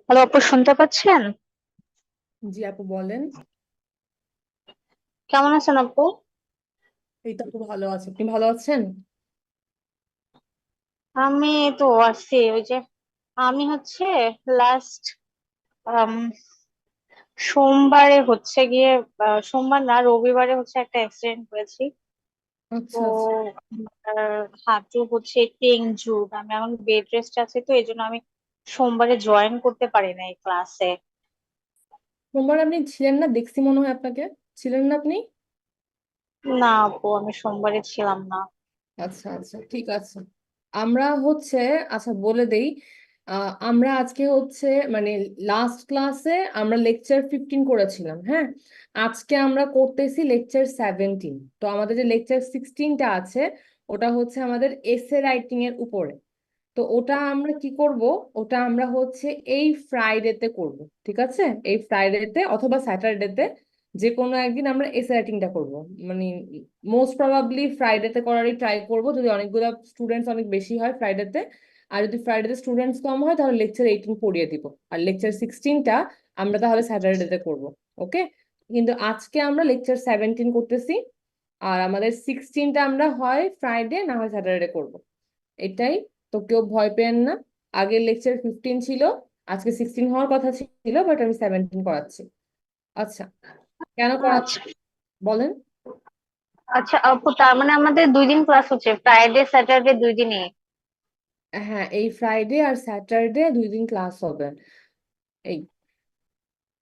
Hello আপু, শুনতে পাচ্ছেন? জি আপু বলেন। কেমন আছেন আপু? এই তো আপু ভালো আছে, আপনি ভালো আছেন? আমি তো আছি ওই যে আমি হচ্ছে লাস্ট সোমবারে হচ্ছে গিয়ে সোমবার না, রবিবারে হচ্ছে একটা অ্যাক্সিডেন্ট করেছি। তো আচ্ছা আচ্ছা। আমার হাঁটু হচ্ছে একটু ইনজুর্ড। আমি এখন বেড রেস্ট আছে, তো এই জন্য আমি সোমবারে জয়েন করতে পারি না এই ক্লাসে। সোমবার আপনি ছিলেন না, দেখছি মনে হয় আপনাকে। ছিলেন না আপনি? না আপু, আমি সোমবারে ছিলাম না। আচ্ছা আচ্ছা, ঠিক আছে। আমরা হচ্ছে, আচ্ছা বলে দেই, আমরা আজকে হচ্ছে মানে লাস্ট ক্লাসে আমরা লেকচার 15 করেছিলাম, হ্যাঁ। আজকে আমরা করতেছি লেকচার 17। তো আমাদের যে লেকচার 16টা আছে, ওটা হচ্ছে আমাদের এসে রাইটিং এর উপরে। তো ওটা আমরা কি করব? ওটা আমরা হচ্ছে এই ফ্রাইডেতে করব, ঠিক আছে? এই ফ্রাইডেতে অথবা স্যাটারডেতে যে কোনো একদিন আমরা এসে রাইটিংটা করব। মানে মোস্ট প্রবাবলি ফ্রাইডেতে করারই ট্রাই করব, যদি অনেকগুলো স্টুডেন্টস অনেক বেশি হয় ফ্রাইডেতে। আর যদি ফ্রাইডেতে স্টুডেন্টস কম হয় তাহলে লেকচার 18 পড়িয়ে দিব, আর লেকচার 16টা আমরা তাহলে স্যাটারডেতে করব। ওকে। কিন্তু আজকে আমরা লেকচার 17 করতেছি, আর আমাদের 16টা আমরা হয় ফ্রাইডে না হয় স্যাটারডে করব। এটাই। তো কেউ ভয় পেন না। আগের লেকচার 15 ছিল, আজকে 16 হওয়ার কথা ছিল, বাট আমি 17 করাচ্ছি। আচ্ছা, কেন করাচ্ছি আচ্ছা বলেন। আচ্ছা আপু, তার মানে আমাদের 2 দিন ক্লাস হচ্ছে, ফ্রাইডে স্যাটারডে 2 দিনই? হ্যাঁ, এই ফ্রাইডে আর স্যাটারডে 2 দিন ক্লাস হবে। এই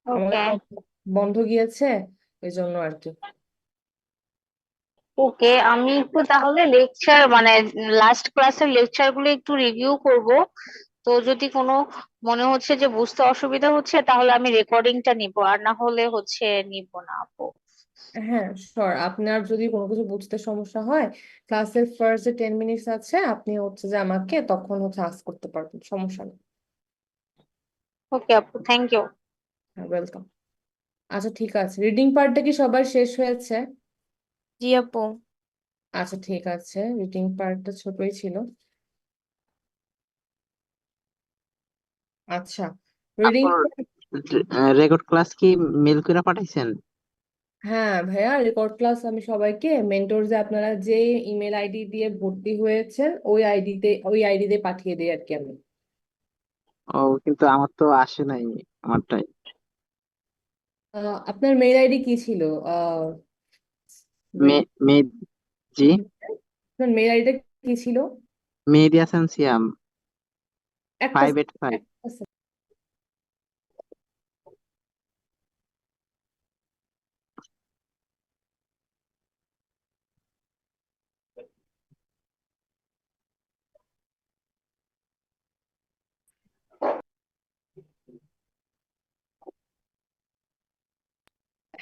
আমাদের ওকে। বন্ধ গিয়েছে, এই জন্য আর কি। ওকে, আমি একটু তাহলে লেকচার মানে লাস্ট ক্লাসের লেকচার গুলো একটু রিভিউ করব। তো যদি কোনো মনে হচ্ছে যে বুঝতে অসুবিধা হচ্ছে, তাহলে আমি রেকর্ডিংটা নিব, আর না হলে হচ্ছে নিব না আপু। হ্যাঁ শিওর, আপনার যদি কোনো কিছু বুঝতে সমস্যা হয়, ক্লাসের ফার্স্ট যে 10 মিনিটস আছে আপনি হচ্ছে যে আমাকে তখন হচ্ছে আস্ক করতে পারবেন, সমস্যা নেই। ওকে আপু, থ্যাংক ইউ। হ্যাঁ, ওয়েলকাম। আচ্ছা ঠিক আছে, রিডিং পার্টটা কি সবার শেষ হয়েছে? জি আপু। আচ্ছা ঠিক আছে, রিডিং পার্টটা ছোটই ছিল। আচ্ছা, রিডিং। আপুর রেকর্ড ক্লাস কি মেল করে পাঠাইছেন? হ্যাঁ ভাইয়া, রেকর্ড ক্লাস আমি সবাইকে মেন্টর, যে আপনারা যে ইমেল আইডি দিয়ে ভর্তি হয়েছেন ওই আইডিতে পাঠিয়ে দিই আর কি আমি। ও, কিন্তু আমার তো আসে নাই আমারটাই। আপনার মেইল আইডি কি ছিল? আহ মে wait, মে জি, আপনার মেইল আইডিটা কি ছিল? মেহেদি হাসান সিয়াম একটা 585। একটা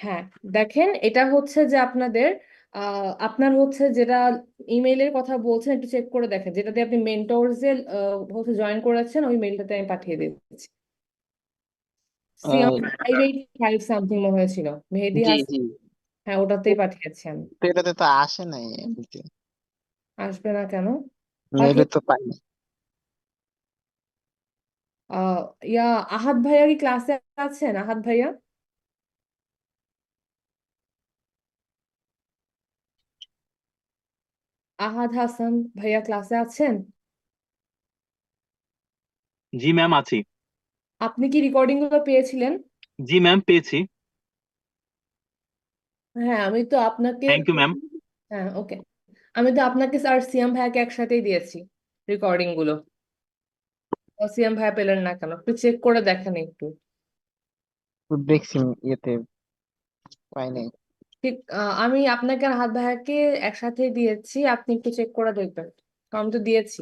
হ্যাঁ, দেখেন এটা হচ্ছে যে আপনাদের আপনার হচ্ছে যেটা ইমেইলের কথা বলছেন, একটু চেক করে দেখেন যেটাতে আপনি মেন্টরস এ হচ্ছে জয়েন করেছেন, ওই মেইলটাতে আমি পাঠিয়ে দিচ্ছি। সিয়াম 585 সামথিং মনে হয়েছিল, মেহেদি জি হাসান। জি, হ্যাঁ, ওটাতেই পাঠিয়েছি আমি। তো এটাতে তো আসে নাই এমনিতে। আসবে না কেন? মেলে পাঠিয়ে তো পাইনি। আহ ইয়া আহাদ ভাইয়া কি ক্লাসে আছেন? আহাদ ভাইয়া, আহাদ হাসান ভাইয়া ক্লাসে আছেন? জি ম্যাম, আছি। আপনি কি রেকর্ডিং গুলো পেয়েছিলেন? জি ম্যাম, পেয়েছি। হ্যাঁ, আমি তো আপনাকে, থ্যাংক ইউ ম্যাম। হ্যাঁ ওকে, আমি তো আপনাকে আর সিয়াম ভাইয়াকে একসাথেই দিয়েছি রেকর্ডিং গুলো। তো সিয়াম ভাইয়া পেলেন না কেন, একটু চেক করে দেখেন একটু। তো দেখছি ইয়েতে পাই নাই। ঠিক, আমি আপনাকে আর আহাদ ভাইয়াকে একসাথে দিয়েছি, আপনি একটু চেক করে দেখবেন, কারণ আমি তো দিয়েছি।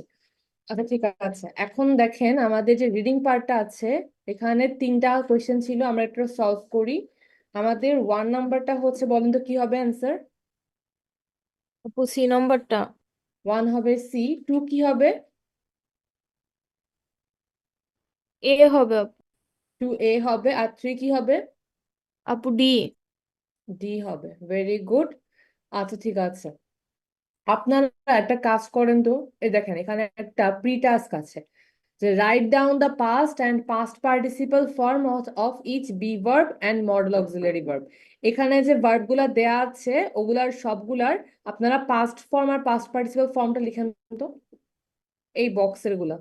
আচ্ছা ঠিক আছে, এখন দেখেন আমাদের যে রিডিং পার্টটা আছে, এখানে 3টা কোয়েশ্চেন ছিল, আমরা একটু সলভ করি। আমাদের 1 নাম্বারটা হচ্ছে, বলেন তো কি হবে অ্যান্সার? আপু সি নম্বরটা। 1 হবে সি, 2 কি হবে? এ হবে আপু। 2 এ হবে, আর 3 কি হবে? আপু ডি। ডি হবে, ভেরি গুড। আচ্ছা ঠিক আছে, আপনারা একটা কাজ করেন তো, এই দেখেন এখানে একটা প্রি টাস্ক আছে। যে write down the past and past participle form of each be verb and modal auxiliary verb. এখানে যে ভার্ব গুলা দেয়া আছে ওগুলার সবগুলার আপনারা পাস্ট ফর্ম আর পাস্ট পার্টিসিপাল ফর্মটা লিখেন তো, এই বক্সের গুলা।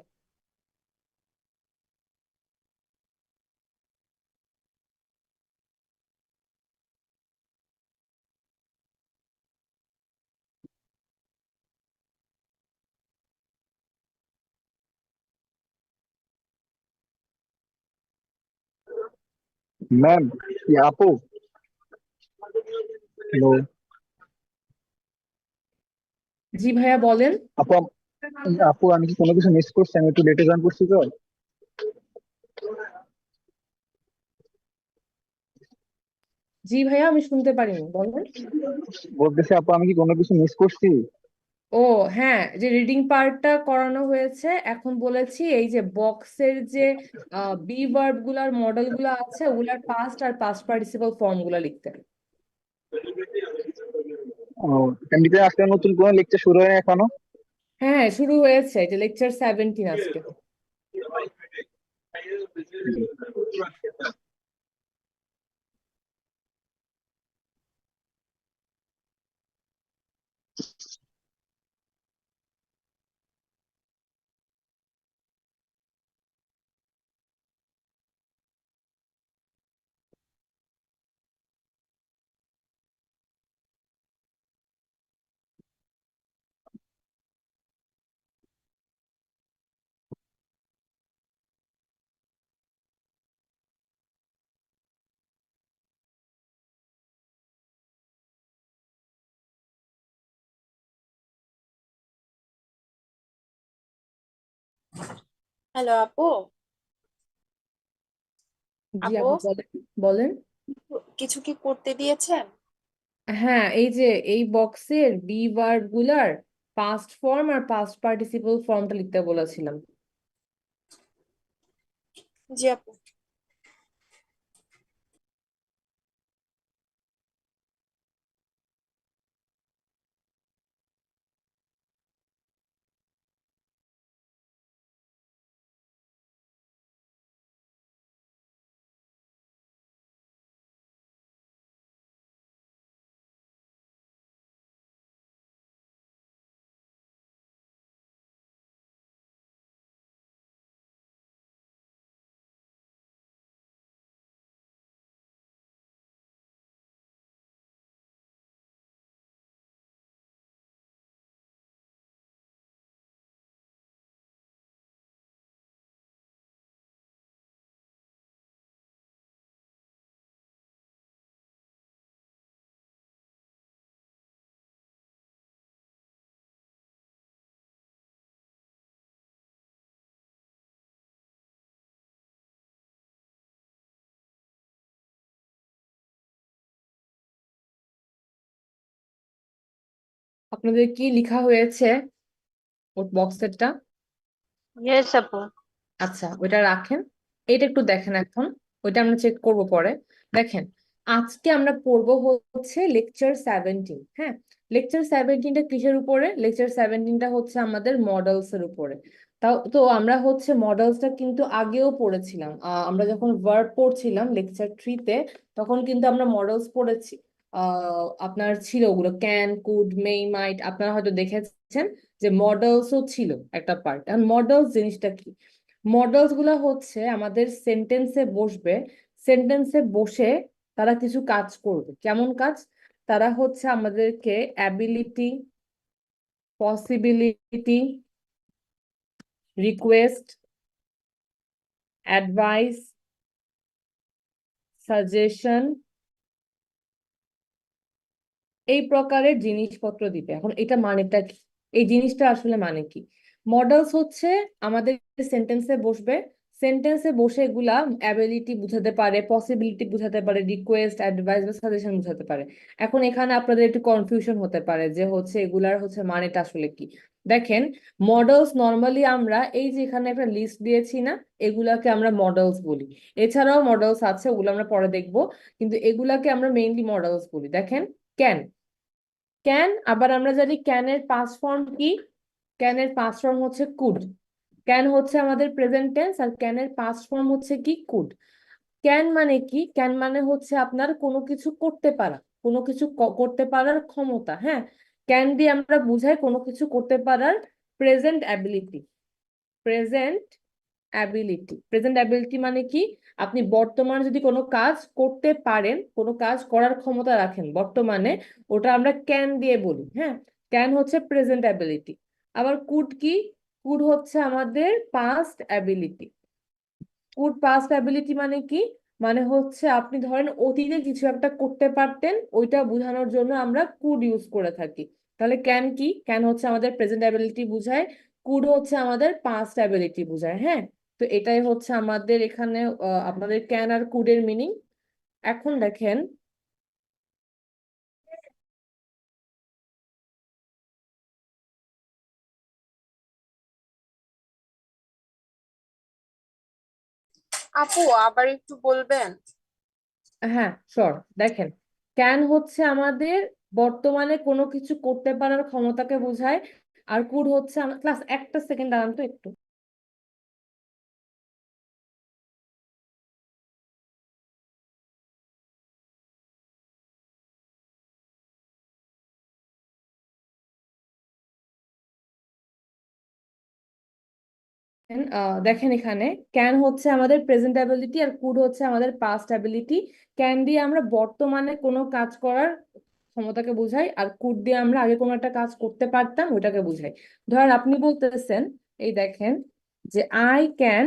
मैम, ये आपू। हेलो। জি ভাইয়া বলেন। আপু আপু আমি কি কোনো কিছু মিস করছি? আমি একটু লেটে জয়েন করছি তো। জি ভাইয়া আমি শুনতে পারিনি, বলেন। বলতেছি আপু আমি কি কোনো কিছু মিস করছি? ও হ্যাঁ, যে রিডিং পার্টটা করানো হয়েছে, এখন বলেছি এই যে বক্সের যে বি ভার্ব গুলার মডেল গুলা আছে ওগুলার পাস্ট আর পাস্ট পার্টিসিপাল ফর্ম গুলা লিখতে। ও, এমনিতে আজকে নতুন কোনো লেকচার শুরু হয়নি এখনো? হ্যাঁ শুরু হয়েছে, যে লেকচার 17 আজকে। হ্যালো আপু। জি আপু, আপু বলেন। বলেন। কিছু কি করতে দিয়েছেন? হ্যাঁ এই যে এই বক্সের বি ভার্ব গুলার পাস্ট ফর্ম আর পাস্ট পার্টিসিপাল ফর্মটা লিখতে বলেছিলাম। জি আপু। আপনাদের কি লেখা হয়েছে ওর বক্সেরটা? ইয়েস আপু। আচ্ছা ওইটা রাখেন, এটা একটু দেখেন এখন, ওইটা আমরা চেক করব পরে। দেখেন আজকে আমরা পড়বো হচ্ছে লেকচার 17। হ্যাঁ, লেকচার 17টা কিসের উপরে? লেকচার 17টা হচ্ছে আমাদের মডেলস এর উপরে। তাও তো আমরা হচ্ছে মডেলসটা কিন্তু আগেও পড়েছিলাম, আমরা যখন ভার্ব পড়ছিলাম লেকচার 3-তে, তখন কিন্তু আমরা মডেলস পড়েছি। আপনার ছিল ওগুলো ক্যান, কুড, মে, মাইট, আপনারা হয়তো দেখেছেন যে মডেলসও ছিল একটা পার্ট। এখন মডেলস জিনিসটা কি? মডেলস গুলা হচ্ছে আমাদের সেন্টেন্সে বসবে, সেন্টেন্সে বসে তারা কিছু কাজ করবে। কেমন কাজ? তারা হচ্ছে আমাদেরকে ability, possibility, request, advice, suggestion, এই প্রকারের জিনিসপত্র দিবে। এখন এটা মানেটা কি? এই জিনিসটা আসলে মানে কি? মডেলস হচ্ছে আমাদের সেন্টেন্সে বসবে, সেন্টেন্সে বসে এগুলা অ্যাবিলিটি বুঝাতে পারে, পসিবিলিটি বুঝাতে পারে, রিকোয়েস্ট, অ্যাডভাইস বা সাজেশন বুঝাতে পারে। এখন এখানে আপনাদের একটু কনফিউশন হতে পারে যে হচ্ছে এগুলার হচ্ছে মানেটা আসলে কি। দেখেন মডেলস নর্মালি আমরা এই যে এখানে একটা লিস্ট দিয়েছি না, এগুলাকে আমরা মডেলস বলি। এছাড়াও মডেলস আছে, ওগুলো আমরা পরে দেখবো, কিন্তু এগুলাকে আমরা মেইনলি মডেলস বলি। দেখেন ক্যান, ক্যান, আবার আমরা জানি ক্যানের পাস্ট ফর্ম কি? ক্যানের পাস্ট ফর্ম হচ্ছে কুড। ক্যান হচ্ছে আমাদের প্রেজেন্ট টেন্স, আর ক্যানের পাস্ট ফর্ম হচ্ছে কি কুড। ক্যান মানে কি? ক্যান মানে হচ্ছে আপনার কোনো কিছু করতে পারা, কোনো কিছু করতে পারার ক্ষমতা। হ্যাঁ, ক্যান দিয়ে আমরা বুঝাই কোনো কিছু করতে পারার present ability. Present ability, present ability মানে কি? আপনি বর্তমানে যদি কোনো কাজ করতে পারেন, কোনো কাজ করার ক্ষমতা রাখেন বর্তমানে, ওটা আমরা ক্যান দিয়ে বলি। হ্যাঁ, ক্যান হচ্ছে প্রেজেন্ট অ্যাবিলিটি। আবার কুড কি? কুড হচ্ছে আমাদের past ability. Could past ability মানে কি? মানে হচ্ছে আপনি ধরেন অতীতে কিছু একটা করতে পারতেন, ওইটা বোঝানোর জন্য আমরা কুড ইউজ করে থাকি। তাহলে ক্যান কি? ক্যান হচ্ছে আমাদের প্রেজেন্ট অ্যাবিলিটি বুঝায়, কুড হচ্ছে আমাদের পাস্ট অ্যাবিলিটি বুঝায়। হ্যাঁ, তো এটাই হচ্ছে আমাদের এখানে আপনাদের ক্যান আর কুডের মিনিং। এখন দেখেন, আপু আবার একটু বলবেন? হ্যাঁ শিওর, দেখেন, ক্যান হচ্ছে আমাদের বর্তমানে কোনো কিছু করতে পারার ক্ষমতাকে বোঝায়, আর কুড হচ্ছে ক্লাস একটা সেকেন্ড দাঁড়ান তো একটু। দেখেন এখানে ক্যান হচ্ছে আমাদের প্রেজেন্ট অ্যাবিলিটি, আর কুড হচ্ছে আমাদের পাস্ট অ্যাবিলিটি। ক্যান দিয়ে আমরা বর্তমানে কোনো কাজ করার ক্ষমতাকে বোঝাই, আর কুড দিয়ে আমরা আগে কোনো একটা কাজ করতে পারতাম ওইটাকে বোঝাই। ধরেন আপনি বলতেছেন, এই দেখেন, যে I can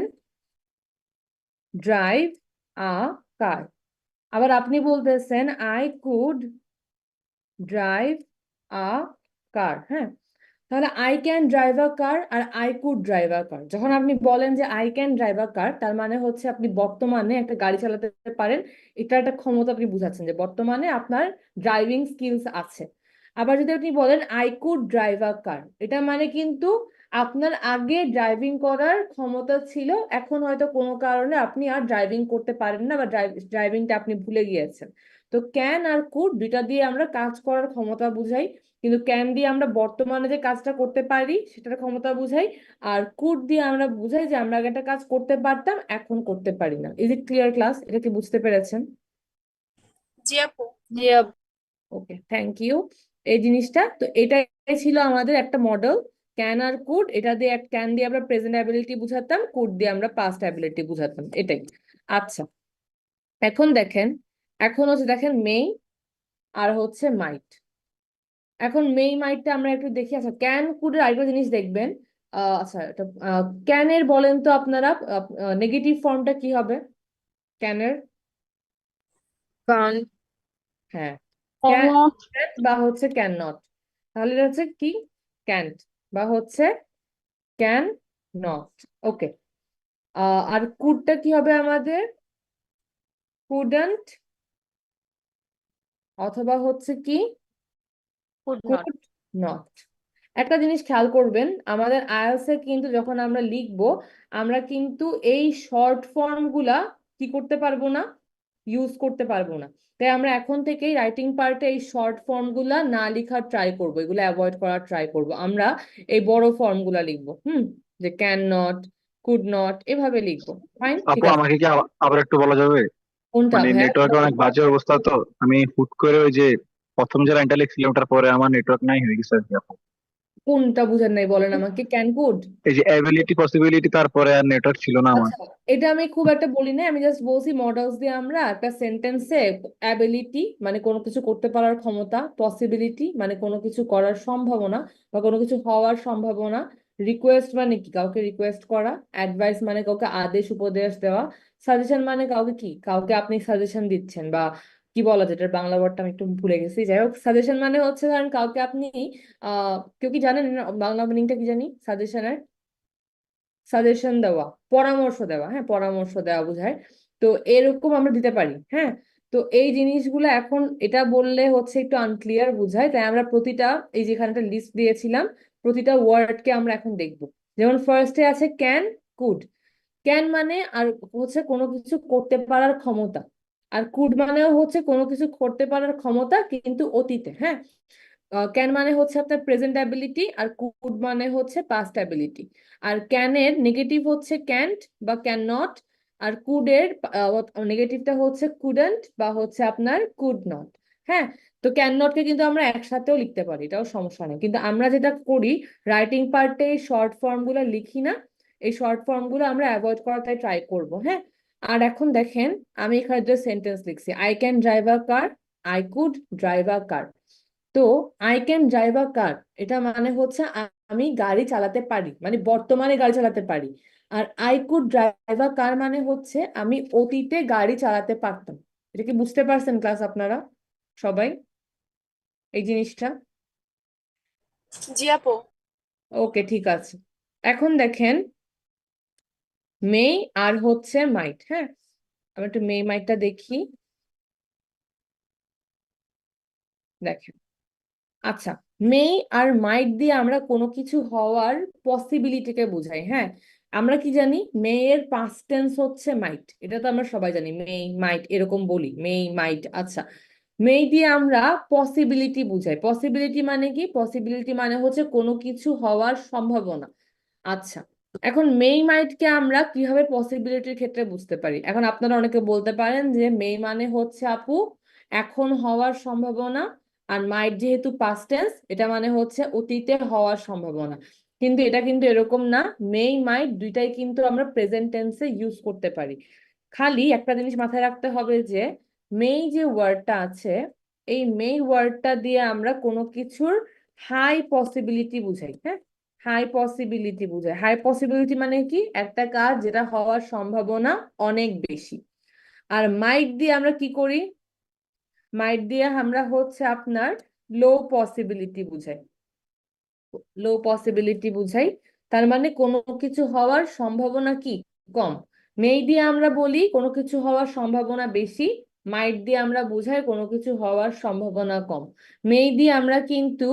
drive a car. আবার আপনি বলতেছেন I could drive a car. হ্যাঁ, তাহলে I can drive a car আর I could drive a car, যখন আপনি বলেন যে I can drive a car, তার মানে হচ্ছে আপনি বর্তমানে একটা গাড়ি চালাতে পারেন, এটা একটা ক্ষমতা আপনি বুঝাচ্ছেন যে বর্তমানে আপনার ড্রাইভিং স্কিলস আছে। আবার যদি আপনি বলেন I could drive a car, এটা মানে কিন্তু আপনার আগে ড্রাইভিং করার ক্ষমতা ছিল, এখন হয়তো কোনো কারণে আপনি আর ড্রাইভিং করতে পারেন না, বা ড্রাইভিংটা আপনি ভুলে গিয়েছেন। তো ক্যান আর কুড দুইটা দিয়ে আমরা কাজ করার ক্ষমতা বুঝাই, কিন্তু ক্যান দিয়ে আমরা বর্তমানে যে কাজটা করতে পারি সেটার ক্ষমতা বুঝাই, আর কুড দিয়ে আমরা বুঝাই যে আমরা আগে একটা কাজ করতে পারতাম এখন করতে পারি না। Is it clear class? এটা কি বুঝতে পেরেছেন? জি আপু। জি আপু। ওকে, থ্যাংক ইউ। এই জিনিসটা তো এটাই ছিল আমাদের একটা মডেল, ক্যান আর কুড। এটা দিয়ে ক্যান দিয়ে আমরা প্রেজেন্ট অ্যাবিলিটি বুঝাতাম, কুড দিয়ে আমরা পাস্ট অ্যাবিলিটি বুঝাতাম, এটাই। আচ্ছা, এখন দেখেন, এখন হচ্ছে দেখেন মেই আর হচ্ছে মাইট। এখন মেই মাইটটা আমরা একটু দেখি। আচ্ছা, ক্যান কুডের আরেকটা জিনিস দেখবেন। আচ্ছা, এটা ক্যানের বলেন তো আপনারা নেগেটিভ ফর্মটা কি হবে ক্যানের? কান। হ্যাঁ, ক্যান cannot, বা হচ্ছে ক্যান নট। তাহলে এটা হচ্ছে কি? ক্যান্ট বা হচ্ছে ক্যান নট। ওকে, আর কুডটা কি হবে আমাদের? কুডন্ট, অথবা হচ্ছে কি could not. Could not. একটা জিনিস খেয়াল করবেন, আমাদের আইএলটিএস এ কিন্তু যখন আমরা লিখবো, আমরা কিন্তু এই শর্ট ফর্ম গুলা কি করতে পারবো না, ইউজ করতে পারবো না। তাই আমরা এখন থেকেই রাইটিং পার্টে এই শর্ট ফর্ম গুলা না লেখার ট্রাই করবো, এগুলো অ্যাভয়েড করার ট্রাই করবো। আমরা এই বড় ফর্ম গুলা লিখবো, যে ক্যান নট, কুড নট, এভাবে লিখবো। ফাইন, ঠিক আপু আছে। আমাকে কি আবার একটু বলা যাবে? কোনটা মানে ভাইয়া? নেটওয়ার্কের অনেক বাজে অবস্থা, তো আমি হুট করে ওই যে প্রথম যে লাইনটা লিখছিলাম ওটার পরে আমার নেটওয়ার্ক নাই হয়ে গেছে আর কি আপু। কোনটা বুঝেন নাই বলেন আমাকে, ক্যান কুড? এই যে অ্যাবিলিটি পসিবিলিটি, তারপরে আর নেটওয়ার্ক ছিল না আমার। আচ্ছা, এটা আমি খুব একটা বলি না, আমি জাস্ট বলছি মডেলস দিয়ে আমরা একটা সেন্টেন্সে অ্যাবিলিটি মানে কোনো কিছু করতে পারার ক্ষমতা, পসিবিলিটি মানে কোনো কিছু করার সম্ভাবনা বা কোনো কিছু হওয়ার সম্ভাবনা, রিকোয়েস্ট মানে কি কাউকে রিকোয়েস্ট করা, অ্যাডভাইস মানে কাউকে আদেশ উপদেশ দেওয়া, সাজেশন মানে কাউকে কি কাউকে আপনি সাজেশন দিচ্ছেন, বা কি বলা যায় এটার বাংলা ওয়ার্ডটা আমি একটু ভুলে গেছি। যাই হোক, সাজেশন মানে হচ্ছে ধরেন কাউকে আপনি কেউ কি জানেন বাংলা মিনিংটা কি জানি সাজেশনের? সাজেশন দেওয়া, পরামর্শ দেওয়া। হ্যাঁ, পরামর্শ দেওয়া বোঝায়। তো এরকম আমরা দিতে পারি। হ্যাঁ, তো এই জিনিসগুলো এখন এটা বললে হচ্ছে একটু আনক্লিয়ার বোঝায়, তাই আমরা প্রতিটা এই যেখানটা লিস্ট দিয়েছিলাম প্রতিটা ওয়ার্ডকে আমরা এখন দেখব। যেমন ফার্স্টে আছে ক্যান, কুড। ক্যান মানে আর হচ্ছে কোনো কিছু করতে পারার ক্ষমতা, আর কুড মানেও হচ্ছে কোনো কিছু করতে পারার ক্ষমতা কিন্তু অতীতে। হ্যাঁ, ক্যান মানে হচ্ছে আপনার প্রেজেন্ট অ্যাবিলিটি, আর কুড মানে হচ্ছে পাস্ট অ্যাবিলিটি। আর ক্যানের নেগেটিভ হচ্ছে ক্যান্ট বা ক্যান নট, আর কুডের নেগেটিভটা হচ্ছে কুডন্ট বা হচ্ছে আপনার কুড নট। হ্যাঁ, তো ক্যান নটকে কিন্তু আমরা একসাথেও লিখতে পারি, এটাও সমস্যা নেই, কিন্তু আমরা যেটা করি রাইটিং পার্টে এই শর্ট ফর্ম গুলো লিখি না, এই শর্ট ফর্ম গুলো আমরা অ্যাভয়েড করাটাই ট্রাই করব। হ্যাঁ, আর এখন দেখেন আমি এখানে যে সেন্টেন্স লিখছি, I can drive a car, I could drive a car. তো I can drive a car এটা মানে হচ্ছে আমি গাড়ি চালাতে পারি, মানে বর্তমানে গাড়ি চালাতে পারি। আর আই কুড ড্রাইভ আ কার মানে হচ্ছে আমি অতীতে গাড়ি চালাতে পারতাম। এটা কি বুঝতে পারছেন ক্লাস আপনারা সবাই এই জিনিসটা? জি আপু। ওকে, ঠিক আছে। এখন দেখেন মে আর হচ্ছে মাইট। হ্যাঁ, আমি একটু মে মাইটটা দেখি। দেখেন, আচ্ছা, মে আর মাইট দিয়ে আমরা কোনো কিছু হওয়ার পসিবিলিটিকে বোঝাই। হ্যাঁ, আমরা কি জানি মে এর পাস্ট টেন্স হচ্ছে মাইট, এটা তো আমরা সবাই জানি, মে মাইট এরকম বলি, মে মাইট। আচ্ছা, মে দিয়ে আমরা পসিবিলিটি বুঝাই। পসিবিলিটি মানে কি? পসিবিলিটি মানে হচ্ছে কোনো কিছু হওয়ার সম্ভাবনা। আচ্ছা, এখন মেই মাইটকে আমরা কিভাবে পসিবিলিটির ক্ষেত্রে বুঝতে পারি? এখন আপনারা অনেকে বলতে পারেন যে মেই মানে হচ্ছে আপু এখন হওয়ার সম্ভাবনা, আর মাইট যেহেতু পাস্ট টেন্স এটা মানে হচ্ছে অতীতে হওয়ার সম্ভাবনা। কিন্তু এটা কিন্তু এরকম না, মেই মাইট দুইটাই কিন্তু আমরা প্রেজেন্ট টেন্সে ইউজ করতে পারি। খালি একটা জিনিস মাথায় রাখতে হবে যে মেই যে ওয়ার্ডটা আছে, এই মেই ওয়ার্ডটা দিয়ে আমরা কোনো কিছুর হাই পসিবিলিটি বুঝাই। হ্যাঁ, হাই পসিবিলিটি বুঝায়। হাই পসিবিলিটি মানে কি? একটা কাজ যেটা হওয়ার সম্ভাবনা অনেক বেশি। আর মাইট দিয়ে আমরা কি করি? মাইট দিয়ে আমরা হচ্ছে আপনার লো পসিবিলিটি বুঝাই, লো পসিবিলিটি বুঝাই। তার মানে কোনো কিছু হওয়ার সম্ভাবনা কি কম। মেই দিয়ে আমরা বলি কোনো কিছু হওয়ার সম্ভাবনা বেশি, মাইট দিয়ে আমরা বুঝাই কোনো কিছু হওয়ার সম্ভাবনা কম। মেই দিয়ে আমরা কিন্তু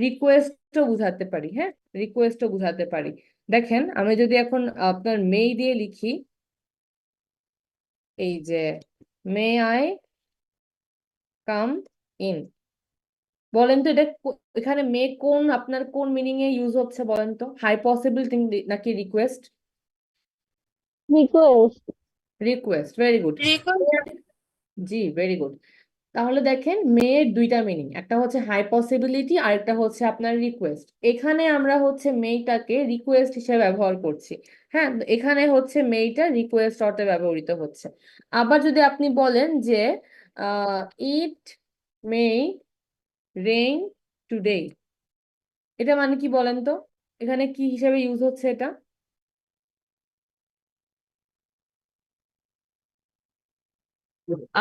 রিকোয়েস্টও বুঝাতে পারি। হ্যাঁ, রিকোয়েস্টও বুঝাতে পারি। দেখেন আমি যদি এখন আপনার মেই দিয়ে লিখি, এই যে মে আই কাম ইন, বলেন তো এটা এখানে মে কোন আপনার কোন মিনিং এ ইউজ হচ্ছে বলেন তো? হাই পসিবিলিটি নাকি request? Request. Request, very good. Request. জি, ভেরি গুড। তাহলে দেখেন মেয়ের দুইটা মিনিং, একটা হচ্ছে হাই পসিবিলিটি আর একটা হচ্ছে আপনার রিকোয়েস্ট। এখানে আমরা হচ্ছে মেইটাকে রিকোয়েস্ট হিসেবে ব্যবহার করছি। হ্যাঁ, এখানে হচ্ছে মেইটা রিকোয়েস্ট অর্থে ব্যবহৃত হচ্ছে। আবার যদি আপনি বলেন যে ইট মে রেইন টুডে, এটা মানে কি বলেন তো? এখানে কি হিসেবে ইউজ হচ্ছে এটা?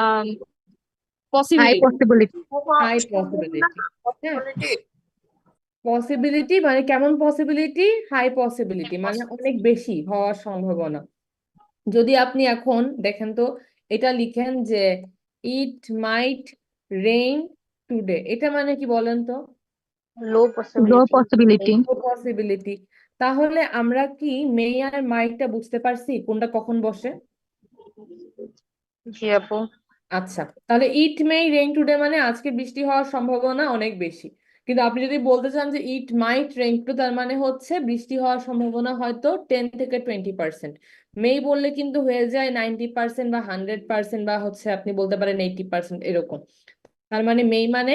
Um, high possibility. Possibility. High possibility. হ্যাঁ, পসিবিলিটি। পসিবিলিটি মানে কেমন পসিবিলিটি? হাই পসিবিলিটি মানে অনেক বেশি হওয়ার সম্ভাবনা। যদি আপনি এখন দেখেন তো এটা লিখেন যে ইট মাইট রেইন টুডে, এটা মানে কি বলেন তো? লো পসিবিলিটি। পসিবিলিটি। তাহলে আমরা কি মে আর মাইটটা বুঝতে পারছি কোনটা কখন বসে? জি আপু। আচ্ছা, তাহলে ইট মে রেইন টুডে মানে আজকে বৃষ্টি হওয়ার সম্ভাবনা অনেক বেশি। কিন্তু আপনি যদি বলতে চান যে ইট মাইট রেইন টু, তার মানে হচ্ছে বৃষ্টি হওয়ার সম্ভাবনা হয়তো 10 থেকে 20%। মেই বললে কিন্তু হয়ে যায় 90% বা 100% বা হচ্ছে আপনি বলতে পারেন 80% এরকম। তার মানে মেই মানে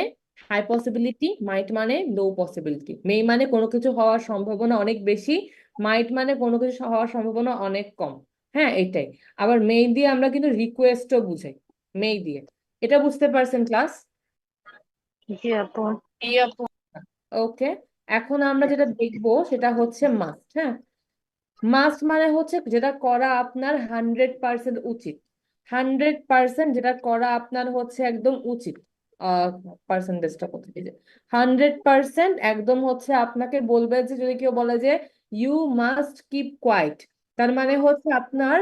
হাই পসিবিলিটি, মাইট মানে লো পসিবিলিটি। মেই মানে কোনো কিছু হওয়ার সম্ভাবনা অনেক বেশি, মাইট মানে কোনো কিছু হওয়ার সম্ভাবনা অনেক কম। হ্যাঁ, এটাই। আবার মেই দিয়ে আমরা কিন্তু রিকোয়েস্টও বুঝাই, মেই দিয়ে। এটা বুঝতে পারছেন ক্লাস? জি আপু। জি আপু। ওকে, এখন আমরা যেটা দেখবো সেটা হচ্ছে মাস্ট। হ্যাঁ, মাস্ট মানে হচ্ছে যেটা করা আপনার 100% উচিত। 100% যেটা করা আপনার হচ্ছে একদম উচিত। পার্সেন্টেজটা কোথায়, এই যে 100% একদম হচ্ছে আপনাকে বলবে যে যদি কেউ বলে যে ইউ মাস্ট কিপ কোয়াইট, তার মানে হচ্ছে আপনার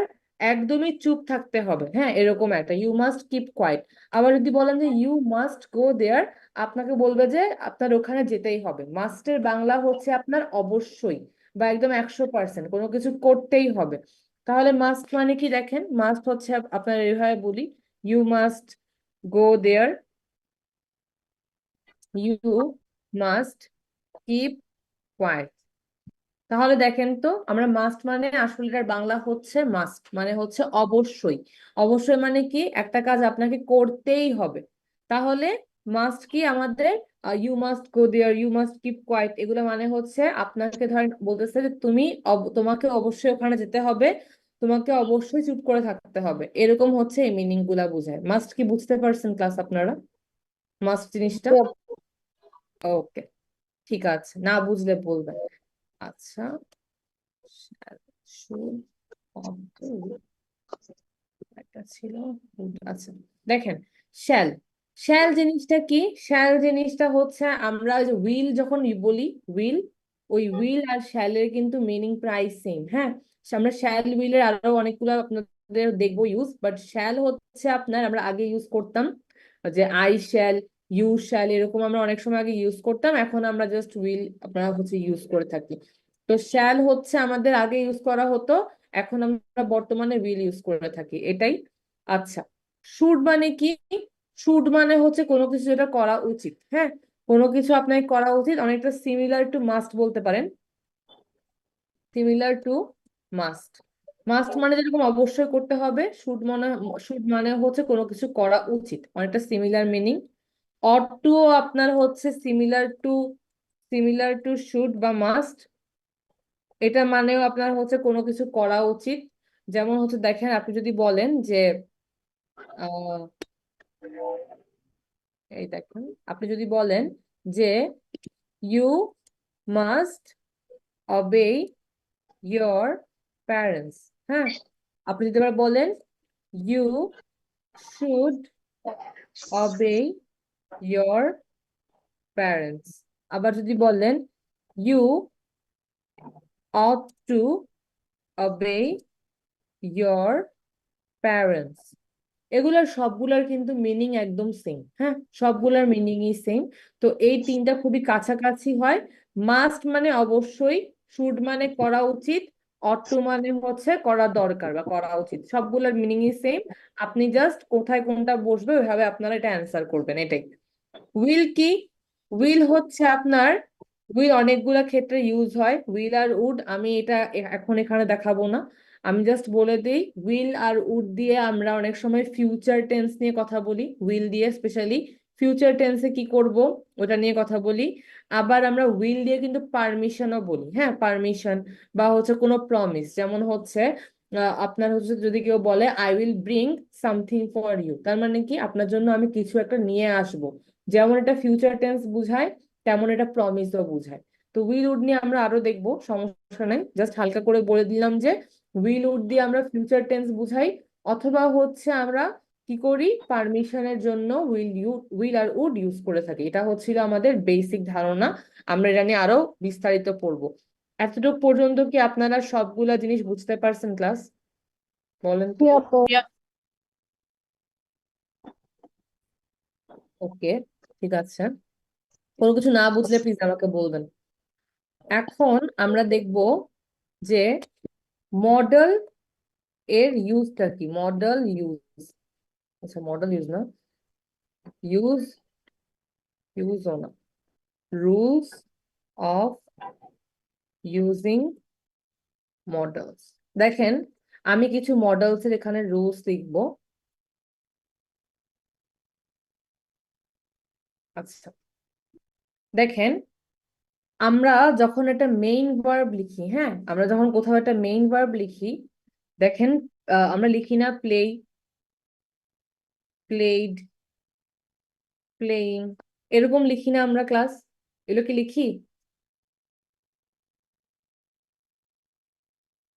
একদমই চুপ থাকতে হবে। হ্যাঁ, এরকম একটা ইউ মাস্ট কিপ কোয়াইট। আবার যদি বলেন যে ইউ মাস্ট গো দেয়ার, আপনাকে বলবে যে আপনার ওখানে যেতেই হবে। মাস্টের বাংলা হচ্ছে আপনার অবশ্যই বা একদম 100%, কোনো কিছু করতেই হবে। তাহলে মাস্ট মানে কি? দেখেন মাস্ট হচ্ছে আপনার এইভাবে বলি, you must go there, you must keep quiet. তাহলে দেখেন তো, আমরা মাস্ট মানে আসলে এটার বাংলা হচ্ছে মাস্ট, মানে হচ্ছে অবশ্যই। অবশ্যই মানে কি, একটা কাজ আপনাকে করতেই হবে। তাহলে মাস্ট কি আমাদের, you must go there, you must keep quiet, এগুলো মানে হচ্ছে আপনাকে ধরেন বলতেছে যে তুমি তোমাকে অবশ্যই ওখানে যেতে হবে, তোমাকে অবশ্যই চুপ করে থাকতে হবে, এরকম হচ্ছে এই মিনিং গুলা বোঝায়। মাস্ট কি বুঝতে পারছেন ক্লাস আপনারা, মাস্ট জিনিসটা? ওকে, ঠিক আছে, না বুঝলে বলবেন। আচ্ছা, should of the week একটা ছিল আচ্ছা, দেখেন শ্যাল, শ্যাল জিনিসটা কি? শ্যাল জিনিসটা হচ্ছে আমরা ওই যে উইল যখন বলি, উইল, ওই উইল আর শ্যালের কিন্তু মিনিং প্রায় সেম। হ্যাঁ, আমরা শ্যাল উইলের আরো অনেকগুলো আপনাদের দেখবো ইউজ, বাট শ্যাল হচ্ছে আপনার, আমরা আগে ইউজ করতাম যে আই শ্যাল, ইউ শ্যাল, এরকম আমরা অনেক সময় আগে ইউজ করতাম, এখন আমরা জাস্ট উইল আপনারা হচ্ছে ইউজ করে থাকি। তো শ্যাল হচ্ছে আমাদের আগে ইউজ করা হতো, এখন আমরা বর্তমানে উইল ইউজ করে থাকি, এটাই। আচ্ছা, শুড মানে কি? শুড মানে হচ্ছে কোনো কিছু যেটা করা উচিত। হ্যাঁ, কোনো কিছু আপনাকে করা উচিত, অনেকটা সিমিলার টু মাস্ট বলতে পারেন, সিমিলার টু মাস্ট। মাস্ট মানে যেরকম অবশ্যই করতে হবে, শুড মানে হচ্ছে কোনো কিছু করা উচিত, অনেকটা সিমিলার মিনিং। অট টু আপনার হচ্ছে সিমিলার টু শুড বা মাস্ট, এটা মানেও আপনার হচ্ছে কোনো কিছু করা উচিত। যেমন হচ্ছে দেখেন, আপনি যদি বলেন যে আহ এই দেখেন, আপনি যদি বলেন যে you must obey your parents, হ্যাঁ, আপনি যদি এবার বলেন you should obey your parents, আবার যদি বলেন you ought to obey your parents, এগুলার সবগুলার কিন্তু মিনিং একদম সেম। হ্যাঁ, সবগুলার মিনিংই সেম। তো এই তিনটা খুবই কাছাকাছি হয়। মাস্ট মানে অবশ্যই, শুড মানে করা উচিত, অট টু মানে হচ্ছে করা দরকার বা করা উচিত, সবগুলার মিনিংই সেম। আপনি জাস্ট কোথায় কোনটা বসবে ওইভাবে আপনারা এটা অ্যান্সার করবেন, এটাই। উইল কি? উইল হচ্ছে আপনার, উইল অনেকগুলা ক্ষেত্রে ইউজ হয়, উইল আর উড, আমি এটা এখন এখানে দেখাবো না, আমি জাস্ট বলে দিই। উইল আর উড দিয়ে আমরা অনেক সময় ফিউচার টেন্স নিয়ে কথা বলি, উইল দিয়ে স্পেশালি ফিউচার টেন্সে কি করব ওটা নিয়ে কথা বলি। আবার আমরা উইল দিয়ে কিন্তু পারমিশনও বলি, হ্যাঁ, পারমিশন বা হচ্ছে কোনো প্রমিস, যেমন হচ্ছে আপনার হচ্ছে যদি কেউ বলে I will bring something for you, তার মানে কি আপনার জন্য আমি কিছু একটা নিয়ে আসবো, যেমন এটা ফিউচার টেন্স বুঝায়, তেমন এটা প্রমিসও বুঝায়। তো উইল উড নিয়ে আমরা আরো দেখবো, সমস্যা নাই, জাস্ট হালকা করে বলে দিলাম যে উইল উড দিয়ে আমরা ফিউচার টেন্স বুঝাই, অথবা হচ্ছে আমরা কি করি, পারমিশনের জন্য উইল আর উড ইউজ করে থাকি। এটা হচ্ছিল আমাদের বেসিক ধারণা, আমরা এটা নিয়ে আরো বিস্তারিত পড়বো। এতটুকু পর্যন্ত কি আপনারা সবগুলা জিনিস বুঝতে পারছেন ক্লাস? বলেন তো। ওকে, ঠিক আছে, কোনো কিছু না বুঝলে প্লিজ আমাকে বলবেন। এখন আমরা দেখব যে মডেল এর ইউজটা কি, মডেল ইউজ, আচ্ছা মডেল ইউজ না, ইউজ ইউজও না, রুলস অফ ইউজিং মডেলস। দেখেন, আমি কিছু মডেলস এর এখানে রুলস লিখবো। আচ্ছা, দেখেন, আমরা যখন একটা মেইন ভার্ব লিখি, হ্যাঁ, আমরা যখন কোথাও একটা মেইন ভার্ব লিখি, দেখেন আমরা লিখি না প্লে, প্লেড, প্লেইং, এরকম লিখি না আমরা ক্লাস, এগুলো কি লিখি?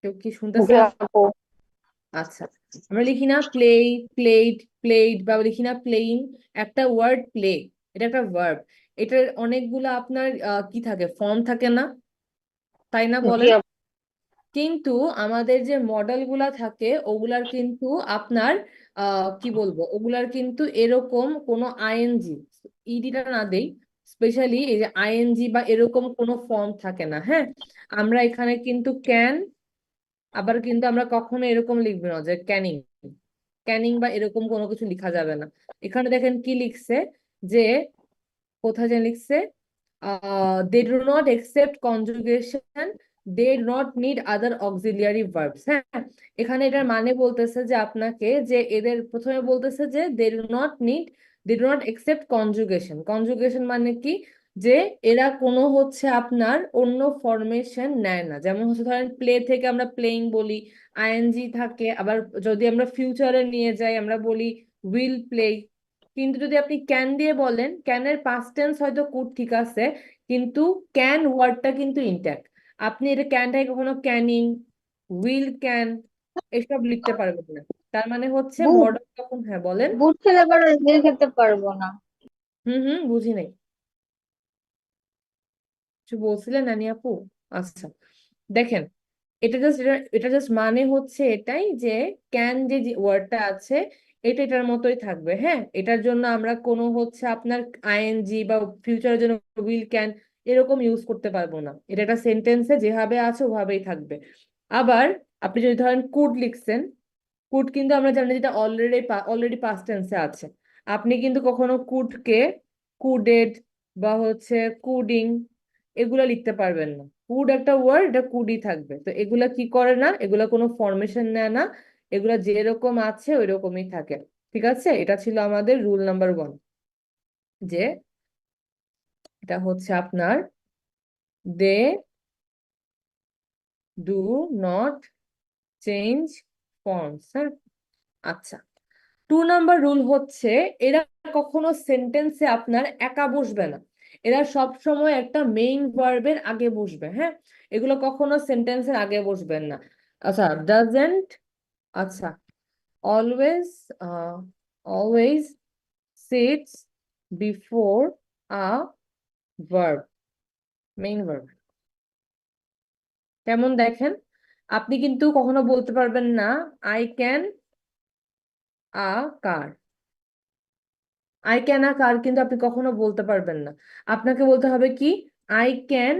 কেউ কি শুনতেছে? আচ্ছা, আমরা লিখি না প্লে, প্লেড, প্লেড, বা লিখি না প্লেইং। একটা ওয়ার্ড প্লে, এটা একটা ভার্ব, এটার অনেকগুলো আপনার কি থাকে, ফর্ম থাকে না, তাই না বলেন? কিন্তু আমাদের যে মডেল গুলা থাকে ওগুলার কিন্তু আপনার কি বলবো, ওগুলার কিন্তু এরকম কোনো আইএনজি, ইডিটা না দেই, স্পেশালি এই যে আইএনজি বা এরকম কোনো ফর্ম থাকে না। হ্যাঁ, আমরা এখানে কিন্তু ক্যান, আবার কিন্তু আমরা কখনো এরকম লিখবো না যে ক্যানিং, ক্যানিং বা এরকম কোনো কিছু লিখা যাবে না। এখানে দেখেন কি লিখছে, যে কোথায় যে লিখছে, they do not accept conjugation, they do not need other auxiliary verbs। হ্যাঁ, এখানে এটার মানে বলতেছে যে আপনাকে যে এদের প্রথমে বলতেছে যে they do not accept conjugation। conjugation মানে কি, যে এরা কোনো হচ্ছে আপনার অন্য ফরমেশন নেয় না। যেমন হচ্ছে ধরেন প্লে থেকে আমরা প্লেইং বলি, আইএনজি থাকে, আবার যদি আমরা ফিউচারে নিয়ে যাই আমরা বলি উইল প্লে। কিন্তু যদি আপনি ক্যান দিয়ে বলেন, ক্যানের পাস্ট টেন্স হয়তো কুড ঠিক আছে, কিন্তু ক্যান ওয়ার্ডটা কিন্তু ইনট্যাক্ট। আপনি এটা ক্যানটাকে কখনো ক্যানিং, উইল ক্যান এসব লিখতে পারবেন না। তার মানে হচ্ছে বুট মডেল তখন, হ্যাঁ বলেন। বুট খেলে আবার রেল খেতে পারবো না। বুঝি নাই, কিছু বলছিলেন নানি আপু? আচ্ছা, দেখেন, এটা জাস্ট মানে হচ্ছে এটাই যে ক্যান যে ওয়ার্ডটা আছে এটা এটার মতোই থাকবে। হ্যাঁ, এটার জন্য আমরা কোনো হচ্ছে আপনার আইএনজি বা ফিউচারের জন্য উইল ক্যান এরকম ইউজ করতে পারবো না। এটা একটা সেন্টেন্সে যেভাবে আছে ওভাবেই থাকবে। আবার আপনি যদি ধরেন কুড লিখছেন, কুড কিন্তু আমরা জানি যেটা অলরেডি পাস্ট টেন্সে আছে। আপনি কিন্তু কখনো কুডকে কুডেড বা হচ্ছে কুডিং এগুলা লিখতে পারবেন না। কুড একটা ওয়ার্ড, এটা কুডই থাকবে। তো এগুলা কি করে না, এগুলা কোনো ফরমেশন নেয় না, এগুলা যেরকম আছে ওই রকমই থাকে। ঠিক আছে, এটা ছিল আমাদের রুল নাম্বার 1, যে এটা হচ্ছে আপনার they do not change forms. হ্যাঁ, আচ্ছা, 2 নাম্বার রুল হচ্ছে এরা কখনো সেন্টেন্সে আপনার একা বসবে না, এরা সব সময় একটা মেইন ভার্বের আগে বসবে। হ্যাঁ, এগুলো কখনো সেন্টেন্সের আগে বসবেন না। আচ্ছা, ডাজেন্ট, আচ্ছা, always always sits before a verb, main verb. কেমন দেখেন, আপনি কিন্তু কখনো বলতে পারবেন না I can a car, I can a car কিন্তু আপনি কখনো বলতে পারবেন না। আপনাকে বলতে হবে কি, I can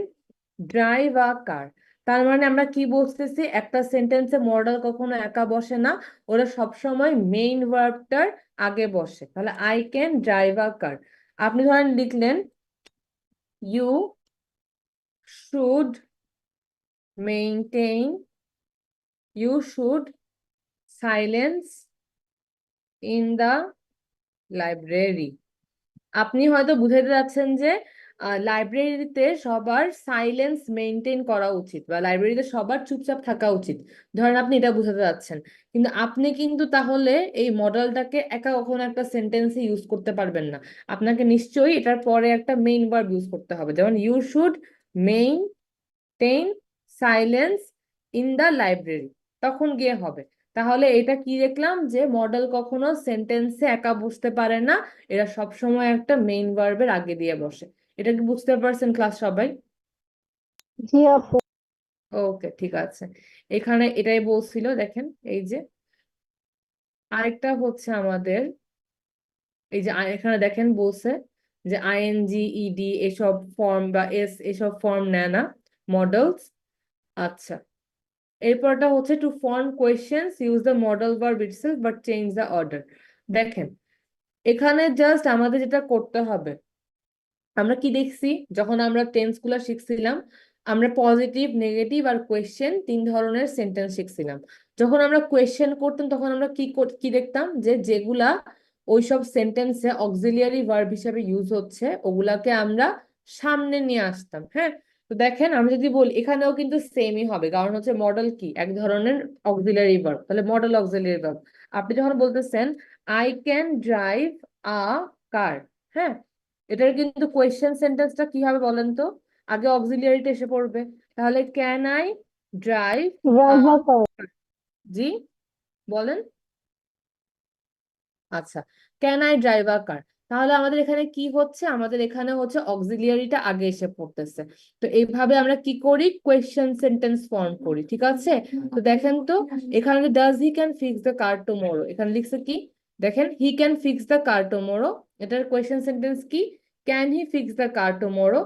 drive a car. তার মানে আমরা কি বলতেছি, একটা সেন্টেন্সে মডেল কখনো একা বসে না, ওরা সবসময় মেইন ভার্বটার আগে বসে। তাহলে I can drive a car. আপনি ধরেন লিখলেন you should maintain, you should silence in the library. আপনি হয়তো বুঝাতে যাচ্ছেন যে লাইব্রেরিতে সবার সাইলেন্স মেনটেন করা উচিত বা লাইব্রেরিতে সবার চুপচাপ থাকা উচিত, ধরেন আপনি এটা বুঝাতে যাচ্ছেন। কিন্তু আপনি কিন্তু তাহলে এই মডেলটাকে একা কখনো একটা সেন্টেন্সে ইউজ করতে পারবেন না। আপনাকে নিশ্চয়ই এটার পরে একটা মেইন ভার্ব ইউজ করতে হবে, যেমন you should maintain silence in the library, তখন গিয়ে হবে। তাহলে এটা কি দেখলাম, যে মডেল কখনো সেন্টেন্সে একা বসতে পারে না, এরা সবসময় একটা মেইন ভার্বের আগে দিয়ে বসে। এটা কি বুঝতে পারছেন ক্লাস সবাই? জি আপু। ওকে, ঠিক আছে। এখানে এটাই বলছিল, দেখেন এই যে আরেকটা হচ্ছে আমাদের, এই যে এখানে দেখেন বলছে যে আইএনজি, ইডি এসব ফর্ম বা এস এসব ফর্ম নেয় না মডেলস। আচ্ছা, এরপরটা হচ্ছে to form questions use the modal verb itself but change the order. দেখেন, এখানে জাস্ট আমাদের যেটা করতে হবে, আমরা কি দেখছি যখন আমরা টেন্স গুলা শিখছিলাম, আমরা পজিটিভ, নেগেটিভ আর কোয়েশ্চেন 3 ধরনের সেন্টেন্স শিখছিলাম। যখন আমরা কোয়েশ্চেন করতাম তখন আমরা কি দেখতাম, যে যেগুলা ওইসব সেন্টেন্সে অক্সিলিয়ারি ভার্ব হিসেবে ইউজ হচ্ছে ওগুলাকে আমরা সামনে নিয়ে আসতাম। হ্যাঁ, তো দেখেন আমি যদি বলি, এখানেও কিন্তু সেমই হবে, কারণ হচ্ছে মডেল কি এক ধরনের অক্সিলিয়ারি ভার্ব, তাহলে মডেল অক্সিলিয়ারি ভার্ব। আপনি যখন বলতেছেন I can drive a car, হ্যাঁ, এটার কিন্তু কোয়েশ্চেন সেন্টেন্সটা কি হবে বলেন তো, আগে অক্সিলিয়ারিটা এসে পড়বে। তাহলে ক্যান আই ড্রাইভ, জি বলেন। আচ্ছা, ক্যান আই ড্রাইভ আ কার, তাহলে আমাদের এখানে কি হচ্ছে, আমাদের এখানে হচ্ছে অক্সিলিয়ারিটা আগে এসে পড়তেছে। তো এইভাবে আমরা কি করি, কোয়েশ্চেন সেন্টেন্স ফর্ম করি। ঠিক আছে, তো দেখেন তো এখানে does he can fix the car tomorrow, এখানে লিখছে কি, দেখেন he can fix the car tomorrow, এটার কোয়েশ্চেন সেন্টেন্স কি, can he fix the car tomorrow.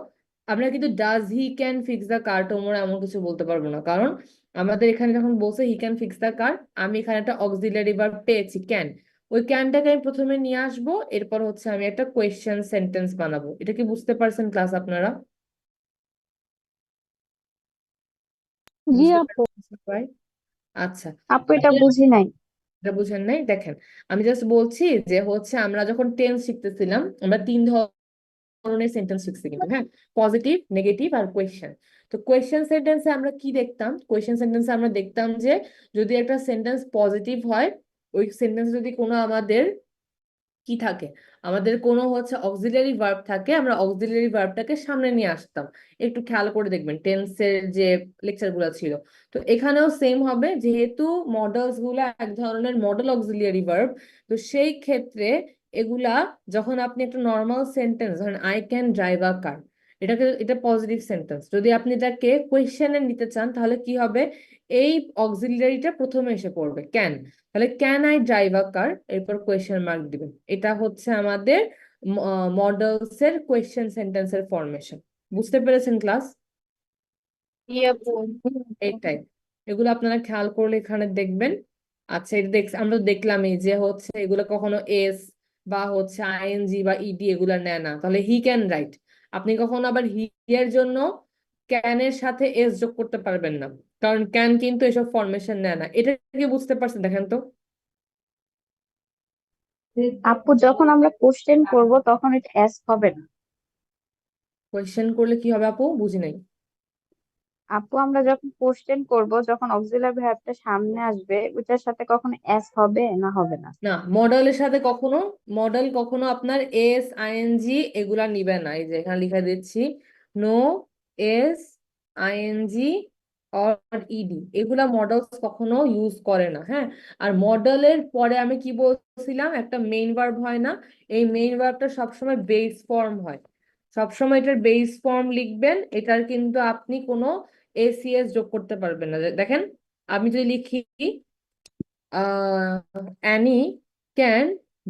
আমরা কিন্তু does he can fix the car tomorrow এমন কিছু বলতে পারবো না, কারণ আমাদের এখানে যখন বলছে he can fix the car, আমি এখানে একটা অক্সিলিয়ারি ভার্ব পেয়েছি ক্যান, ওই ক্যানটাকে আমি প্রথমে নিয়ে আসবো, এরপর হচ্ছে আমি একটা কোয়েশ্চেন সেন্টেন্স বানাবো। এটা কি বুঝতে পারছেন ক্লাস আপনারা? জি বুঝতে আপু। পারছেন সবাই? আচ্ছা, আপু এটা বুঝি নাই। এটা বুঝেন নাই? দেখেন, আমি জাস্ট বলছি যে হচ্ছে আমরা যখন টেন্স শিখতেছিলাম আমরা 3 ধরনের সেন্টেন্স শিখছি কিন্তু, হ্যাঁ, পজিটিভ, নেগেটিভ আর কোয়েশ্চেন। তো কোয়েশ্চেন সেন্টেন্সে আমরা কি দেখতাম? কোয়েশ্চেন সেন্টেন্সে আমরা দেখতাম যে যদি একটা সেন্টেন্স পজিটিভ হয়, ওই সেন্টেন্স যদি কোনো আমাদের কি থাকে, আমাদের কোনো হচ্ছে অক্সিলারি ভার্ব থাকে, আমরা অক্সিলারি ভার্বটাকে সামনে নিয়ে আসতাম। একটু খেয়াল করে দেখবেন টেন্সের যে লেকচার গুলো ছিল। তো এখানেও সেম হবে, যেহেতু মডেলস গুলা এক ধরনের মডেল অক্সিলিয়ারি ভার্ব, তো সেই ক্ষেত্রে এগুলা যখন আপনি একটা নর্মাল সেন্টেন্স ধরেন I can drive a car, এটা পজিটিভ সেন্টেন্স, যদি আপনি এটাকে কোয়েশ্চেনে নিতে চান তাহলে কি হবে, এই অক্সিলিয়ারিটা প্রথমে এসে পড়বে ক্যান। তাহলে ক্যান আই ড্রাইভ আ কার, এরপর কোয়েশ্চেন মার্ক দিবেন। এটা হচ্ছে আমাদের মডেলস এর কোয়েশ্চেন সেন্টেন্সের ফরমেশন। বুঝতে পেরেছেন ক্লাস? জি আপু। এইটাই, এগুলো আপনারা খেয়াল করলে এখানে দেখবেন। আচ্ছা, এটা আমরা দেখলামই যে হচ্ছে এগুলো কখনো এস বা হচ্ছে আইএনজি বা ইডি এগুলা নেয় না। তাহলে হি ক্যান রাইট, আপনি কখনো আবার হি এর জন্য ক্যানের সাথে এস যোগ করতে পারবেন না, কারণ ক্যান কিন্তু এসব ফরমেশন নেয় না। এটা কি বুঝতে পারছেন? দেখেন তো। আপু যখন আমরা কোশ্চেন করব তখন এটা এস হবে না। কোয়েশ্চেন করলে কি হবে আপু? বুঝি নাই। আপু আমরা যখন কোশ্চেন করব, যখন অক্সিলারি ভার্বটা সামনে আসবে, ওইটার সাথে কখনো এস হবে না, হবে না? না, মডেলের সাথে কখনো, মডেল কখনো আপনার এস আইএনজি এগুলা নিবে না। এই যে এখানে লিখে দিচ্ছি, no S ING or ED, এগুলা মডেলস কখনো ইউজ করে না, হ্যাঁ। আর মডেলের পরে আমি কি বলছিলাম, একটা মেইন ভার্ব হয় না, এই মেইন ভার্বটা সবসময় বেস ফর্ম হয়। সবসময় এটার বেস ফর্ম লিখবেন, এটার কিন্তু আপনি কোনো এসিএস যোগ করতে পারবেন না। দেখেন, আমি যদি লিখি অ্যানি ক্যান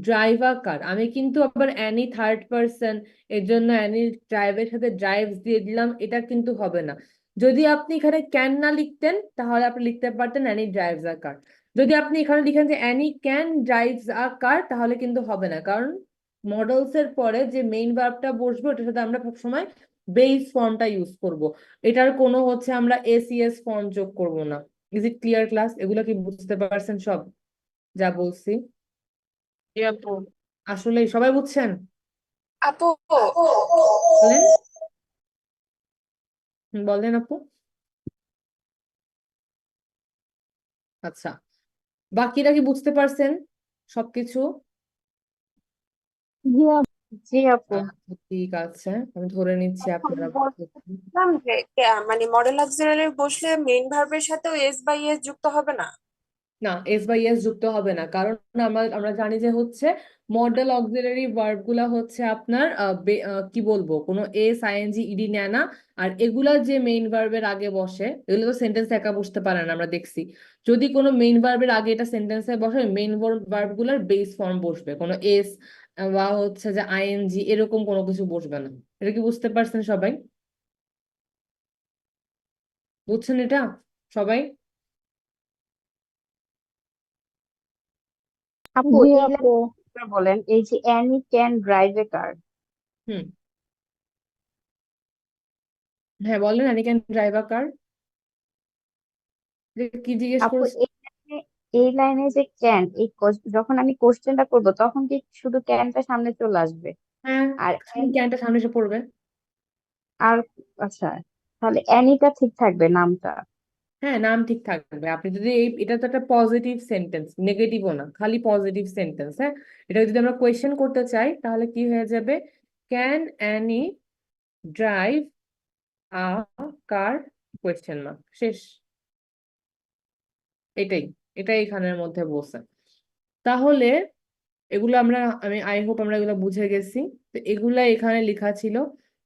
ড্রাইভ আ কার, আমি কিন্তু আবার অ্যানি থার্ড পার্সন, এর জন্য অ্যানি ড্রাইভের সাথে ড্রাইভস দিয়ে দিলাম, এটা কিন্তু হবে না। যদি আপনি এখানে ক্যান না লিখতেন তাহলে আপনি লিখতে পারতেন অ্যানি ড্রাইভস আ কার। যদি আপনি এখানে লিখেন যে অ্যানি ক্যান ড্রাইভস আ কার, তাহলে কিন্তু হবে না, কারণ মডেলস এর পরে যে মেইন ভার্বটা বসবে ওটার সাথে আমরা সবসময় বেস ফর্মটা ইউজ করব। এটার কোনো হচ্ছে আমরা এসিএস ফর্ম যোগ করব না। Is it clear class? এগুলো কি বুঝতে পারছেন সব যা বলছি? জি আপু। আসলে সবাই বুঝছেন? আপু বলেন, বলেন আপু। আচ্ছা, বাকিরা কি বুঝতে পারছেন সবকিছু? জি আপু। জি আপু। আচ্ছা, ঠিক আছে, আমি ধরে নিচ্ছি এখন আপনারা বুঝেছেন। বলছিলাম যে মানে মডেল অক্সিলারি বসলে মেইন ভার্বের সাথেও এস বাই এস যুক্ত হবে না। না, এস বাই এস যুক্ত হবে না, কারণ আমরা জানি যে হচ্ছে মডেল অক্সিলারি ভার্ব গুলা হচ্ছে আপনার কি বলবো, কোনো এস আইএনজি ইডি নেয় না। আর এগুলা যে মেইন ভার্বের আগে বসে, এগুলো তো সেন্টেন্স একা বসতে পারে না, আমরা দেখছি। যদি কোনো মেইন ভার্বের আগে এটা সেন্টেন্সে বসে, মেইন ভার্ব গুলার বেস ফর্ম বসবে, কোনো এস বা হচ্ছে যে আইএনজি এরকম কোনো কিছু বসবে না। এটা কি বুঝতে পারছেন সবাই? বুঝছেন এটা সবাই? আপু জি এই আপু। লাইনটা বলেন, এই যে অ্যানি ক্যান ড্রাইভ এ কার। হুম, হ্যাঁ বলেন, অ্যানি ক্যান ড্রাইভ আ কার, কি জিজ্ঞেস আপু করেছে? এই লাইনে যে ক্যান, যখন আমি কোশ্চেনটা করব তখন কি শুধু ক্যানটা সামনে চলে আসবে? হ্যাঁ, আর শুধু ক্যানটা সামনে এসে পড়বে। আর আচ্ছা, তাহলে অ্যানিটা ঠিক থাকবে নামটা? হ্যাঁ, নাম ঠিক থাকবে। আপনি যদি এটা তো একটা পজিটিভ সেন্টেন্স, নেগেটিভও না, খালি পজিটিভ সেন্টেন্স, হ্যাঁ। এটা যদি আমরা কোয়েশ্চেন করতে চাই তাহলে কি হয়ে যাবে, can Annie drive a car, question mark, শেষ। এটাই, এটাই এখানের মধ্যে বলছে। তাহলে এগুলো আমি আই হোপ আমরা এগুলো বুঝে গেছি। তো এগুলা এখানে লেখা ছিল,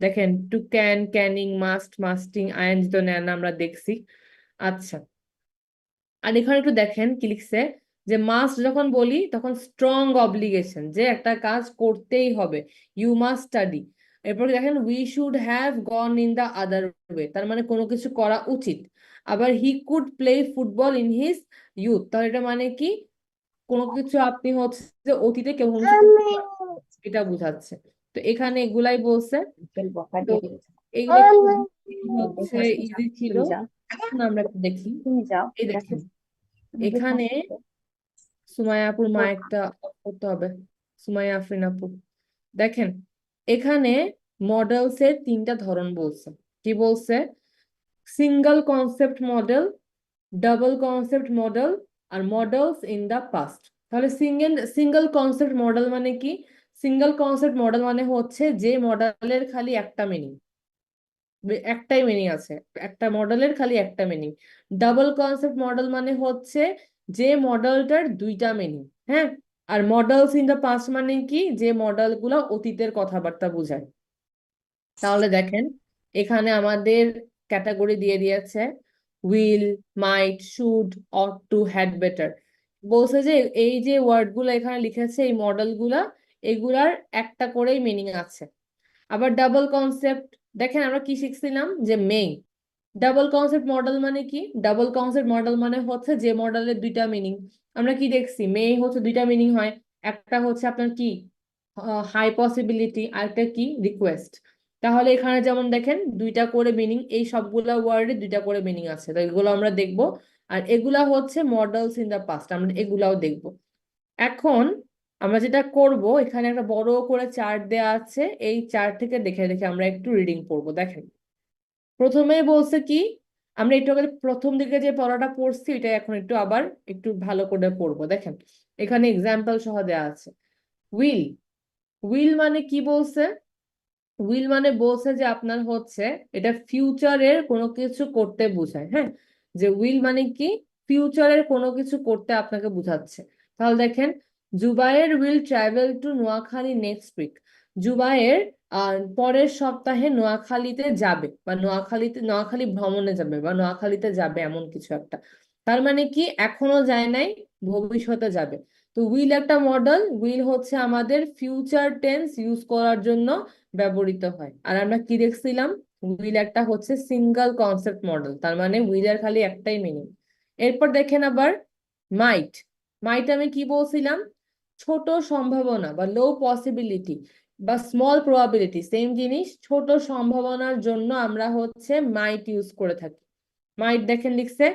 দেখেন, to can, canning, must, musting, ING তো নেন না, আমরা দেখছি। আচ্ছা, আর এখানে একটু দেখেন কি লিখছে, যে মাস্ট যখন বলি তখন স্ট্রং অব্লিগেশন, যে একটা কাজ করতেই হবে, ইউ মাস্ট স্টাডি। এরপর দেখেন we should have gone in the other way, তার মানে কোনো কিছু করা উচিত। আবার he could play football in his youth, তাহলে এটা মানে কি, কোনো কিছু আপনি হচ্ছে যে অতীতে কেউ কোনো কিছু করতে পারেন, এটা বোঝাচ্ছে। তো এখানে এগুলাই বলছে। তো এইগুলো হচ্ছে ইজি ছিল। এখন আমরা একটু দেখি, তুমি যাও, এই দেখো দেখেন তুমি দেখে এখানে আসো। সুমাইয়া আপুর মাইকটা অফ করতে হবে। সুমাইয়া আফরিন আপু, দেখেন এখানে মডেলস এর তিনটা ধরন বলছে। কি বলছে? Single concept model, double concept model, আর মডেলস ইন দা পাস্ট। তাহলে সিঙ্গেল কনসেপ্ট মডেল মানে কি? সিঙ্গেল কনসেপ্ট মডেল মানে হচ্ছে যে মডেলের খালি একটা মিনিং, একটাই মিনিং আছে, একটা মডেলের খালি একটা মিনিং। ডাবল কনসেপ্ট মডেল মানে হচ্ছে যে মডেলটার দুইটা মিনিং। হ্যাঁ, আর মডেলস ইন দা পাস্ট মানে কি? যে মডেলগুলো অতীতের কথাবার্তা বোঝায়। তাহলে দেখেন এখানে আমাদের ক্যাটাগরি দিয়ে দিয়েছে will, might, should, ought to, had better. বলছে যে এই যে ওয়ার্ডগুলো এখানে লিখেছে এই মডেলগুলা, এগুলার একটা করেই মিনিং আছে। আবার ডাবল কনসেপ্ট, দেখেন আমরা কি শিখছিলাম যে মে। ডাবল কনসেপ্ট মডেল মানে কি? ডাবল কনসেপ্ট মডেল মানে হচ্ছে যে মডেলের দুইটা মিনিং। আমরা কি দেখছি? মে হচ্ছে দুইটা মিনিং হয়, একটা হচ্ছে আপনার কি হাই পসিবিলিটি, আর একটা কি রিকোয়েস্ট। তাহলে এখানে যেমন দেখেন দুইটা করে মিনিং, এই সবগুলা ওয়ার্ডে দুইটা করে মিনিং আছে, তো এগুলো আমরা দেখবো। আর এগুলা হচ্ছে মডেলস ইন দা পাস্ট, আমরা এগুলাও দেখবো। এখন আমরা যেটা করব, এখানে একটা বড় করে চার্ট দেয়া আছে, এই চার্ট থেকে দেখে দেখে আমরা একটু রিডিং পড়বো। দেখেন প্রথমে বলছে কি, আমরা একটু আগে প্রথম দিকে যে পড়াটা পড়ছি এটা এখন একটু আবার একটু ভালো করে পড়বো। দেখেন এখানে এক্সাম্পল সহ দেয়া আছে। উইল, উইল মানে কি বলছে? উইল মানে বলছে যে আপনার হচ্ছে এটা ফিউচারের কোনো কিছু করতে বোঝায়। হ্যাঁ, যে উইল মানে কি? ফিউচারের কোনো কিছু করতে আপনাকে বোঝাচ্ছে। তাহলে দেখেন Zubair will travel to Noakhali next week. Zubair পরের সপ্তাহে নোয়াখালীতে যাবে, বা নোয়াখালী ভ্রমণে যাবে, বা নোয়াখালীতে যাবে, এমন কিছু একটা। তার মানে কি এখনো যায় নাই, ভবিষ্যতে যাবে। তো উইল একটা মডেল, উইল হচ্ছে আমাদের ফিউচার টেন্স ইউজ করার জন্য ব্যবহৃত হয়। আর আমরা কি দেখছিলাম? উইল একটা হচ্ছে সিঙ্গেল কনসেপ্ট মডেল, তার মানে উইলের খালি একটাই মিনিং। এরপর দেখেন আবার মাইট। মাইট আমি কি বলছিলাম? ছোট সম্ভাবনা বা লো পসিবিলিটি বা স্মল প্রবাবিলিটি, সেম জিনিস। ছোট সম্ভাবনার জন্য আমরা হচ্ছে মাইট ইউজ করে থাকি। মাইট দেখেন লিখছে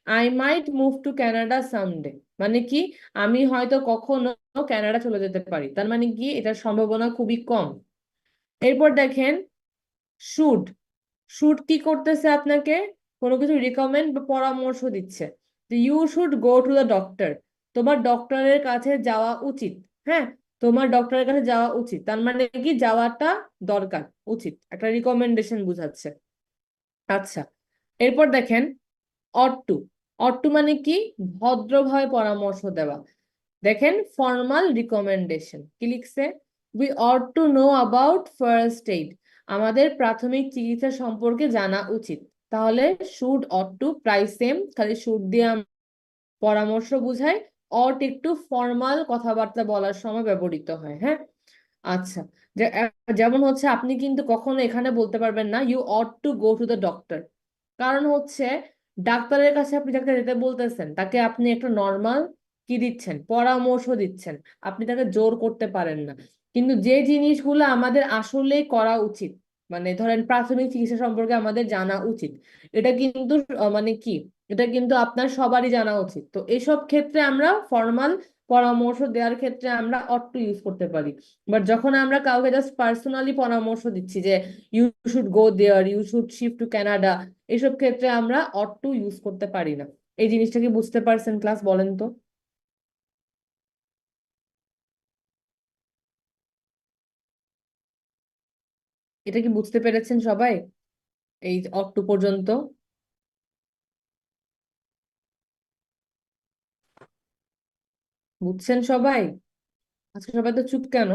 I might move to Canada someday, মানে কি আমি হয়তো কখনো কানাডা চলে যেতে পারি, তার মানে কি এটার সম্ভাবনা খুবই কম। এরপর দেখেন শুড। শুড কি করতেছে? আপনাকে কোনো কিছু রিকমেন্ড বা পরামর্শ দিচ্ছে। You should go to the doctor, তোমার ডক্টরের কাছে যাওয়া উচিত। হ্যাঁ, তোমার ডক্টরের কাছে যাওয়া উচিত, তার মানে কি যাওয়াটা দরকার, উচিত, একটা রিকমেন্ডেশন বুঝাচ্ছে। আচ্ছা, এরপর দেখেন অট টু। অট টু মানে কি? ভদ্রভাবে পরামর্শ দেওয়া। দেখেন ফর্মাল রিকমেন্ডেশন কি লিখছে? We ought to know about first aid, আমাদের প্রাথমিক চিকিৎসা সম্পর্কে জানা উচিত। তাহলে শুড, অট টু প্রায় সেম, খালি শুড দিয়ে পরামর্শ বুঝায়, অট একটু ফর্মাল কথাবার্তা বলার সময় ব্যবহৃত হয়। হ্যাঁ, আচ্ছা, যেমন হচ্ছে আপনি কিন্তু কখনো এখানে বলতে পারবেন না you ought to go to the doctor, কারণ হচ্ছে ডাক্তারের কাছে আপনি যাকে যেতে বলতেছেন তাকে আপনি একটা নর্মাল কি দিচ্ছেন? পরামর্শ দিচ্ছেন, আপনি তাকে জোর করতে পারেন না। কিন্তু যে জিনিসগুলো আমাদের আসলে করা উচিত, মানে ধরেন প্রাথমিক চিকিৎসা সম্পর্কে আমাদের জানা উচিত, এটা কিন্তু মানে কি, এটা কিন্তু আপনার সবারই জানা উচিত। তো এসব ক্ষেত্রে আমরা ফর্মাল পরামর্শ দেওয়ার ক্ষেত্রে আমরা অট টু ইউজ করতে পারি। বাট যখন আমরা কাউকে জাস্ট পার্সোনালি পরামর্শ দিচ্ছি যে you should go there, you should shift to Canada, এসব ক্ষেত্রে আমরা অট টু ইউজ করতে পারি না। এই জিনিসটা কি বুঝতে পারছেন ক্লাস? বলেন তো। এটা কি বুঝতে পেরেছেন সবাই এই অট টু পর্যন্ত? বুঝছেন সবাই? আজকে সবাই তো চুপ কেন?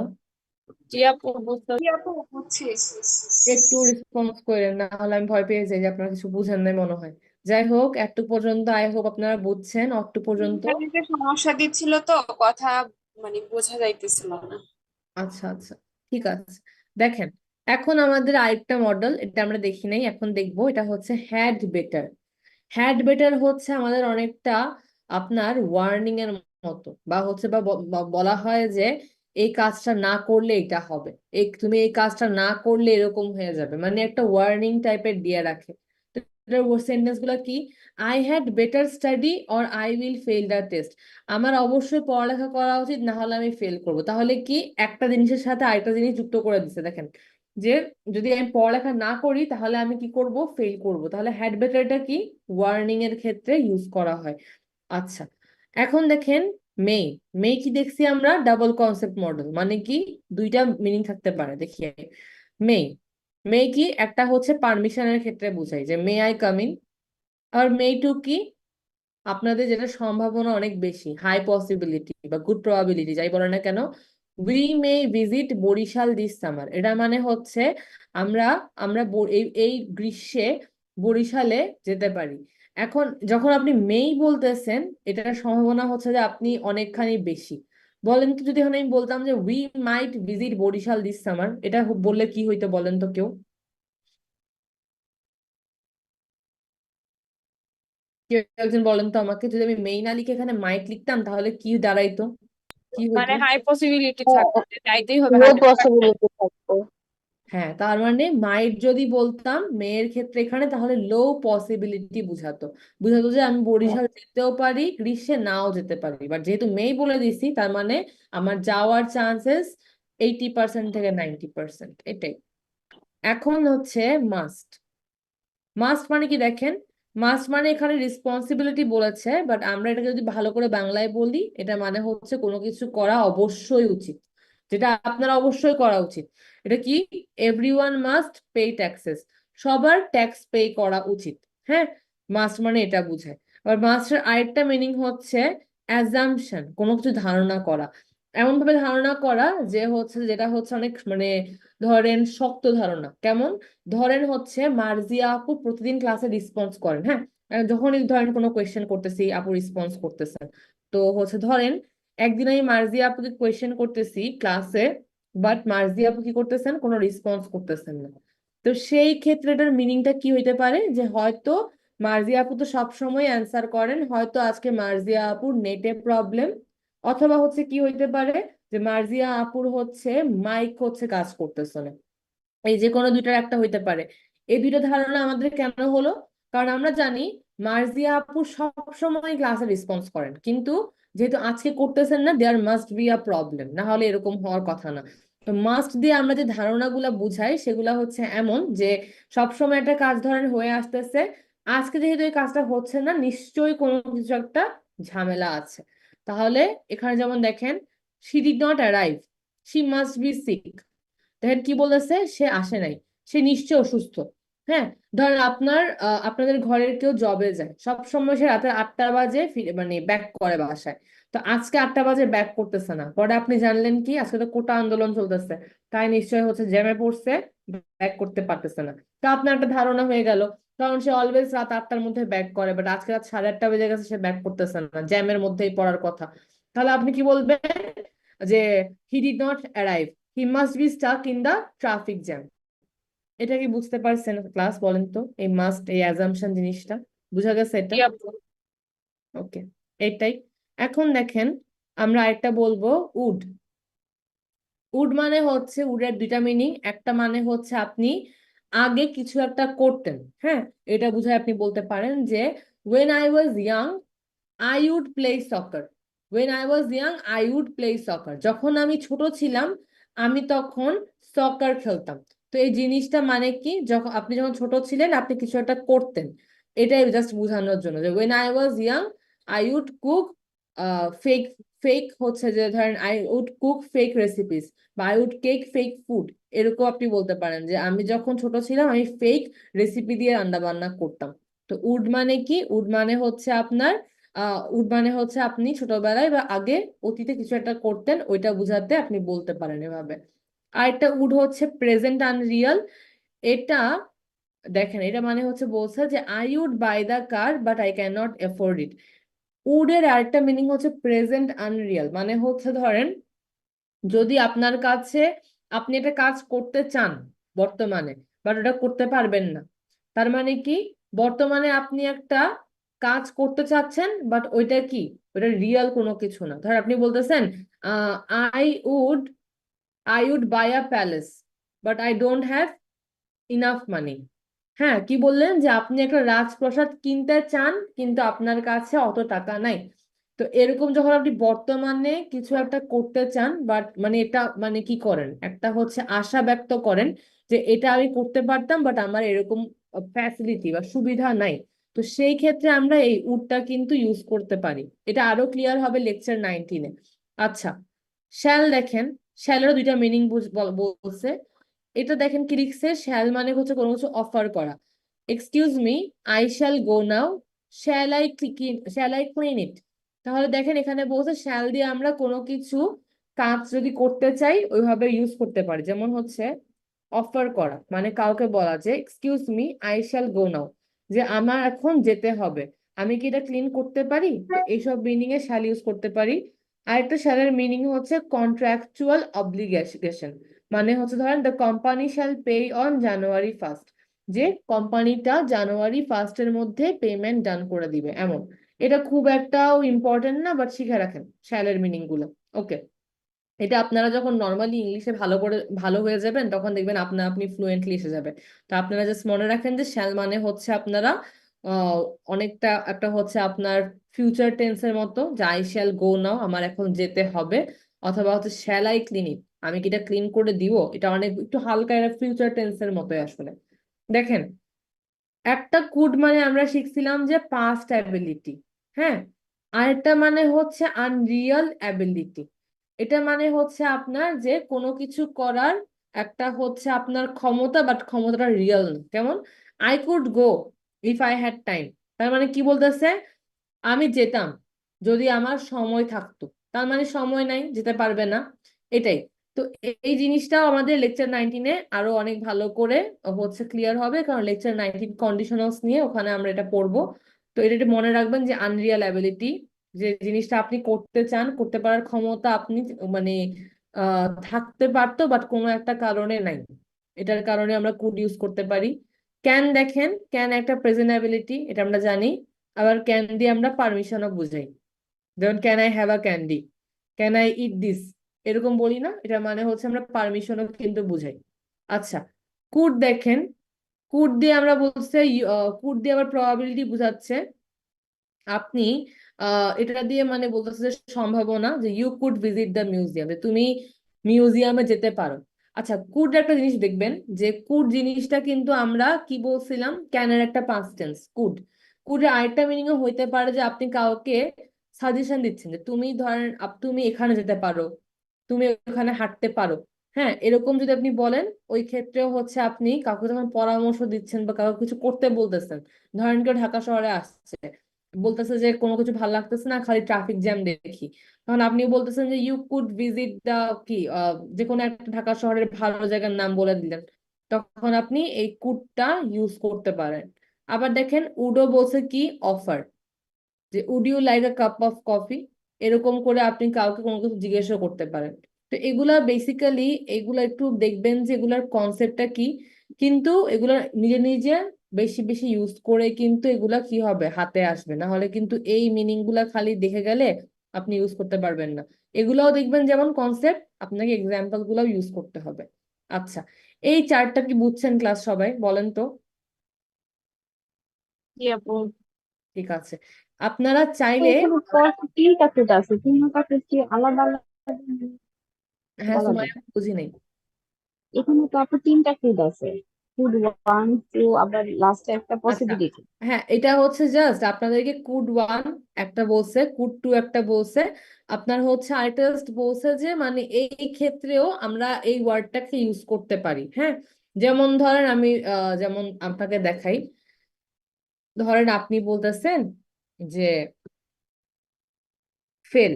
জি আপু বুঝতে বুঝছি। একটু রেসপন্স করেন, না হলে আমি ভয় পেয়ে যাই যে আপনারা কিছু বুঝেন নাই মনে হয়। যাই হোক, একটু পর্যন্ত আই হোপ আপনারা বুঝছেন, একটু পর্যন্ত। ইন্টারনেটে সমস্যা দিচ্ছিল তো, কথা মানে বোঝা যাইতেছিল না। আচ্ছা আচ্ছা, ঠিক আছে। দেখেন এখন আমাদের আরেকটা মডেল, এটা আমরা দেখি নাই, এখন দেখবো। এটা হচ্ছে হ্যাড বেটার। হ্যাড বেটার হচ্ছে আমাদের অনেকটা আপনার ওয়ার্নিং এর মতো, বা হচ্ছে বা বলা হয় যে এই কাজটা না করলে এটা হবে, তুমি এই কাজটা না করলে এরকম হয়ে যাবে, মানে একটা ওয়ার্নিং টাইপের দিয়ে রাখে। সেন্টেন্স গুলো কি? I had better study or I will fail the test. আমার অবশ্যই পড়ালেখা করা উচিত, না হলে আমি ফেল করব। তাহলে কি একটা জিনিসের সাথে আরেকটা জিনিস যুক্ত করে দিচ্ছে, দেখেন যে যদি আমি পড়ালেখা না করি তাহলে আমি কি করব? ফেল করব। তাহলে হ্যাড বেটারটা কি? ওয়ার্নিং এর ক্ষেত্রে ইউজ করা হয়। আচ্ছা, এখন দেখেন মেই। মেই কি দেখছি আমরা? ডাবল কনসেপ্ট মডেল, মানে কি দুইটা মিনিং থাকতে পারে। দেখি মেই, মেই কি একটা হচ্ছে পারমিশনের ক্ষেত্রে বোঝাই যে মে আই কাম ইন। আর মেই টু কি? আপনাদের যেটা সম্ভাবনা অনেক বেশি, হাই পসিবিলিটি বা গুড প্রবাবিলিটি যাই বলে না কেন, we may visit Barishal this summer. এটা মানে হচ্ছে আমরা আমরা এই গ্রীষ্মে বরিশালে যেতে পারি। এখন যখন আপনি মেই বলতেছেন, এটার সম্ভাবনা হচ্ছে যে আপনি অনেকখানি বেশি। বলেন তো, যদি এখন আমি বলতাম যে we might visit Barishal this summer, এটা বললে কি হইতো বলেন তো কেউ? কেউ একজন বলেন তো আমাকে, যদি আমি মেই না লিখে এখানে মাইট লিখতাম তাহলে কি দাঁড়াইতো? কি মানে হইতো? হাই পসিবিলিটি থাকবে যে যাইতেই হবে লো 100%। পসিবিলিটি থাকবে। হ্যাঁ, তার মানে মাইট যদি বলতাম মেয়ের ক্ষেত্রে এখানে, তাহলে লো পসিবিলিটি বুঝাতো। বুঝাতো যে আমি বরিশাল যেতেও পারি, গ্রীষ্মে নাও যেতে পারি। বাট যেহেতু মেয়ে বলে দিছি, তার মানে আমার যাওয়ার চান্সেস 80% থেকে 90%, এটাই। এখন হচ্ছে মাস্ট। মাস্ট মানে কি দেখেন, মাস্ট মানে এখানে রেসপন্সিবিলিটি বলেছে, বাট আমরা এটাকে যদি ভালো করে বাংলায় বলি, এটা মানে হচ্ছে কোনো কিছু করা অবশ্যই উচিত, যেটা আপনার অবশ্যই করা উচিত। এটা কি? এভরিওয়ান মাস্ট পে ট্যাক্সেস, সবার ট্যাক্স পে করা উচিত। হ্যাঁ, মাস্ট মানে এটা বুঝায়। আবার মাস্টের আরেকটা মিনিং হচ্ছে অ্যাজাম্পশন, কোনো কিছু ধারণা করা, এমন ভাবে ধারণা করা যে হচ্ছে, যেটা হচ্ছে অনেক মানে ধরেন শক্ত ধারণা। কেমন? ধরেন হচ্ছে মার্জিয়া আপু প্রতিদিন ক্লাসে রেসপন্স করেন, হ্যাঁ, যখনই ধরেন কোনো কোয়েশ্চেন করতেছি আপু রেসপন্স করতেছেন, তো হচ্ছে ধরেন একদিন আমি মার্জিয়া আপুকে কোয়েশ্চেন করতেছি ক্লাসে, বাট মার্জিয়া আপু কি করতেছেন? কোনো রেসপন্স করতেছেন না। তো সেই ক্ষেত্রে এটার মিনিংটা কি হইতে পারে? যে হয়তো মার্জিয়া আপু তো সবসময় অ্যান্সার করেন, হয়তো আজকে মার্জিয়া আপুর নেটে প্রবলেম, অথবা হচ্ছে কি হইতে পারে যে মার্জিয়া আপুর হচ্ছে মাইক হচ্ছে কাজ করতেছে না। এই যে কোনো দুইটার একটা হইতে পারে। এই দুইটা ধারণা আমাদের কেন হলো? কারণ আমরা জানি মার্জিয়া আপু সব সময় ক্লাসে রেসপন্স করেন, কিন্তু যেহেতু আজকে করতেছেন না, there must be a problem, না হলে এরকম হওয়ার কথা না। তো মাস্ট দিয়ে আমরা যে ধারণাগুলা বুঝাই সেগুলা হচ্ছে এমন যে সব সময় একটা কাজ ধরেন হয়ে আসতেছে, আজকে যেহেতু এই কাজটা হচ্ছে না, নিশ্চয়ই কোনো কিছু একটা ঝামেলা আছে। তাহলে এখানে যেমন দেখেন, she did not arrive, she must be sick. দেখেন কি বলেছে? সে আসে নাই, সে নিশ্চয় অসুস্থ। হ্যাঁ, ধরেন আপনাদের ঘরের কেউ জবে যায়, সব সময় সে রাতে 8টা বাজে মানে ব্যাক করে বাসায়। তো আজকে 8টা বাজে ব্যাক করতেছে না, পরে আপনি জানলেন কি আজকে তো কোটা আন্দোলন চলতেছে, তাই নিশ্চয় হচ্ছে জ্যামে পড়ছে, ব্যাক করতে পারতেছে না। তো আপনার একটা ধারণা হয়ে গেল, কারণ সে অলওয়েজ রাত 8টার মধ্যে ব্যাক করে, বাট আজকে রাত 8:30 বেজে গেছে, সে ব্যাক করতেছে না, জ্যামের মধ্যেই পড়ার কথা। তাহলে আপনি কি বলবেন? যে he did not arrive, he must be stuck in the traffic jam. এটা কি বুঝতে পারছেন ক্লাস? বলেন তো, এই মাস্ট, এই অ্যাজাম্পশন জিনিসটা বুঝা গেছে এটা? জি আপু। ওকে, এটাই। এখন দেখেন আমরা আরেকটা বলবো, উড। উড মানে হচ্ছে, উডের দুইটা মিনিং, একটা মানে হচ্ছে আপনি আগে কিছু একটা করতেন, হ্যাঁ, এটা বুঝায় আপনি বলতে পারেন যে when I was young I would play soccer. When I was young, I would play soccer. যখন আমি ছোট ছিলাম আমি তখন সকার খেলতাম। তো এই জিনিসটা মানে কি, যখন ছোট ছিলেন আপনি কিছু একটা করতেন, এটাই জাস্ট বোঝানোর জন্য যে when I was young, I would cook fake, fake হচ্ছে যে ধরেন I would cook fake recipes বা I would cake fake food। এরকম আপনি বলতে পারেন যে আমি যখন ছোট ছিলাম আমি ফেক রেসিপি দিয়ে রান্না বান্না করতাম। তো উড মানে কি? উড মানে হচ্ছে আপনার উড মানে হচ্ছে আপনি ছোটবেলায় বা আগে অতীতে কিছু একটা করতেন, ওইটা বুঝাতে আপনি বলতে পারেন এভাবে। আর একটা উড হচ্ছে প্রেজেন্ট আনরিয়াল। এটা দেখেন, এটা মানে হচ্ছে বলছে যে I would buy the car but I can not afford it. উডের আরেকটা মিনিং হচ্ছে প্রেজেন্ট আনরিয়াল, মানে হচ্ছে ধরেন যদি আপনার কাছে, আপনি একটা কাজ করতে চান বর্তমানে, বাট ওটা করতে পারবেন না, তার মানে কি বর্তমানে আপনি একটা কাজ করতে চাচ্ছেন বাট ওইটা কি, ওইটা রিয়েল কোনো কিছু না। ধর আপনি বলতেছেন I would I would buy a palace but I don't have enough money. হ্যাঁ, কি বললেন যে আপনি একটা রাজপ্রাসাদ কিনতে চান কিন্তু আপনার কাছে অত টাকা নাই। তো এরকম যখন আপনি বর্তমানে কিছু একটা করতে চান বাট মানে এটা মানে কি করেন, একটা হচ্ছে আশা ব্যক্ত করেন যে এটা আমি করতে পারতাম বাট আমার এরকম ফ্যাসিলিটি বা সুবিধা নাই, তো সেই ক্ষেত্রে আমরা এই উডটা কিন্তু ইউজ করতে পারি। এটা আরো ক্লিয়ার হবে লেকচার 19-এ। আচ্ছা, শ্যাল দেখেন, শ্যালেরও দুইটা মিনিং বলছে। এটা দেখেন কি লিখছে, শ্যাল মানে হচ্ছে কোনো কিছু অফার করা। Excuse me, I shall go now, shall I clean it. তাহলে দেখেন এখানে বলছে শ্যাল দিয়ে আমরা কোনো কিছু কাজ যদি করতে চাই ওইভাবে ইউজ করতে পারি। যেমন হচ্ছে অফার করা, মানে কাউকে বলা যে excuse me, I shall go now, যে আমার এখন যেতে হবে, আমি কি এটা ক্লিন করতে পারি? তো এইসব মিনিং এ শ্যাল ইউজ করতে পারি। আরেকটা শ্যালের মিনিং হচ্ছে কন্ট্রাকচুয়াল অব্লিগেশন, মানে হচ্ছে ধরেন the company shall pay on January 1, যে কোম্পানিটা জানুয়ারি 1 এর মধ্যে পেমেন্ট ডান করে দিবে এমন। এটা খুব একটাও ইম্পর্টেন্ট না বাট শিখে রাখেন শ্যালের মিনিং গুলো। ওকে, এটা আপনারা যখন নর্মালি ইংলিশে ভালো করে ভালো হয়ে যাবেন তখন দেখবেন আপনা আপনি ফ্লুয়েন্টলি এসে যাবে। তো আপনারা জাস্ট মনে রাখেন যে শ্যাল মানে হচ্ছে আপনারা আহ অনেকটা একটা হচ্ছে আপনার ফিউচার টেন্সের মতো, যে আই শ্যাল গো নাও, আমার এখন যেতে হবে। অথবা হচ্ছে শ্যাল আই ক্লিন ইট, আমি কি এটা ক্লিন করে দিব, এটা অনেক একটু হালকা ফিউচার টেন্সের মতোই আসলে। দেখেন, একটা কুড মানে আমরা শিখছিলাম যে পাস্ট অ্যাবিলিটি, হ্যাঁ, আরেকটা মানে হচ্ছে আনরিয়াল অ্যাবিলিটি। এটা মানে হচ্ছে আপনার যে কোনো কিছু করার একটা হচ্ছে আপনার ক্ষমতা বাট ক্ষমতাটা রিয়েল না। কেমন, I could go if I had time, তার মানে কি বলতেছে, আমি যেতাম যদি আমার সময় থাকতো, তার মানে সময় নাই, যেতে পারবে না, এটাই। তো এই জিনিসটাও আমাদের লেকচার 19-এ আরো অনেক ভালো করে হচ্ছে ক্লিয়ার হবে, কারণ লেকচার 19 কন্ডিশনালস নিয়ে ওখানে আমরা এটা পড়বো। তো এটা একটু মনে রাখবেন যে আনরিয়াল অ্যাবিলিটি, যে জিনিসটা আপনি করতে চান, করতে পারার ক্ষমতা আপনি মানে থাকতে পারতো বাট কোনো একটা কারণে নাই, এটার কারণে আমরা কুড ইউজ করতে পারি। ক্যান দেখেন, ক্যান একটা প্রেজেন্ট অ্যাবিলিটি, এটা আমরা জানি। আবার ক্যান দিয়ে আমরা পারমিশনও বুঝাই, যেমন can I have a candy, can I eat this, এরকম বলি না, এটা মানে হচ্ছে আমরা পারমিশনও কিন্তু বুঝাই। আচ্ছা, কুড দেখেন, কুড দিয়ে আমরা বলছে, কুড দিয়ে আবার প্রবাবিলিটি বুঝাচ্ছে। আপনি এটা দিয়ে মানে বলতেছে যে সম্ভাবনা, যে you could visit the museum, যে তুমি মিউজিয়ামে যেতে পারো। আচ্ছা, কুড একটা জিনিস দেখবেন যে কুড জিনিসটা কিন্তু আমরা কি বলছিলাম, ক্যানের একটা পাস্ট টেন্স। কুডের আরেকটা মিনিংও হইতে পারে যে আপনি কাউকে সাজেশন দিচ্ছেন যে তুমি ধরেন তুমি এখানে যেতে পারো, তুমি ওখানে হাঁটতে পারো। হ্যাঁ, এরকম যদি আপনি বলেন, ওই ক্ষেত্রেও হচ্ছে আপনি কাউকে যখন পরামর্শ দিচ্ছেন বা কাউকে কিছু করতে বলতেছেন, ধরেন কেউ ঢাকা শহরে আসছে, বলতেছে যে কোনো কিছু ভালো লাগতেছে না, খালি ট্রাফিক জ্যাম দেখি, তখন আপনি বলতেছেন যে ইউ কুড ভিজিট দা কি যে কোনো একটা ঢাকা শহরের ভালো জায়গার নাম বলে দিলেন, তখন আপনি এই কুডটা ইউজ করতে পারেন। আবার দেখেন, উডো বলছে কি অফার, যে would you like a cup of coffee, এরকম করে আপনি কাউকে কোনো কিছু জিজ্ঞাসা করতে পারেন। তো এগুলা বেসিক্যালি, এগুলা একটু দেখবেন যে এগুলার কনসেপ্টটা কি, কিন্তু এগুলা নিজে নিজে বেশি বেশি ইউজ করে কিন্তু এগুলা কি হবে, হাতে আসবে, না হলে কিন্তু এই মিনিং গুলা খালি দেখে গেলে আপনি ইউজ করতে পারবেন না। এগুলাও দেখবেন যেমন কনসেপ্ট, আপনাকে এক্সাম্পল গুলাও ইউজ করতে হবে। আচ্ছা, এই চারটা কি বুঝছেন ক্লাস সবাই, বলেন তো? জি আপু। ঠিক আছে, আপনারা তো চাইলে, এখানে তিনটা কুড আছে, তিনটা কুড কি আলাদা আলাদা হ্যাঁ আলাদা? সুমাইয়া, বুঝি নাই। এখানে তো আপু তিনটা কুড আছে, কুড 1 2, আবার লাস্টে একটা আচ্ছা, পসিবিলিটি। হ্যাঁ, এটা হচ্ছে জাস্ট আপনাদেরকে কুড 1 একটা বলছে, কুড 2 একটা বলছে, আপনার হচ্ছে আরেকটা just বলছে যে মানে এই ক্ষেত্রেও আমরা এই ওয়ার্ডটাকে ইউজ করতে পারি। হ্যাঁ, যেমন ধরেন আমি যেমন আপনাকে দেখাই, ধরেন আপনি বলতেছেন যে ফেল,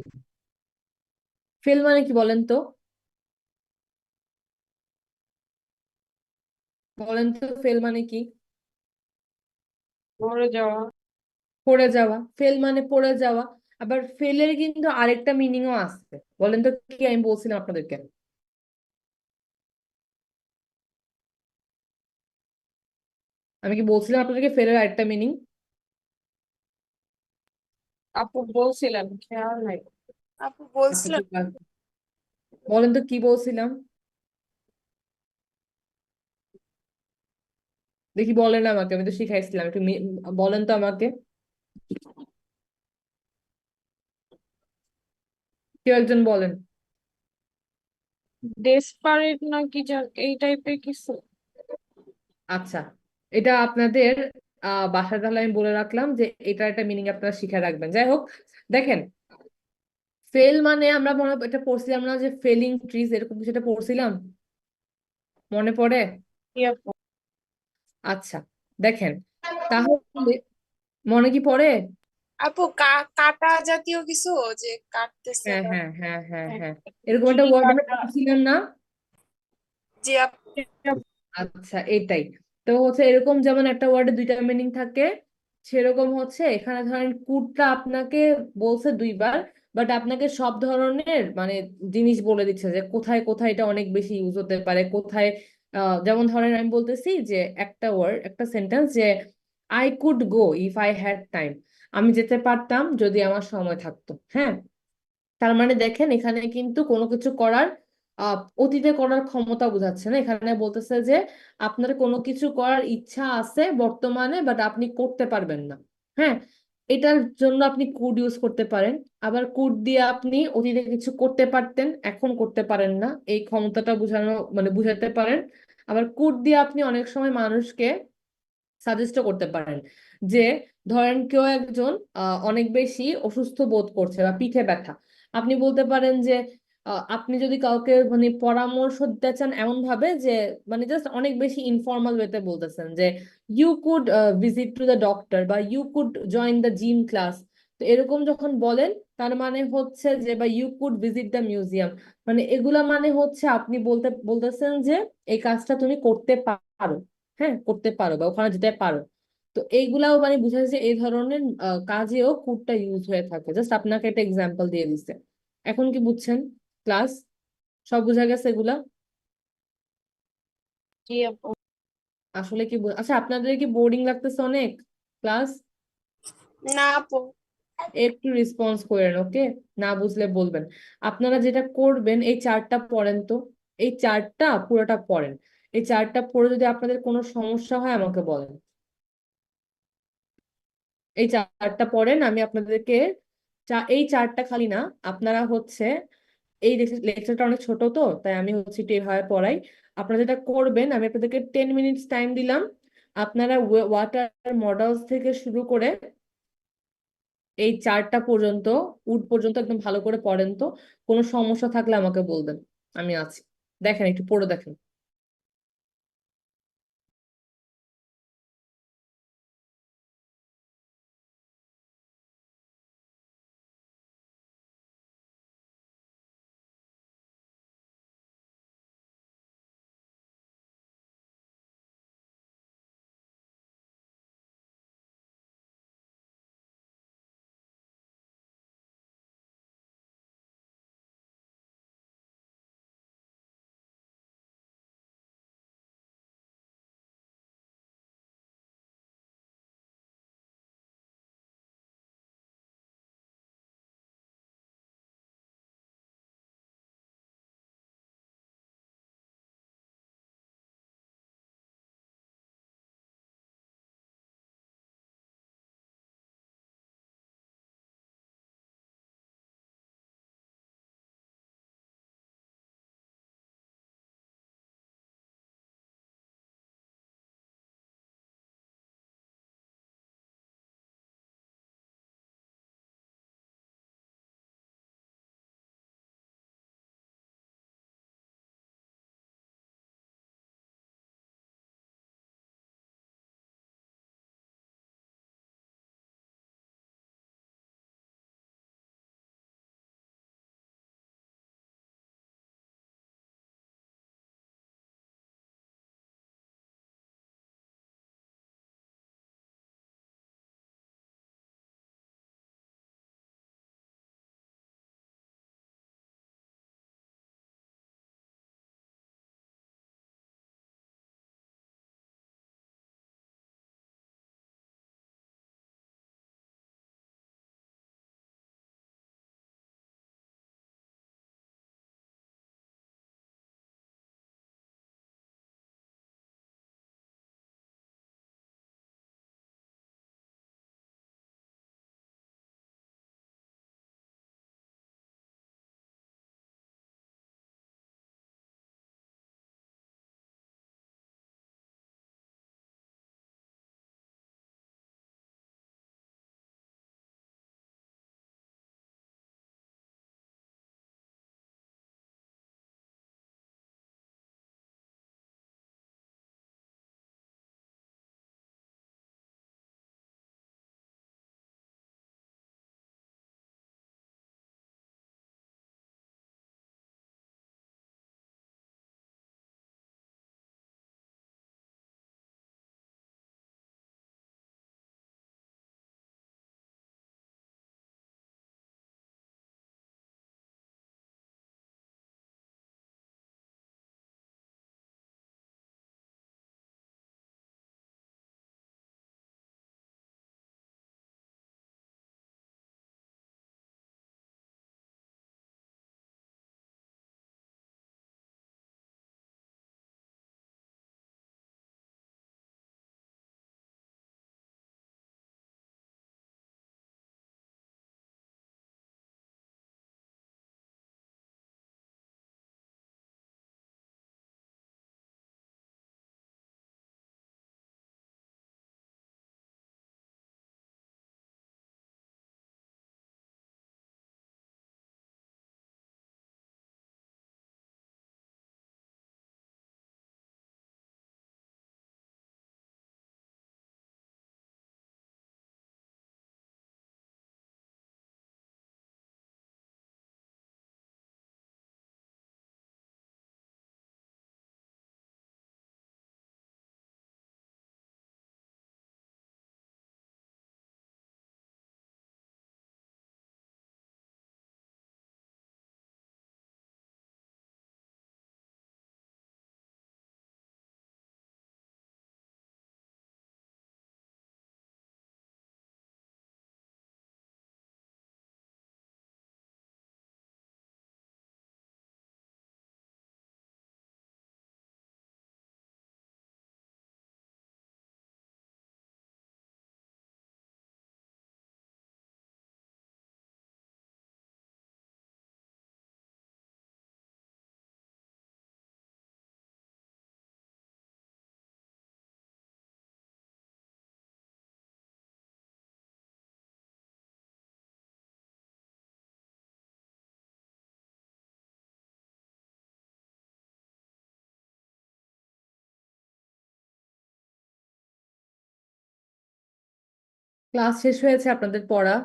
ফেল মানে কি বলেন তো, বলেন তো ফেল মানে কি? মরে যাওয়া। পড়ে যাওয়া, ফেল মানে পড়ে যাওয়া। আবার ফেলের কিন্তু আরেকটা মিনিংও আছে, বলেন তো কি, আমি বলছিলাম আপনাদেরকে, আমি কি বলছিলাম আপনাদেরকে ফেলের আরেকটা মিনিং? আপু বলছিলাম খেয়াল নাই। আপু আচ্ছা বলছিলেন ঠিক আছে, বলেন তো কি বলছিলাম, দেখি বলেন আমাকে, আমি তো শিখাইছিলাম, একটু বলেন তো আমাকে, কেউ একজন বলেন। ডেসপারেট না কি এই টাইপের কিছু। আচ্ছা, এটা আপনাদের বাসায় তাহলে আমি বলে রাখলাম যে এটা একটা মিনিং আপনারা শিখে রাখবেন। যাই হোক, দেখেন, ফেল মানে আমরা মনে হয় এটা পড়ছিলাম না যে ফেলিং ট্রিজ, এরকম কিছু একটা পড়ছিলাম, মনে পড়ে? কি আপু? আচ্ছা, দেখেন তাহলে মনে কি পড়ে? আপু কাটা জাতীয় কিছু, যে কাটতেছে হ্যাঁ বা হ্যাঁ হ্যাঁ হ্যাঁ হ্যাঁ, হ্যাঁ, এরকম একটা চিনি ওয়ার্ড আমরা কাটা। পড়ছিলাম না? যে আচ্ছা, এটাই তো হচ্ছে, এরকম যেমন একটা ওয়ার্ডে দুইটা মিনিং থাকে, সেরকম হচ্ছে এখানে ধরেন কুডটা আপনাকে বলছে দুইবার, বাট আপনাকে সব ধরনের মানে জিনিস বলে দিচ্ছে যে কোথায় কোথায় এটা অনেক বেশি ইউজ হতে পারে, কোথায় যেমন ধরেন আমি বলতেছি যে একটা ওয়ার্ড, একটা সেন্টেন্স, যে I could go if I had time, আমি যেতে পারতাম যদি আমার সময় থাকতো। হ্যাঁ, তার মানে দেখেন এখানে কিন্তু কোনো কিছু করার অতীতে করার ক্ষমতা বোঝাচ্ছে না, এখানে বলতেছে যে আপনার কোনো কিছু করার ইচ্ছা আছে বর্তমানে, বাট আপনি করতে পারবেন না। হ্যাঁ, এটার জন্য আপনি কুড ইউজ করতে পারেন, আবার কুড দিয়ে আপনি অতীতে কিছু করতে পারতেন এখন করতে পারেন না, এই ক্ষমতাটা বোঝানো মানে বুঝাতে পারেন। আবার কুড দিয়ে আপনি অনেক সময় মানুষকে সাজেস্টও করতে পারেন, যে ধরেন কেউ একজন অনেক বেশি অসুস্থ বোধ করছে বা পিঠে ব্যথা, আপনি বলতে পারেন যে আপনি যদি কাউকে মানে পরামর্শ দিতে চান এমন ভাবে যে মানে জাস্ট অনেক বেশি ইনফর্মাল ওয়েতে বলতেছেন যে you could visit to the doctor বা you could join the gym class. তো এরকম যখন বলেন তার মানে হচ্ছে যে, বা you could visit the museum, মানে এগুলা মানে হচ্ছে আপনি বলতেছেন যে এই কাজটা তুমি করতে পারো। হ্যাঁ, করতে পারো বা ওখানে যেতে পারো। তো এইগুলাও মানে বুঝা যাচ্ছে এই ধরনের কাজেও কুডটা ইউজ হয়ে থাকে, জাস্ট আপনাকে একটা এক্সাম্পল দিয়ে দিচ্ছে। এখন কি বুঝছেন ক্লাস? সব বুঝা গেছে এগুলা? জি আপু। আসলে কি আচ্ছা, আপনাদের কি বোর্ডিং লাগতেছে অনেক ক্লাস? না আপু। একটু রেসপন্স করেন, ওকে? না বুঝলে বলবেন। আপনারা যেটা করবেন, এই চার্টটা পড়েন তো, এই চার্টটা পুরোটা পড়েন। এই চার্টটা পড়ে যদি আপনাদের কোনো সমস্যা হয় আমাকে বলেন। এই চার্টটা পড়েন, আমি আপনাদেরকে এই চার্টটা খালি না, আপনারা হচ্ছে এই লেকচারটা অনেক ছোট তো তাই আমি হচ্ছে একটু এভাবে পড়াই। আপনারা যেটা করবেন, আমি আপনাদেরকে 10 মিনিটস টাইম দিলাম, আপনারা ওয়াটার মডেলস থেকে শুরু করে এই চার্টটা পর্যন্ত, উড পর্যন্ত একদম ভালো করে পড়েন তো, কোনো সমস্যা থাকলে আমাকে বলবেন, আমি আছি। দেখেন, একটু পড়ে দেখেন। ক্লাস শেষ হয়েছে আপনাদের পড়া?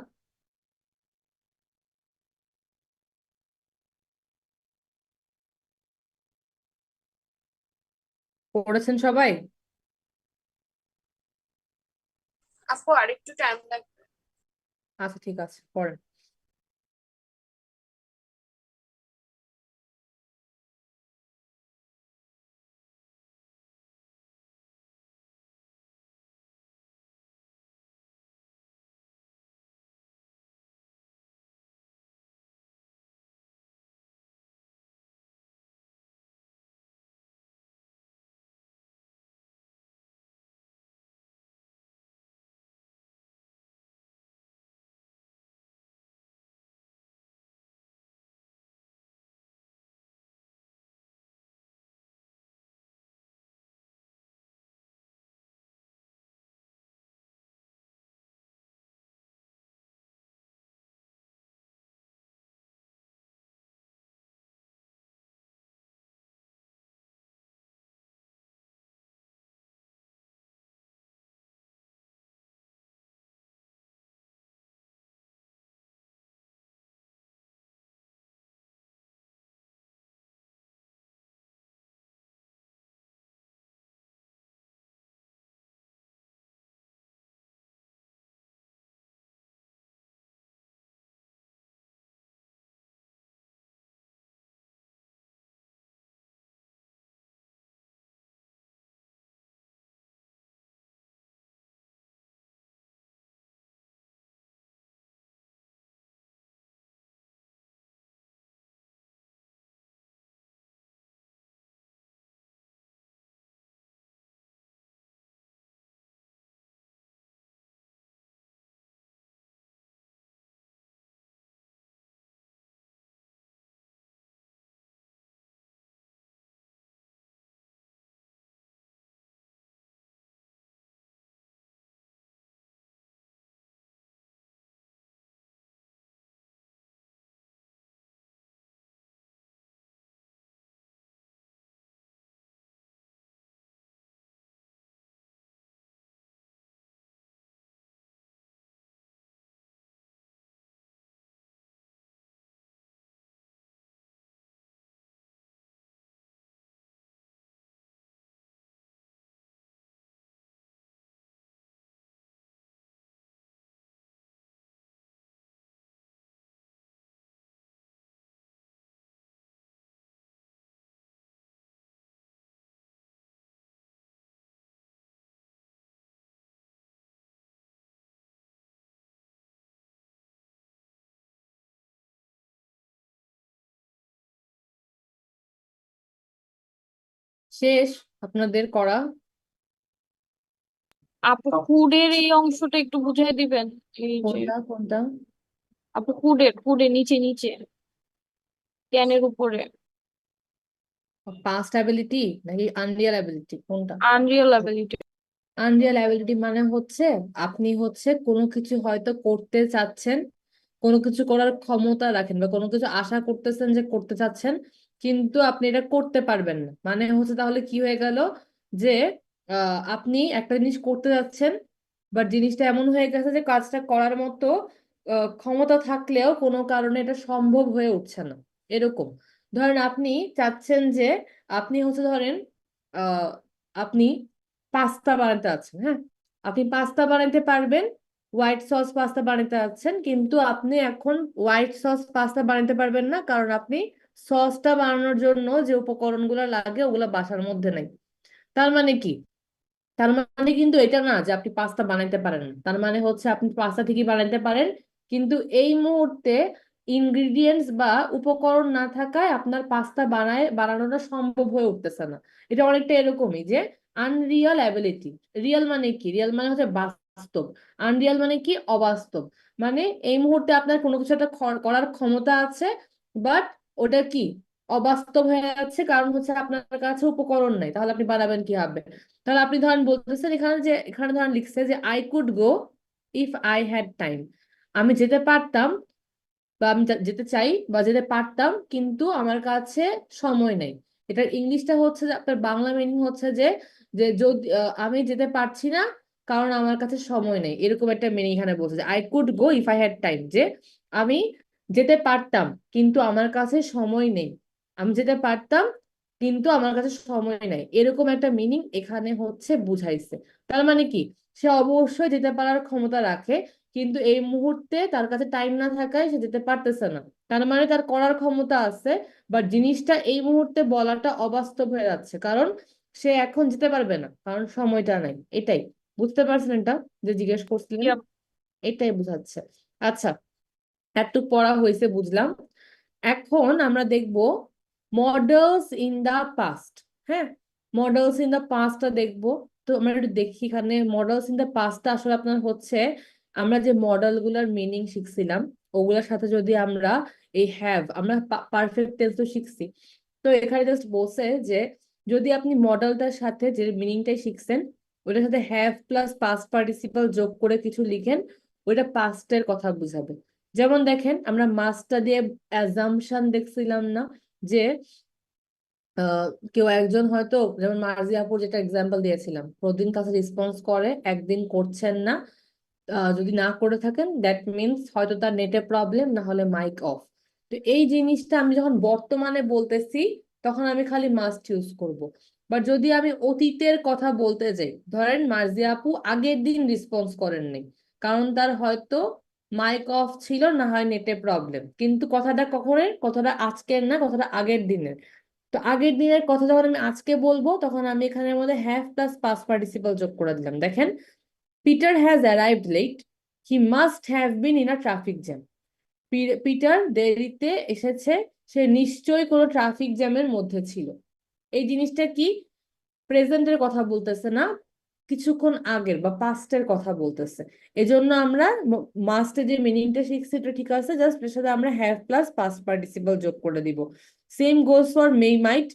পড়েছেন সবাই? আপু আরেকটু টাইম লাগবে। আচ্ছা ঠিক আছে, পড়েন। শেষ আপনাদের করা? আপু ফুডের এই অংশটা একটু বুঝিয়ে দিবেন, এই যে কোনটা কোনটা? আপু ফুডের নিচে নিচে ক্যানের উপরে পাস্ট অ্যাবিলিটি নাকি আনরিয়াল অ্যাবিলিটি, কোনটা? Unreal ability. আনরিয়াল অ্যাবিলিটি মানে হচ্ছে আপনি হচ্ছে কোনো কিছু হয়তো করতে চাচ্ছেন, কোনো কিছু করার ক্ষমতা রাখেন বা কোনো কিছু আশা করতেছেন যে করতে চাচ্ছেন, কিন্তু আপনি এটা করতে পারবেন না। মানে হচ্ছে তাহলে কি হয়ে গেল যে আপনি একটা জিনিস করতে যাচ্ছেন, বাট জিনিসটা এমন হয়ে গেছে যে কাজটা করার মতো ক্ষমতা থাকলেও কোনো কারণে এটা সম্ভব হয়ে উঠছে না। এরকম ধরেন আপনি চাচ্ছেন যে আপনি হচ্ছে ধরেন আহ আপনি পাস্তা বানাতে আছেন, হ্যাঁ, আপনি পাস্তা বানাতে পারবেন, হোয়াইট সস পাস্তা বানাতে আছেন, কিন্তু আপনি এখন হোয়াইট সস পাস্তা বানাতে পারবেন না, কারণ আপনি সসটা বানানোর জন্য যে উপকরণগুলো লাগে ওগুলো বাসার মধ্যে নাই। তার মানে কি? তার মানে কিন্তু এটা না যে আপনি পাস্তা বানাইতে পারেন না, তার মানে হচ্ছে আপনি পাস্তা ঠিকই বানাইতে পারেন, কিন্তু এই মুহূর্তে ইনগ্রিডিয়েন্টস বা উপকরণ না থাকায় আপনার পাস্তা বানানোটা সম্ভব হয়ে উঠতেছে না। এটা অনেকটা এরকমই যে আনরিয়াল অ্যাবিলিটি। রিয়েল মানে কি? রিয়েল মানে হচ্ছে বাস্তব, আনরিয়াল মানে কি? অবাস্তব। মানে এই মুহূর্তে আপনার কোনো কিছু একটা করার ক্ষমতা আছে, বাট ওটা কি? অবাস্তব হয়ে যাচ্ছে, কারণ হচ্ছে আপনার কাছে উপকরণ নাই, তাহলে আপনি বানাবেন কিভাবে? তাহলে আপনি ধরেন বলতেছেন এখানে যে এখানে ধরেন লিখছে যে I could go if I had time, আমি যেতে পারতাম বা আমি যেতে চাই বা যেতে পারতাম, কিন্তু আমার কাছে সময় নেই। এটার ইংলিশটা হচ্ছে যে আপনার বাংলা মিনিং হচ্ছে যে যে যদি আমি যেতে পারছি না, কারণ আমার কাছে সময় নেই, এরকম একটা মিনিং এখানে বলছে যে I could go if I had time, যে আমি যেতে পারতাম কিন্তু আমার কাছে সময় নেই, আমি যেতে পারতাম কিন্তু আমার কাছে সময় নেই, এরকম একটা মিনিং এখানে হচ্ছে বুঝাইছে। তার মানে কি, সে অবশ্যই যেতে পারার ক্ষমতা রাখে, কিন্তু এই মুহূর্তে তার কাছে টাইম না থাকায় সে যেতে পারতেছে না। তার মানে তার করার ক্ষমতা আছে, বাট জিনিসটা এই মুহূর্তে বলাটা অবাস্তব হয়ে যাচ্ছে, কারণ সে এখন যেতে পারবে না, কারণ সময়টা নাই। এটাই বুঝতে পারছেন এটা, যে জিজ্ঞেস করছিলেন? Yep. এটাই বুঝাচ্ছে। আচ্ছা, একটু পড়া হয়েছে বুঝলাম। এখন আমরা দেখব মডেলস ইন দা পাস্ট। হ্যাঁ, মডেলস ইন দা পাস্টটা দেখবো। তো আমরা একটু দেখি এখানে মডেলস ইন দা পাস্টটা আসলে আপনার হচ্ছে, আমরা যে মডেল গুলার মিনিং শিখছিলাম ওগুলোর সাথে যদি আমরা এই হ্যাভ, আমরা পারফেক্ট টেন্স তো শিখছি, তো এখানে জাস্ট বলছে যে যদি আপনি মডেলটার সাথে যে মিনিংটাই শিখছেন ওটার সাথে হ্যাভ প্লাস পাস্ট পার্টিসিপল যোগ করে কিছু লিখেন, ওইটা পাস্টের কথা বুঝাবে। যেমন দেখেন, আমরা মাসটা দিয়ে অ্যাজাম্পশন দেখছিলাম না, যে কেউ একজন হয়তো, যেমন মার্জিয়া আপুর যেটা এক্সাম্পল দিয়েছিলাম, প্রতিদিন কাছে রেসপন্স করে, একদিন করছেন না, যদি না করে থাকেন দ্যাট মিনস হয়তো তার নেটে প্রবলেম, না হলে মাইক অফ। তো এই জিনিসটা আমি যখন বর্তমানে বলতেছি তখন আমি খালি মাস্ট ইউজ করব। বাট যদি আমি অতীতের কথা বলতে যাই, ধরেন মার্জিয়া আপু আগের দিন রেসপন্স করেননি, কারণ তার হয়তো মাইক অফ ছিল, না হয় নেটে প্রবলেম, কিন্তু কথাটা কখনোই, কথাটা আজকের না, কথাটা আগের দিনের। তো আগের দিনের কথা যখন আমি আজকে বলবো তখন আমি এখানের মধ্যে হ্যাভ প্লাস পাস্ট পার্টিসিপল যোগ করে দিলাম। দেখেন, Peter has arrived late, he must have been in a traffic jam. Peter দেরিতে এসেছে, সে নিশ্চয়ই কোনো ট্রাফিক জ্যামের মধ্যে ছিল। এই জিনিসটা কি, প্রেজেন্টের কথা বলতেছে না, কিছুক্ষণ আগের বা পাস্টের কথা বলতেছে। এজন্য আমরা মাস্টের যে মিনিংটা শিখছি এটা ঠিক আছে, জাস্ট এর সাথে আমরা হ্যাভ প্লাস পাস্ট পার্টিসিপল যোগ করে দিব। Same goes for may might,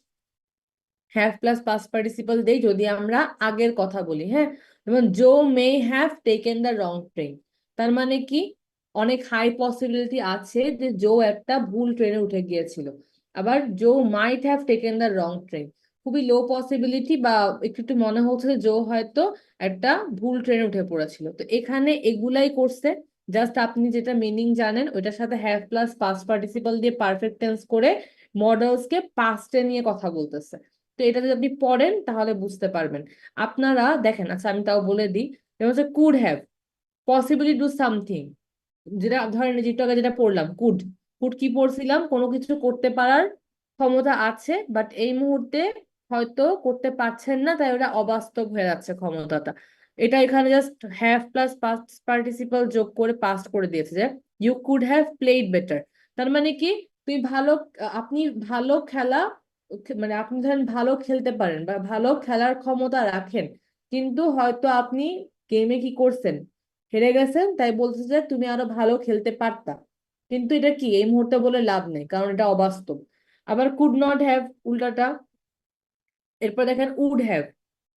have plus past participle দেই যদি আমরা আগের কথা বলি। হ্যাঁ, যেমন Joe may have taken the wrong train, তার মানে কি, অনেক হাই পসিবিলিটি আছে যে জো একটা ভুল ট্রেনে উঠে গিয়েছিল। আবার Joe might have taken the wrong train, খুবই লো পসিবিলিটি, বা একটু একটু মনে হচ্ছে যে জো হয়তো একটা ভুল ট্রেনে উঠে পড়েছিল। তো এখানে এগুলাই করছে, জাস্ট আপনি যেটা মিনিং জানেন ওইটার সাথে হ্যাভ প্লাস পাস্ট পার্টিসিপল দিয়ে পারফেক্ট টেন্স করে মডেলসকে পাস্টে নিয়ে কথা বলতেছে। তো এটা যদি আপনি পড়েন তাহলে বুঝতে পারবেন। আপনারা দেখেন, আচ্ছা আমি তাও বলে দিই, যেমন হচ্ছে could have, possibly do something, যেটা ধরেন যেটা আগে যেটা পড়লাম, কুড, কুড কি পড়ছিলাম, কোনো কিছু করতে পারার ক্ষমতা আছে বাট এই মুহূর্তে হয়তো করতে পারছেন না, তাই ওটা অবাস্তব হয়ে যাচ্ছে ক্ষমতাটা। এটা এখানে just have plus past participle যোগ করে পাস্ট করে দিয়েছে, যে you could have played better. তার মানে কি, তুই ভালো, আপনি ভালো খেলা, মানে আপনি ধরেন ভালো খেলতে পারেন বা ভালো খেলার ক্ষমতা রাখেন, কিন্তু হয়তো আপনি গেমে কি করছেন, হেরে গেছেন, তাই বলছে যে তুমি আরো ভালো খেলতে পারতা, কিন্তু এটা কি এই মুহূর্তে বলে লাভ নেই, কারণ এটা অবাস্তব। আবার কুড নট হ্যাভ উল্টাটা। এরপর দেখেন উড হ্যাভ,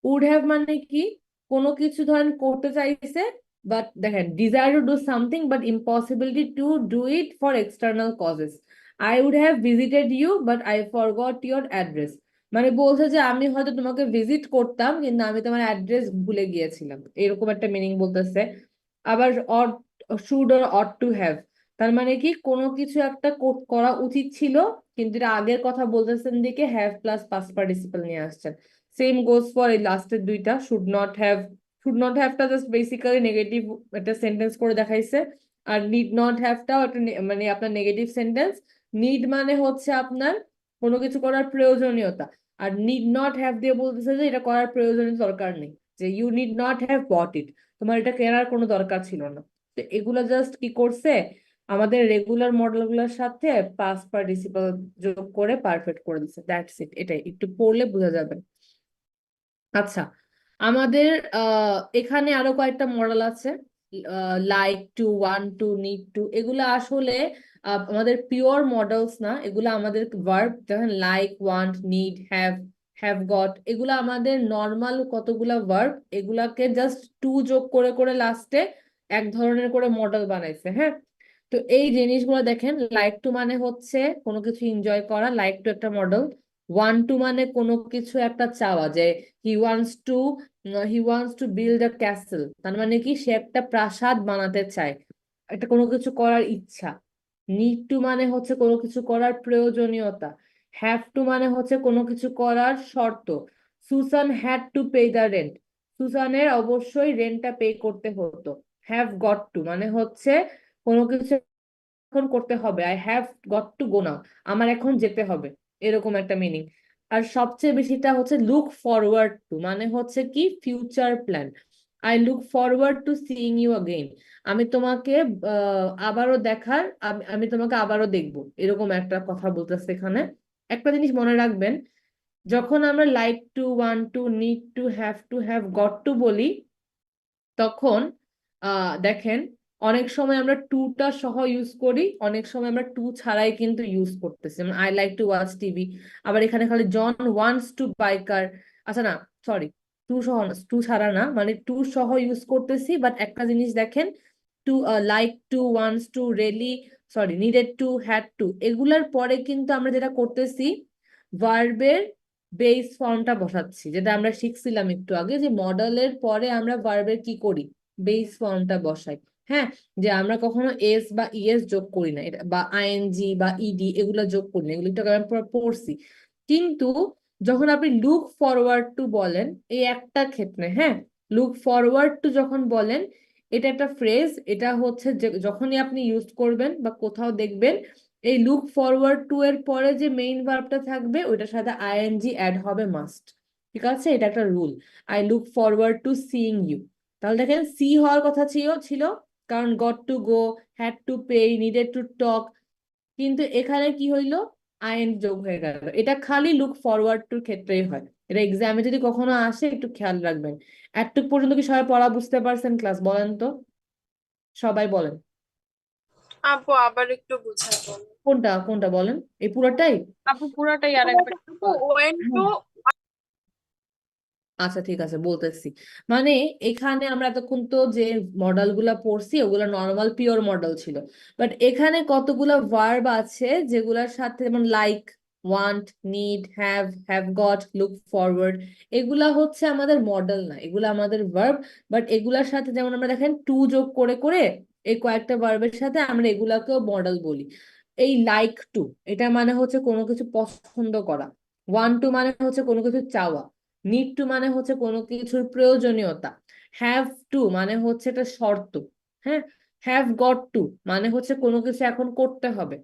উড হ্যাভ মানে কি, কোনো কিছু ধরেন করতে চাইছে, বাট দেখেন desire to do something but impossibility to do it for external causes. I would have visited you but I forgot your address, মানে বলছে যে আমি হয়তো তোমাকে ভিজিট করতাম কিন্তু আমি তোমার অ্যাড্রেস ভুলে গিয়েছিলাম, এরকম একটা মিনিং বলতেছে। আবার or, should or ought to have, তার মানে কি কোনো কিছু একটা করা উচিত ছিল, কিন্তু এটা আগের কথা বলতেছেন দিকে হ্যাভ প্লাস পাস্ট পার্টিসিপল নিয়ে আসছেন। সেম গোজ ফর এই লাস্টের দুইটা, should not have, should not হ্যাভটা জাস্ট বেসিক্যালি নেগেটিভ একটা সেন্টেন্স করে দেখাইছে, আর নিড নট হ্যাভটাও একটা মানে আপনার নেগেটিভ সেন্টেন্স। নিড মানে হচ্ছে আপনার কোনো কিছু করার প্রয়োজনীয়তা, আর নিড নট হ্যাভ দিয়ে বলতেছে যে এটা করার প্রয়োজনীয় দরকার নেই, যে you need not have bought it, তোমার এটা কেনার কোনো দরকার ছিল না। তো এগুলো জাস্ট কি করছে, আমাদের রেগুলার মডেল গুলোর সাথে পাস্ট পার্টিসিপল যোগ করে পারফেক্ট করে দিচ্ছে, দ্যাটস ইট। এটাই একটু পড়লে বোঝা যাবে। আচ্ছা, আমাদের এখানে আরো কয়েকটা মডেল আছে, like to, want to, need to, এগুলো আসলে আমাদের পিওর মডেলস না, এগুলো আমাদের ভার্ব, যেমন like, want, need, have got, এগুলো আমাদের নর্মাল কতগুলা ভার্ব, এগুলাকে জাস্ট টু যোগ করে করে লাস্টে এক ধরনের করে মডেল বানাইছে। হ্যাঁ, তো এই জিনিসগুলো দেখেন, লাইক টু মানে হচ্ছে কোনো কিছু এনজয় করা, লাইক টু একটা মডেল। ওয়ান টু মানে কোনো কিছু একটা চাওয়া, যে he wants to build a castle, তার মানে কি সে একটা প্রাসাদ বানাতে চায়, একটা কোনো কিছু করার ইচ্ছা। নিড টু মানে হচ্ছে কোনো কিছু করার প্রয়োজনীয়তা। হ্যাভ টু মানে হচ্ছে কোনো কিছু করার শর্ত। Susan had to pay the rent, সুসানের অবশ্যই রেন্টটা পে করতে হতো। হ্যাভ গট টু মানে হচ্ছে কোনো কিছু এখন করতে হবে, I have got to go now, আমার এখন যেতে হবে, এরকম একটা মিনিং। আর সবচেয়ে বেশিটা হচ্ছে লুক ফরওয়ার্ড টু মানে হচ্ছে কি future plan. I look forward to seeing you again, আমি তোমাকে আবারও দেখার, আমি তোমাকে আবারও দেখবো, এরকম একটা কথা বলতেছে এখানে। একটা জিনিস মনে রাখবেন, যখন আমরা like to, want to, need to, have got two বলি, তখন দেখেন অনেক সময় আমরা টুটা সহ ইউজ করি, অনেক সময় আমরা টু ছাড়াই কিন্তু ইউজ করতেছি, যেমন I like to watch TV. আবার এখানে খালি জন ওয়ান্টস টু বাই কার, আচ্ছা না সরি, টু সহ, টু ছাড়া না, মানে টু সহ ইউজ করতেছি। বাট একটা জিনিস দেখেন, to like to, wants to, really, sorry, needed to, had to, এগুলার পরে কিন্তু আমরা যেটা করতেছি ভার্বের বেস ফর্মটা বসাচ্ছি, যেটা আমরা শিখছিলাম একটু আগে, যে মডেলের পরে আমরা ভার্বের কি করি, বেস ফর্মটা বসাই। হ্যাঁ, যে আমরা কখনো এস বা ইএস যোগ করি না, এটা বা আইএনজি বা ইডি এগুলো যোগ করি না, এগুলো একটু আগে আমরা পড়ছি। কিন্তু যখন আপনি লুক ফরওয়ার্ড টু বলেন, এই একটা ক্ষেত্রে, হ্যাঁ, লুক ফরওয়ার্ড টু যখন বলেন, এটা একটা ফ্রেজ, এটা হচ্ছে যখনই আপনি ইউজ করবেন বা কোথাও দেখবেন এই লুক ফরওয়ার্ড টু এর পরে যে মেইন ভার্বটা থাকবে ওইটার সাথে আইএনজি অ্যাড হবে মাস্ট। ঠিক আছে, এটা একটা rule. I look forward to seeing you, তাহলে দেখেন সি হওয়ার কথা ছিল, কারণ got to go, had to pay, needed to talk, কিন্তু এখানে কি হইলো, আইএন যোগ হয়ে গেল। এটা খালি লুক ফরওয়ার্ড টুর ক্ষেত্রেই হয়, এটা এক্সামে যদি কখনো আসে একটু খেয়াল রাখবেন। এতটুকু পর্যন্ত কি সবাই পড়া বুঝতে পারছেন? ক্লাস বলেন তো, সবাই বলেন। আপু আবার একটু বুঝাই বলো। কোনটা কোনটা বলেন, এই পুরোটাই? আপু পুরাটাই আরেকবার আপু ওয়েন টু, আচ্ছা ঠিক আছে, বলতেছি। মানে এখানে আমরা এতক্ষণ তো যে মডেল গুলা পড়ছি ওগুলা নর্মাল পিওর মডেল ছিল, বাট এখানে কতগুলা ভার্ব আছে যেগুলার সাথে, যেমন like, want, need, have got, look forward, এগুলা হচ্ছে আমাদের মডেল না, এগুলা আমাদের ভার্ব। বাট এগুলার সাথে যেমন আমরা দেখেন টু যোগ করে করে এই কয়েকটা ভার্বের সাথে আমরা এগুলাকেও মডেল বলি। এই লাইক টু, এটা মানে হচ্ছে কোনো কিছু পছন্দ করা। ওয়ান্ট টু মানে হচ্ছে কোনো কিছু চাওয়া। নিড টু মানে হচ্ছে কোনো কিছুর প্রয়োজনীয়তা। হ্যাভ টু মানে হচ্ছে একটা শর্ত। হ্যাঁ, হ্যাভ গট টু মানে হচ্ছে কোনো কিছু এখন করতে হবে।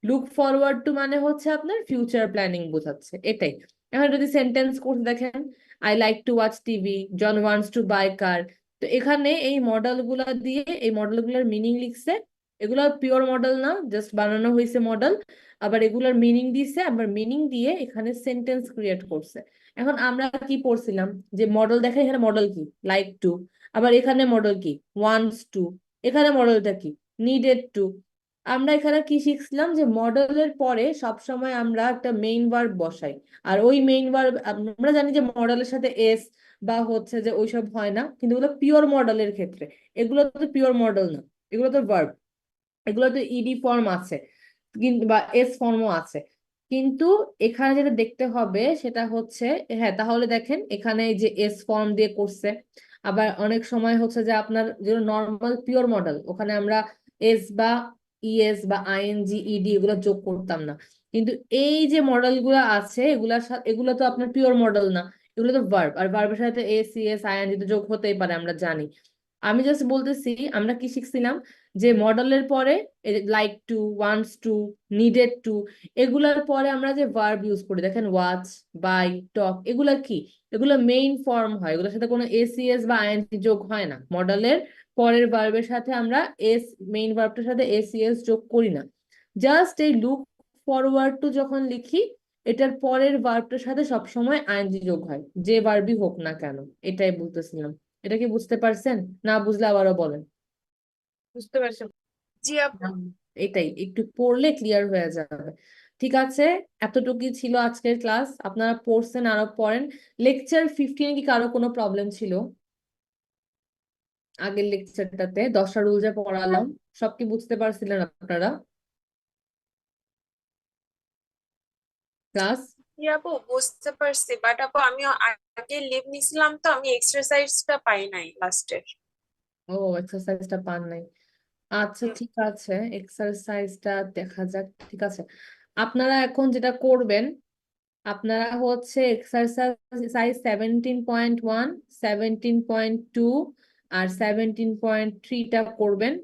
লুক ফরওয়ার্ড টু মানে হচ্ছে আপনার ফিউচার প্ল্যানিং বোঝাচ্ছে, এটাই। এখন যদি সেন্টেন্স করতে দেখেন, I like to watch TV, John wants to buy car, তো এখানে এই মডেল গুলা দিয়ে এই মডেল গুলার মিনিং লিখছে, এগুলো পিওর মডেল না, জাস্ট বানানো হয়েছে মডেল। আবার এগুলার মিনিং দিছে, আবার মিনিং দিয়ে এখানে সেন্টেন্স ক্রিয়েট করছে। এখন আমরা কি পড়ছিলাম, যে মডেল দেখে, এখানে মডেল কি লাইক টু, আবার এখানে মডেল কি ওয়ান্টস টু, এখানে মডেলটা কি নিডেড টু। আমরা এখানে কি শিখছিলাম, যে মডেলের পরে সবসময় আমরা একটা মেইন ভার্ব বসাই, আর ওই মেইন ভার্ব আমরা জানি যে মডেলের সাথে এস বা হচ্ছে যে ওইসব হয় না, কিন্তু ওগুলো পিওর মডেলের ক্ষেত্রে, এগুলো তো পিওর মডেল না, এগুলো তো ভার্ব, এগুলো তো ইডি ফর্ম আছে কিন্তু, বা এস ফর্মও আছে। কিন্তু এখানে যেটা দেখতে হবে সেটা হচ্ছে, হ্যাঁ তাহলে দেখেন এখানে এই যে এস ফর্ম দিয়ে করছে। আবার অনেক সময় হচ্ছে যে আপনার যেটা নর্মাল পিওর মডেল, ওখানে আমরা এস বা ইএস বা আইএনজি ইডি এগুলো যোগ করতাম না। কিন্তু এই যে মডেল গুলো আছে এগুলার সাথে, এগুলো তো আপনার পিওর মডেল না, এগুলো তো ভার্ব, আর ভার্বের সাথে এস ইএস আইএনজি তো যোগ হতেই পারে, আমরা জানি। আমি জাস্ট বলতেছি আমরা কি শিখছিলাম, যে মডেলের পরে like to, wants two, needed to, এগুলার পরে আমরা যে ভার্ব ইউজ করি, দেখেন ওয়াচ, বাই, টক, এগুলা কি, এগুলো মেইন ফর্ম হয়, এগুলোর সাথে কোনো এসিএস বা আইএনজি যোগ হয় না। মডেলের পরের ভার্বের সাথে আমরা মেইন ভার্বটার সাথে এসিএস যোগ করি না। জাস্ট এই লুক ফরওয়ার্ড টু যখন লিখি, এটার পরের ভার্বটার সাথে সবসময় আইএনজি যোগ হয়, যে ভার্বই হোক না কেন, এটাই বলতেছিলাম। এটা কি বুঝতে পারছেন? না বুঝলে আবারও বলেন। বুঝতে পারছি। জি আপু। এটাই একটু পড়লে ক্লিয়ার হয়ে যাবে। ঠিক আছে, এতটুকুই ছিল আজকের ক্লাস। আপনারা পড়ছেন, আরো পড়েন। লেকচার 15 কি কারো কোনো প্রবলেম ছিল? আগের লেকচারটাতে 10টা রুল যে পড়ালাম, সব কি বুঝতে পারছিলেন আপনারা? ক্লাস আপু বুঝতে পারছি, বাট আপু আমি আগে লিভ নিছিলাম তো, আমি এক্সারসাইজটা পাই নাই লাস্টের। ও এক্সারসাইজটা পান নাই। আচ্ছা ঠিক আছে, এক্সারসাইজটা দেখা যাক। ঠিক আছে, আপনারা এখন যেটা করবেন, আপনারা হচ্ছে এক্সারসাইজ 17.1, 17.2 আর 17.3টা করবেন।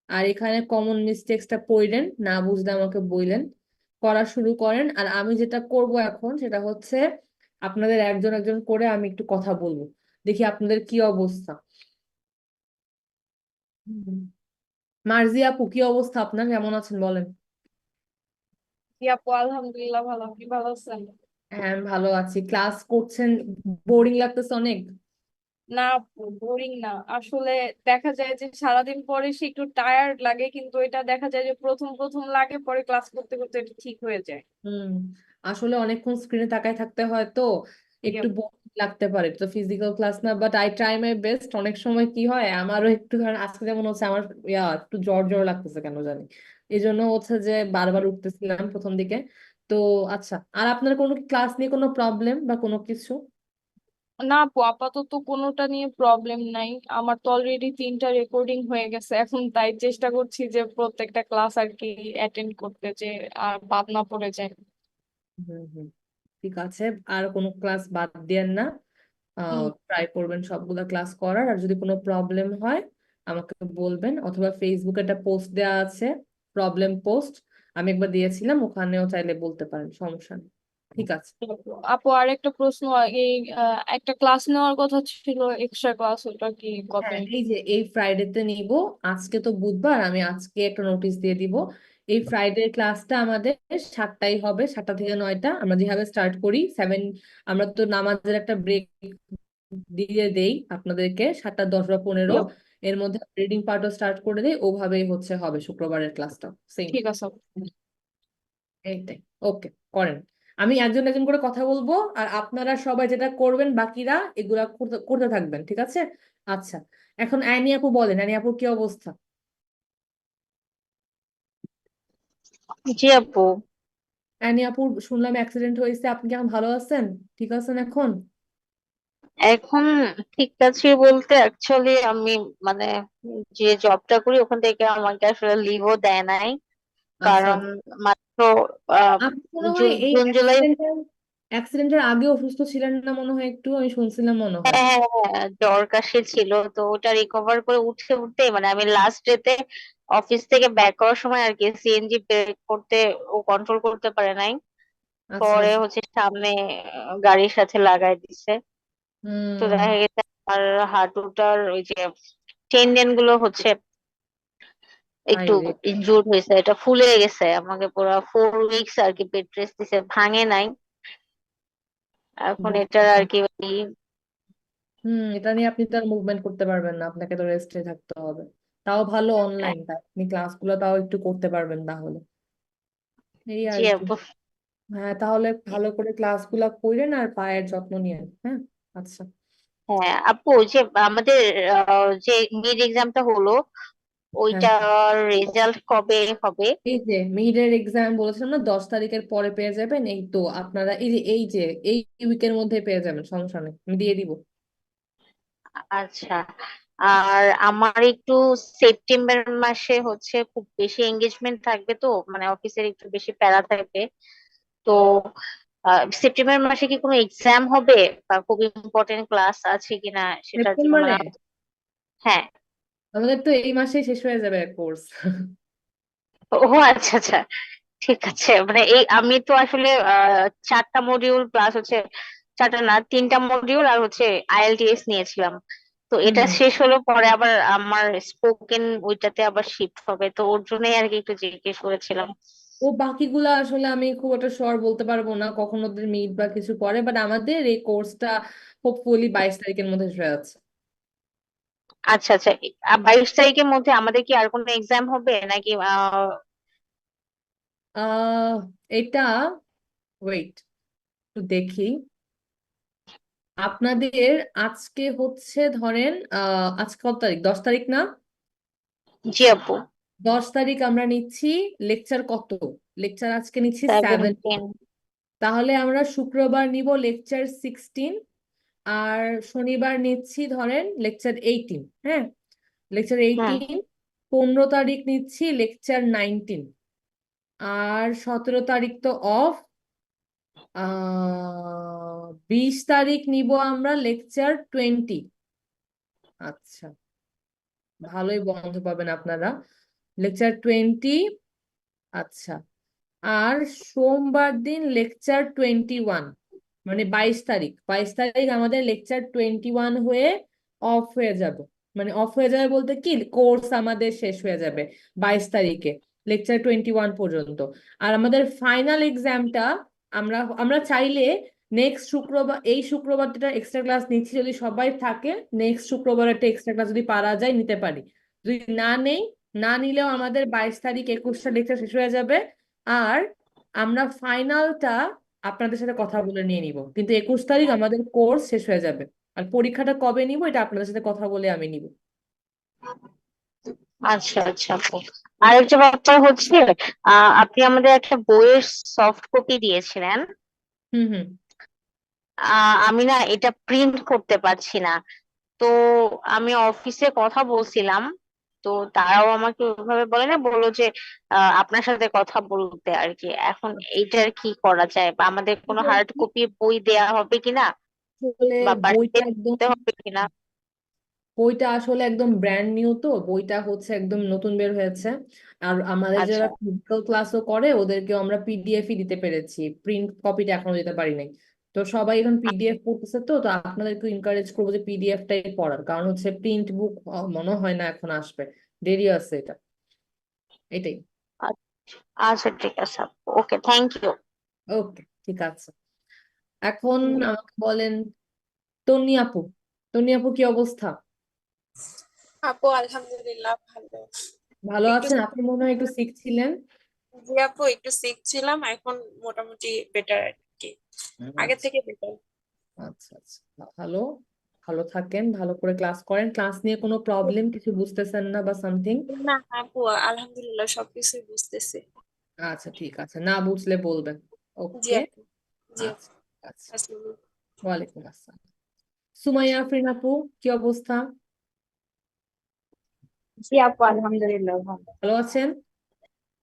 আর এখানে কমন মিস্টেক্সটা পড়লেন, না বুঝলে আমাকে বললেন, করা শুরু করেন। আর আমি যেটা করব এখন সেটা হচ্ছে আপনাদের একজন একজন করে আমি একটু কথা বলবো, দেখি আপনাদের কি অবস্থা। হুম। মার্জি আপু, কি অবস্থা আপনার, কেমন আছেন বলেন? জি আপু, আলহামদুলিল্লাহ ভালো। আপনি ভালো আছেন? হ্যাঁ আমি ভালো আছি। ক্লাস করছেন, বোরিং লাগতেছে অনেক? না আপু, বোরিং না আসলে। দেখা যায় যে সারাদিন পরে সে একটু টায়ার্ড লাগে, কিন্তু এটা দেখা যায় যে প্রথম প্রথম লাগে, পরে ক্লাস করতে করতে এটা ঠিক হয়ে যায়। হুম, আসলে অনেকক্ষণ স্ক্রিনে তাকায় থাকতে হয় তো জি একটু আপু। boring লাগতে পারে। তো ফিজিক্যাল ক্লাস না, but I try my best. অনেক সময় কি হয় আমারও একটু, ধরেন আজকে যেমন হচ্ছে আমার একটু জ্বর জ্বর লাগতেছে কেন জানি, এই জন্য হচ্ছে যে বারবার উঠতেছিলাম প্রথম দিকে। তো আচ্ছা, আর আপনার কোনো ক্লাস নিয়ে কোনো প্রবলেম বা কোনো কিছু? না আপু, আপাতত কোনোটা নিয়ে প্রবলেম নাই। আমার তো অলরেডি 3টা রেকর্ডিং হয়ে গেছে, এখন তাই চেষ্টা করছি যে প্রত্যেকটা ক্লাস আর কি অ্যাটেন্ড করতে, যে আর বাদ না পড়ে যায়। হুম হুম, ঠিক আছে। আর কোনো ক্লাস বাদ দিয়েন না, হুম। ট্রাই করবেন সবগুলা ক্লাস করার। আর যদি কোনো প্রবলেম হয় আমাকে বলবেন, অথবা ফেসবুকে একটা পোস্ট দেওয়া আছে, প্রবলেম পোস্ট, আমি একবার দিয়েছিলাম, ওখানেও চাইলে বলতে পারেন, সমস্যা নেই। ঠিক আছে। আপু আর একটা প্রশ্ন, এই একটা ক্লাস নেওয়ার কথা ছিল, এক্সট্রা ক্লাস, ওটা কি কবে? হ্যাঁ এই যে এই ফ্রাইডেতে নিব। আজকে তো বুধবার, আমি আজকে একটা নোটিশ দিয়ে দিব। এই ফ্রাইডে ক্লাসটা আমাদের 7টায় হবে, 7টা থেকে 9টা। আমরা যেভাবে স্টার্ট করি আমরা তো নামাজের একটা ব্রেক দিয়ে দেই আপনাদেরকে, 7:10 বা 15, এর মধ্যে রিডিং পার্টও স্টার্ট করে দেই। ওভাবেই হচ্ছে হবে শুক্রবারের ক্লাসটা সেম। ঠিক আছে আপু। এইটাই, ওকে করেন। আমি একজন একজন করে কথা বলবো, আর আপনারা সবাই যেটা করবেন বাকিরা এগুলা করতে করতে থাকবেন, ঠিক আছে? আচ্ছা, এখন অ্যানি আপু বলেন, অ্যানি আপুর কি অবস্থা? জি আপু, অ্যানি আপুর শুনলাম অ্যাক্সিডেন্ট হয়েছে, আপনি কি এখন ভালো আছেন? ঠিক আছেন এখন? এখন ঠিক আছে বলতে অ্যাকচুয়ালি আমি মানে যে জবটা করি ওখান থেকে আমাকে আসলে লিভও দেয় নাই। আচ্ছা কারণ মাত্র আহ, আপনি মনে হয় জুন এই জুন জুলাই অ্যাক্সিডেন্টের আগে অসুস্থ ছিলেন না মনে হয়, একটু আমি শুনছিলাম মনে হয়। হ্যাঁ হ্যাঁ, হ্যাঁ, জ্বর কাশি ছিল। তো ওটা রিকভার করে উঠতে উঠতে মানে আমি লাস্ট ডেতে অফিস থেকে ব্যাক করার সময় আর কি সিএনজি ব্রেক করতে ও কন্ট্রোল করতে পারে নাই। আচ্ছা পরে আচ্ছা। হচ্ছে সামনে গাড়ির সাথে লাগাই দিছে। তো হুম। দেখা গেছে আমার হাঁটুটার ওই যে টেন্ডন গুলো হচ্ছে একটু আইরে, ইনজুর্ড হয়েছে, এটা ফুলে গেছে। আমাকে পুরো 4 উইকস আর কি বেড রেস্ট দিছে, ভাঙে নাই। এখন বুঝতে এটার আর পারছি। কি এটা নিয়ে আপনি তো আর মুভমেন্ট করতে পারবেন না, আপনাকে তো রেস্টে থাকতে হবে। তাও ভালো অনলাইন, তাই আপনি ক্লাসগুলো তাও একটু করতে পারবেন তাহলে, এই জি আর কি। আপু। হ্যাঁ তাহলে ভালো করে ক্লাসগুলো করেন আর পায়ের যত্ন নিয়েন, হ্যাঁ। আচ্ছা। হ্যাঁ আপু, যে আমাদের যে মিড এক্সামটা হলো হ্যাঁ ওইটার রেজাল্ট কবে হবে? এই যে মিডের এক্সাম বলেছিলাম না, 10 তারিখের পরে পেয়ে যাবেন। এই তো আপনারা এই যে এই উইকের মধ্যে পেয়ে যাবেন, সমস্যা নেই, আমি দিয়ে দিব। আচ্ছা। আর আমার একটু সেপ্টেম্বর মাসে হচ্ছে খুব বেশি এঙ্গেজমেন্ট থাকবে, তো মানে অফিসের একটু বেশি প্যারা থাকবে। তো সেপ্টেম্বর মাসে কি কোনো এক্সাম হবে বা খুব ইম্পর্টেন্ট ক্লাস আছে কিনা সেটার জন্য মানে সেপ্টেম্বরে হ্যাঁ। আমাদের তো এই মাসেই শেষ হয়ে যাবে কোর্স। ও আচ্ছা আচ্ছা, ঠিক আছে। মানে এই আমি তো আসলে 4টা মডিউল প্লাস হচ্ছে, 4টা না 3টা মডিউল আর হচ্ছে আইএলটিএস নিয়েছিলাম। তো এটা হুম। শেষ হলো পরে আবার আমার স্পোকেন ওইটাতে আবার শিফট হবে, তো ওর জন্যই আর কি একটু জিজ্ঞেস করেছিলাম। ও বাকিগুলা আসলে আমি খুব একটা শিওর বলতে পারবো না কখন ওদের মিট বা কিছু পরে, বাট আমাদের এই কোর্সটা হোপফুলি 22 তারিখের মধ্যে শেষ হয়ে যাচ্ছে। আচ্ছা আচ্ছা, 22 তারিখের মধ্যে আমাদের কি আর কোনো এক্সাম হবে নাকি আহ এটা ওয়েট একটু দেখি। আপনাদের আজকে হচ্ছে ধরেন আজকে কত তারিখ, 10 তারিখ না? জি আপু। 10 তারিখ আমরা নিচ্ছি লেকচার কত? লেকচার আজকে নিচ্ছি 7। 17। তাহলে আমরা শুক্রবার নিব লেকচার 16 আর শনিবার নিচ্ছি ধরেন লেকচার 18। হ্যাঁ, লেকচার হুম 18। 15 তারিখ নিচ্ছি লেকচার 19। আর 17 তারিখ তো অফ। 20 তারিখ নিব আমরা লেকচার 20। আচ্ছা, ভালোই বন্ধ পাবেন আপনারা। লেকচার 20। আচ্ছা, আর সোমবার দিন লেকচার 21, মানে 22 তারিখ। 22 তারিখ আমাদের লেকচার 21 হয়ে অফ হয়ে যাবে। মানে অফ হয়ে যাবে বলতে কি, কোর্স আমাদের শেষ হয়ে যাবে 22 তারিখে, লেকচার 21 পর্যন্ত। আর আমাদের ফাইনাল এক্সামটা আমরা আমরা চাইলে নেক্সট শুক্রবার, এই শুক্রবারটা এক্সট্রা ক্লাস নিচ্ছি, যদি সবাই থাকে নেক্সট শুক্রবার একটা এক্সট্রা ক্লাস যদি পারা যায় নিতে পারি। যদি না নেই, না নিলেও আমাদের 22 তারিখ 21টা লেকচার শেষ হয়ে যাবে। আর আমরা ফাইনালটা আপনাদের সাথে কথা বলে নিয়ে নিব, কিন্তু 21 তারিখ আমাদের কোর্স শেষ হয়ে যাবে। আর পরীক্ষাটা কবে নিব এটা আপনাদের সাথে কথা বলে আমি নিব। আচ্ছা আচ্ছা আপু, আরেকটা ব্যাপার হচ্ছে আপনি আমাদের একটা বইয়ের সফট কপি দিয়েছিলেন। হুম হুম আমি না এটা প্রিন্ট করতে পারছি না। তো আমি অফিসে কথা বলছিলাম, তো তারাও আমাকে ওইভাবে বলে না, বললো যে আপনার সাথে কথা বলতে আর কি। এখন এইটার কি করা যায়, বা আমাদের কোনো হার্ড কপি বই দেয়া হবে কিনা, আসলে বা বইটা পাঠিয়ে একদম দিতে হবে কিনা? বইটা আসলে একদম ব্র্যান্ড নিউ, তো বইটা হচ্ছে একদম নতুন বের হয়েছে। আর আমাদের আচ্ছা যারা ফিজিক্যাল ক্লাসও করে ওদেরকেও আমরা পিডিএফই দিতে পেরেছি, প্রিন্ট কপিটা এখনো দিতে পারি নাই। তো সবাই এখন পিডিএফ পড়তেছে, তো তো আপনাদেরকে ইনকারেজ করবো যে পিডিএফটাই পড়ার, কারণ হচ্ছে প্রিন্ট বুক মনে হয় না এখন আসবে, দেরি আছে এটা, এটাই। আচ্ছা ঠিক আছে আপু, ওকে, থ্যাংক ইউ। ওকে, ঠিক আছে। এখন আমাকে বলেন, তন্নি আপু, তন্নি আপু কি অবস্থা? আপু আলহামদুলিল্লাহ ভালো। ভালো একটু আছেন? আপনি মনে হয় একটু সিক ছিলেন। জি আপু একটু সিক ছিলাম, এখন মোটামুটি বেটার আর কি, আগে আচ্ছা থেকে বেটার। আচ্ছা আচ্ছা, ভালো, ভালো থাকেন, ভালো করে ক্লাস করেন। ক্লাস নিয়ে কোনো প্রবলেম, কিছু বুঝতেছেন না বা সামথিং? না আপু আলহামদুলিল্লাহ সবকিছুই বুঝতেছি। আচ্ছা ঠিক আছে, না বুঝলে বলবেন। জি ওকে। আপু। জি আপু। আচ্ছা আচ্ছা, আসসালামু আলাইকুম। ওয়ালাইকুম আসসালাম। সুমাইয়া আফরিন আপু, কি অবস্থা? জি আপু আলহামদুলিল্লাহ ভালো। ভালো আছেন?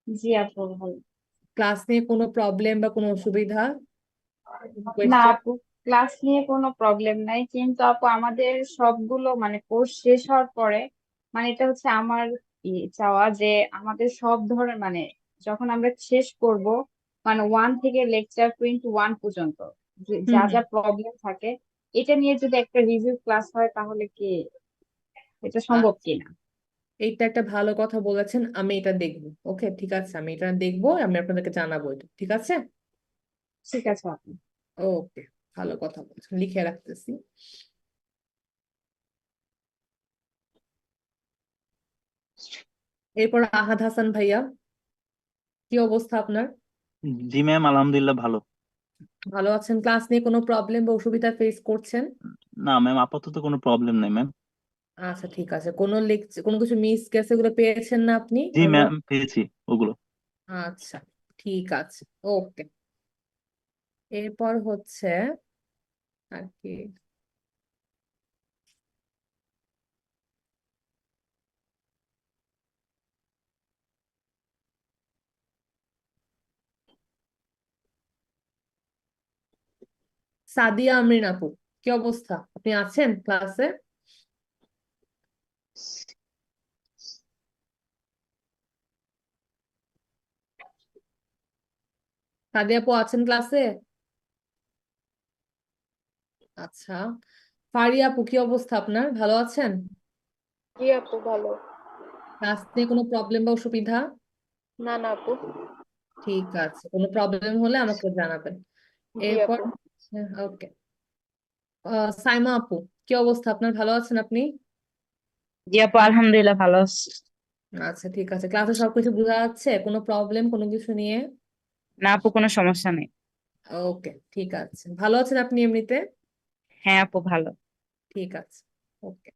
জি আপু ভালো। ক্লাস নিয়ে কোনো প্রবলেম বা কোনো অসুবিধা, না কোয়েশ্চেন? আপু, ক্লাস নিয়ে কোনো প্রবলেম নাই, কিন্তু আপু আমাদের সবগুলো মানে কোর্স শেষ হওয়ার পরে, মানে এটা হচ্ছে আমার চাওয়া যে আমাদের সব ধরনের মানে যখন আমরা শেষ করব, মানে 1 থেকে লেকচার 21 পর্যন্ত হুম যা হুম যা প্রবলেম থাকে, এটা নিয়ে যদি একটা রিভিউ ক্লাস হয় তাহলে কি এটা সম্ভব আচ্ছা, কিনা? এইটা একটা ভালো কথা বলেছেন, আমি এটা দেখবো। ওকে ঠিক আছে, আমি এটা দেখবো, আমি আপনাদেরকে জানাবো এটা, ঠিক আছে। ঠিক আছে আপু। ওকে, ভালো কথা বলছেন, লিখে রাখতেছি। এরপর আহাদ হাসান ভাইয়া, কি অবস্থা আপনার? জি ম্যাম, আলহামদুলিল্লাহ ভালো। ভালো আছেন? ক্লাস নিয়ে কোনো প্রবলেম বা অসুবিধা ফেস করছেন? না ম্যাম, আপাতত কোনো প্রবলেম নেই ম্যাম। আচ্ছা ঠিক আছে, কোনো লেকচার, কোনো কিছু মিস গেছে ওগুলো পেয়েছেন না আপনি জি নোট? ম্যাম, পেয়েছি ওগুলো। আচ্ছা ঠিক আছে, ওকে। এরপর হচ্ছে আর কি, সাদিয়া আমরিন আপু, কি অবস্থা? আপনি আছেন ক্লাসে? সাদিয়া আপু আছেন ক্লাসে? আচ্ছা, ফারিয়া আপু কি অবস্থা আপনার? ভালো আছেন? জি আপু ভালো। ক্লাস নিয়ে কোনো প্রবলেম বা অসুবিধা? না না আপু। ঠিক আছে, কোনো প্রবলেম হলে আমাকে জানাবেন। জি এরপর আপু। ওকে, সাইমা আপু, কি অবস্থা আপনার? ভালো আছেন আপনি? জি আপু আলহামদুলিল্লাহ ভালো আছি। আচ্ছা ঠিক আছে, ক্লাসে সবকিছু বোঝা যাচ্ছে? কোনো প্রবলেম কোনো কিছু নিয়ে? না আপু কোনো সমস্যা নেই। ওকে ঠিক আছে, ভালো আছেন আপনি এমনিতে? হ্যাঁ আপু ভালো। ঠিক আছে, ওকে।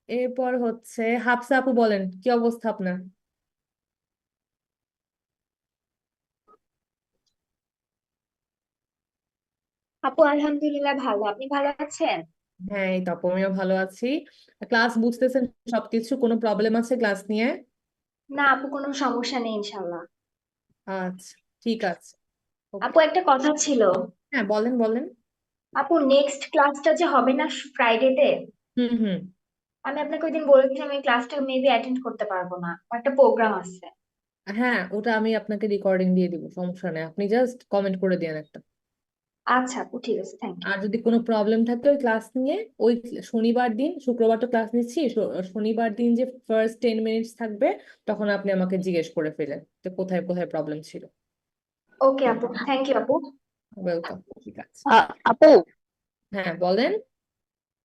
এরপর হচ্ছে হাফসা আপু, বলেন কি অবস্থা আপনার? আপু আলহামদুলিল্লাহ ভালো, আপনি ভালো আছেন? হ্যাঁ, এই তো আপু, আমিও ভালো আছি। ক্লাস বুঝতেছেন সবকিছু? কোনো প্রবলেম আছে ক্লাস নিয়ে? না আপু, কোনো সমস্যা নেই ইনশাল্লাহ। আচ্ছা, ঠিক আছে। ওকে। আপু একটা কথা ছিল। হ্যাঁ, বলেন বলেন। আপু নেক্সট ক্লাসটা যে হবে না ফ্রাইডেতে, হুম হুম। আমি আপনাকে ওই দিন বলেছিলাম এই ক্লাসটা মেবি অ্যাটেন্ড করতে পারবো না, আমার একটা প্রোগ্রাম আছে। হ্যাঁ, ওটা আমি আপনাকে রেকর্ডিং দিয়ে দিব, সমস্যা নেই, আপনি জাস্ট কমেন্ট করে দিন একটা। আচ্ছা আপু, ঠিক আছে, থ্যাংক ইউ। আর যদি কোনো প্রবলেম থাকে ওই ক্লাস নিয়ে, ওই শনিবার দিন, শুক্রবার তো ক্লাস নিচ্ছি, শনিবার দিন যে ফার্স্ট 10 মিনিটস থাকবে, তখন আপনি আমাকে জিজ্ঞেস করে ফেলেন যে কোথায় কোথায় প্রবলেম ছিল। ওকে আপু, থ্যাংক ইউ আপু। ওয়েলকাম। ঠিক আছে। আপু, হ্যাঁ, বলেন।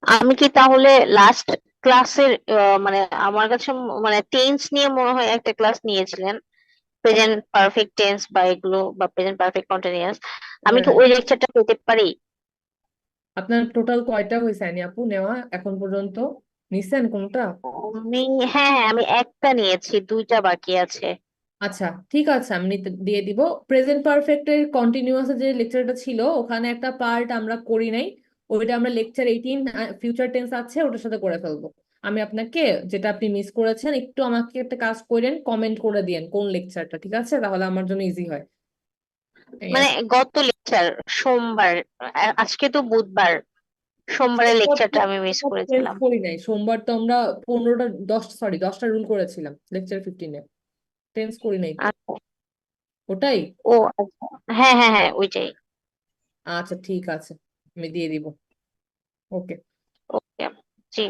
আমি কি তাহলে লাস্ট ক্লাসের মানে আমার কাছে মানে টেন্স নিয়ে মনে হয় একটা ক্লাস নিয়েছিলেন, প্রেজেন্ট পারফেক্ট টেন্স বা এগুলো, বা প্রেজেন্ট পারফেক্ট কন্টিনিউয়াস, আমি কি হ্যাঁ, ওই লেকচারটা পেতে পারি? আপনার টোটাল কয়টা হয়েছে আনি আপু নেওয়া এখন পর্যন্ত? নিছেন কোনটা? আমি, হ্যাঁ হ্যাঁ, আমি একটা নিয়েছি, দুইটা বাকি আছে। আচ্ছা, ঠিক আছে, আমি দিয়ে দিব। প্রেজেন্ট পারফেক্টের কন্টিনিউয়াস যে লেকচারটা ছিল, ওখানে একটা পার্ট আমরা করি নাই, ওইটা আমরা লেকচার 18 ফিউচার টেন্স আছে ওটার সাথে করে ফেলবো। আমি আপনাকে, যেটা আপনি মিস করেছেন, একটু আমাকে একটা কাজ করেন, কমেন্ট করে দিয়েন কোন লেকচারটা, ঠিক আছে? তাহলে আমার জন্য ইজি হয়। এই আর মানে কি। গত লেকচার সোমবার, আজকে তো বুধবার, সোমবারের সোমবার তো লেকচারটা আমি মিস আমরা টেন্স করেছিলাম। করি নাই, সোমবার তো আমরা 10টা রুল করেছিলাম লেকচার 15-এ, টেন্স করি নাই তো। আচ্ছা। ওটাই। ও আচ্ছা, হ্যাঁ হ্যাঁ হ্যাঁ, ওইটাই। আচ্ছা, ঠিক আছে, আমি দিয়ে দিব। ওকে। ওকে। জি।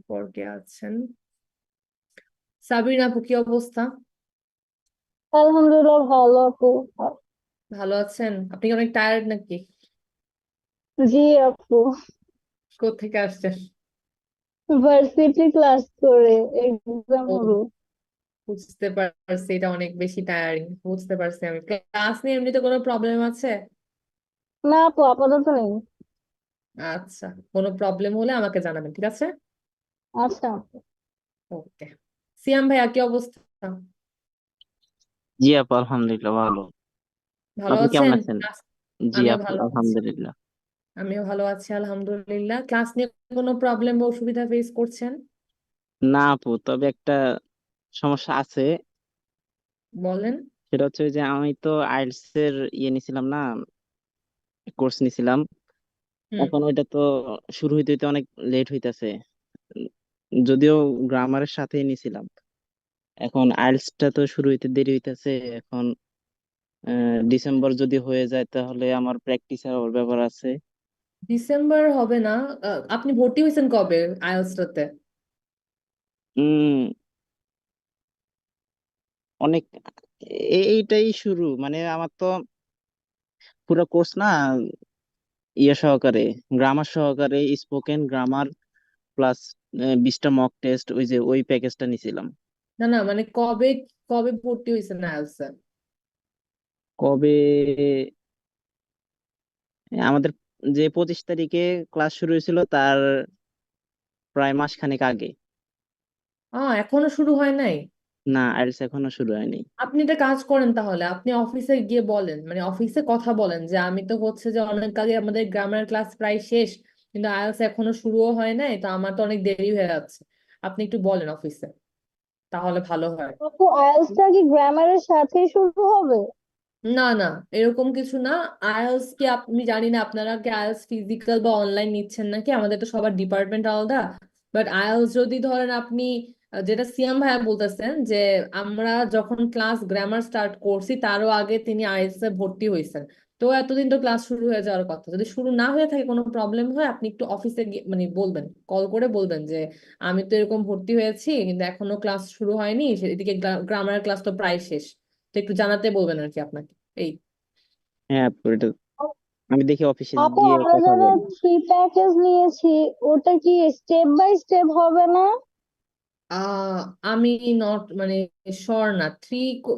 পর কে আছেন? সাবিনা আপু, কি অবস্থা? আলহামদুলিল্লাহ ভালো আপু। ভালো আছেন? আপনি কি অনেক টায়ার্ড নাকি? জি আপু, কোত্থেকে আসছেন? ভার্সিটি ক্লাস করে এক্সাম ও, হলো। বুঝতে পারছি, এটা অনেক বেশি টায়ারিং, বুঝতে পারছি আমি। ক্লাস নিয়ে এমনিতে কোনো প্রবলেম আছে? না আপু, আপাতত নেই। আচ্ছা, কোনো প্রবলেম হলে আমাকে জানাবেন, ঠিক আছে? আচ্ছা আপু। ওকে। সিয়াম ভাইয়া, কি অবস্থা? জি আপু, আলহামদুলিল্লাহ ভালো। ভালো আপনি কেমন আছেন? আছেন? জি আমিও আপু, ভালো আছি। আলহামদুলিল্লাহ। আমিও ভালো আছি আলহামদুলিল্লাহ। ক্লাস নিয়ে কোনো প্রবলেম বা অসুবিধা ফেস করছেন? না আপু, তবে একটা সমস্যা আছে। বলেন। সেটা হচ্ছে যে আমি তো আইএলটিএস এর নিছিলাম না, কোর্স নিছিলাম। হুম। এখন ওইটা তো শুরু হইতে হইতে অনেক লেট হইতাছে। যদিও গ্রামারের সাথেই নিছিলাম, এখন আইএলটিএস টা তো শুরু হইতে দেরি হইতাছে। এখন ডিসেম্বর যদি হয়ে যায় তাহলে আমার প্র্যাকটিস এর ব্যাপার আছে। ডিসেম্বর হবে না। আপনি ভর্তি হয়েছেন কবে আইএলটিএস? উম অনেক এইটাই শুরু, মানে আমার তো পুরো কোর্স না, সহকারে, গ্রামার সহকারে, স্পোকেন গ্রামার প্লাস 20টা মক টেস্ট, ওই যে ওই প্যাকেজটা নিছিলাম। না না, মানে কবে, কবে ভর্তি হয়েছেন আইএলটিএস? কবে? আমাদের যে 25 তারিখে ক্লাস শুরু হয়েছিল তার প্রায় মাসখানেক আগে। এখনো শুরু হয় নাই? না, আইএলটিএস এখনো শুরু হয়নি। আপনি একটা কাজ করেন তাহলে, আপনি অফিসে গিয়ে বলেন, মানে অফিসে কথা বলেন যে আমি তো হচ্ছে যে অনেক আগে আমাদের গ্রামার ক্লাস প্রায় শেষ, কিন্তু আইএলটিএস এখনো শুরুও হয় নাই, তো আমার তো অনেক দেরি হয়ে যাচ্ছে। আপনি একটু বলেন অফিসে, তাহলে ভালো হয়। আপু আইএলটিএসটা কি গ্রামারের সাথেই শুরু হবে? না না, এরকম কিছু না। আইএলটিএস কি আপনি, জানি না আপনারা কি আইএলটিএস ফিজিক্যাল বা অনলাইন নিচ্ছেন নাকি, আমাদের তো সবার ডিপার্টমেন্ট আলাদা। বাট আইএলটিএস যদি ধরেন আপনি, যেটা সিয়াম ভাইয়া বলতেছেন যে আমরা যখন ক্লাস গ্রামার স্টার্ট করছি তারও আগে তিনি আইএলটিএস এ ভর্তি হয়েছেন, তো এতদিন তো ক্লাস শুরু হয়ে যাওয়ার কথা। যদি শুরু না হয়ে থাকে, কোনো প্রবলেম হয়, আপনি একটু অফিসে গিয়ে মানে বলবেন, কল করে বলবেন যে আমি তো এরকম ভর্তি হয়েছি কিন্তু এখনো ক্লাস শুরু হয়নি, এদিকে গ্রামারের ক্লাস তো প্রায় শেষ, তো একটু জানাতে বলবেন আর কি আপনাকে। এই। হ্যাঁ আপু, এটা আমি দেখি অফিসে আপু গিয়ে আমরা কথা যারা বলি। 3 প্যাকেজ নিয়েছি, ওটা কি স্টেপ বাই স্টেপ হবে না? আহ আমি নট মানে শোর না,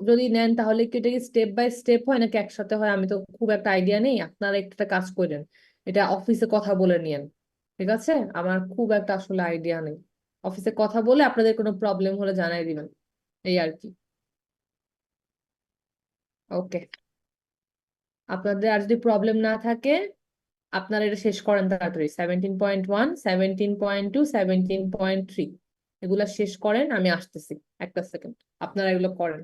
যদি নেন তাহলে কি এটা স্টেপ বাই স্টেপ হয় নাকি একসাথে হয়, আমি তো খুব একটা আইডিয়া নেই। আপনারা একটা কাজ করেন, এটা অফিসে কথা বলে নিয়েন, ঠিক আছে? আমার খুব একটা আসলে আইডিয়া নেই। অফিসে কথা বলে আপনাদের কোনো প্রবলেম হলে জানাই দিবেন, এই আর কি। ওকে। আপনাদের আর যদি প্রবলেম না থাকে আপনারা এটা শেষ করেন তাড়াতাড়ি 17.1 17.2 17.3 এগুলা শেষ করেন আমি আসতেছি একটা সেকেন্ড আপনারা এগুলো করেন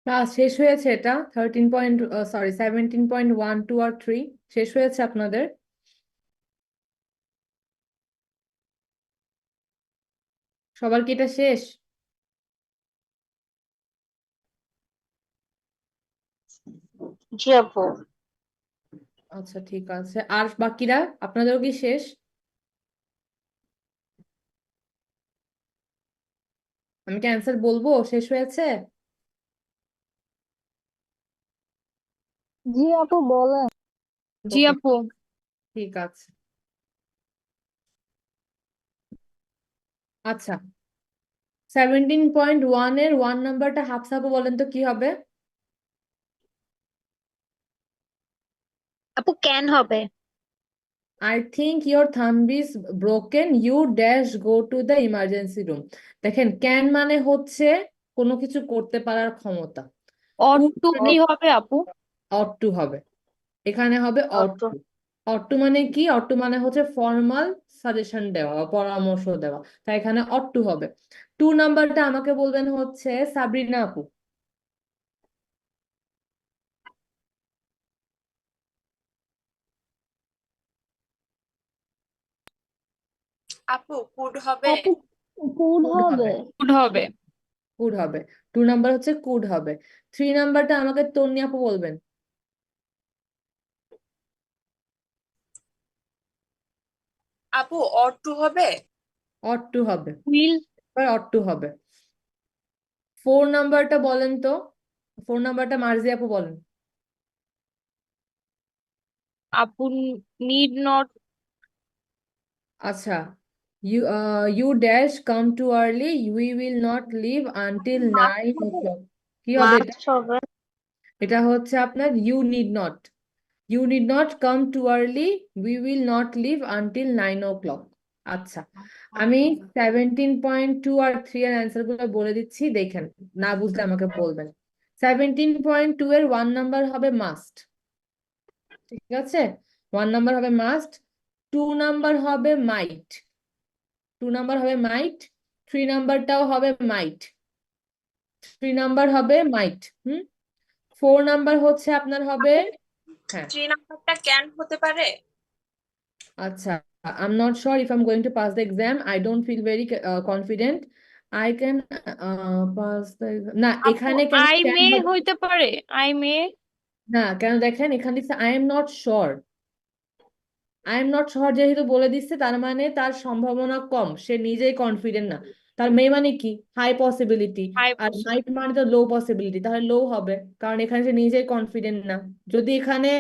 ক্লাস শেষ হয়েছে, এটা 17.1 2 আর 3 শেষ হয়েছে আপনাদের? সবার কি এটা শেষ? জি আপু। আচ্ছা ঠিক আছে, আর বাকিরা আপনাদেরও কি শেষ? আমি কি অ্যান্সার বলবো শেষ হয়েছে? জি আপু বলেন। জি ওকে, আপু। ঠিক আছে। আচ্ছা, 17.1 এর 1 নাম্বারটা হাফসাবু বলেন তো কি হবে? আপু ক্যান হবে। I think your thumb is broken. You dash go to the emergency room. দেখেন, ক্যান মানে হচ্ছে কোনো কিছু করতে পারার ক্ষমতা। অট Could টু মানে কি হবে আপু? ought to হবে, এখানে হবে ought auto. to. ought to মানে কি? ought to মানে হচ্ছে ফর্মাল সাজেশন দেওয়া বা পরামর্শ দেওয়া, তাই এখানে ought to হবে। 2 নাম্বারটা আমাকে বলবেন হচ্ছে সাবরিনা আপু। আপু কুড হবে। আপু কুড কুড হবে। হবে, গুড হবে। কুড হবে। 2 নাম্বার হচ্ছে কুড হবে। 3 নাম্বারটা আমাকে তন্নি আপু বলবেন। আপু অর টু হবে। ought to হবে, উইল। এবার ought to হবে। 4 নাম্বারটা বলেন তো, 4 নাম্বারটা মার্জি আপু বলেন। আপু নিড নট। আচ্ছা, you dash come too early, we will not leave until 9 o'clock. কি হবে এটা? মাস্ট হবে। এটা হচ্ছে আপনার you need not come too early, we will not leave until 9 o'clock. আচ্ছা, আমি 17.2 আর 3 এর অ্যান্সার গুলো বলে দিচ্ছি, দেখেন, না বুঝলে আমাকে বলবেন। 17.2 এর 1 নাম্বার হবে মাস্ট, ঠিক আছে? 1 নাম্বার হবে মাস্ট। 2 নাম্বার হবে মাইট, 2 নাম্বার হবে মাইট। 3 নাম্বারটাও হবে মাইট, 3 নাম্বার হবে মাইট। 4 নাম্বার হচ্ছে আপনার হবে, হ্যাঁ, 3 নাম্বারটা ক্যান হতে পারে। আচ্ছা, I'm not sure if I'm going to pass the exam. I don't feel very confident. I can pass the না, আপু এখানে কেন আই can মে হবে? হইতে পারে। I may. না, কেন দেখেন, এখানে দিচ্ছে I am not sure. I am not sure যেহেতু বলে দিচ্ছে, তার মানে তার সম্ভাবনা কম, সে নিজেই কনফিডেন্ট না। তার মেয়ে মানে কি? High possibility. হাই আর পসিবল। মাইট মানে তো লো পসিবিলিটি, তাহলে লো হবে, কারণ এখানে সে নিজেই কনফিডেন্ট না। যদি এখানে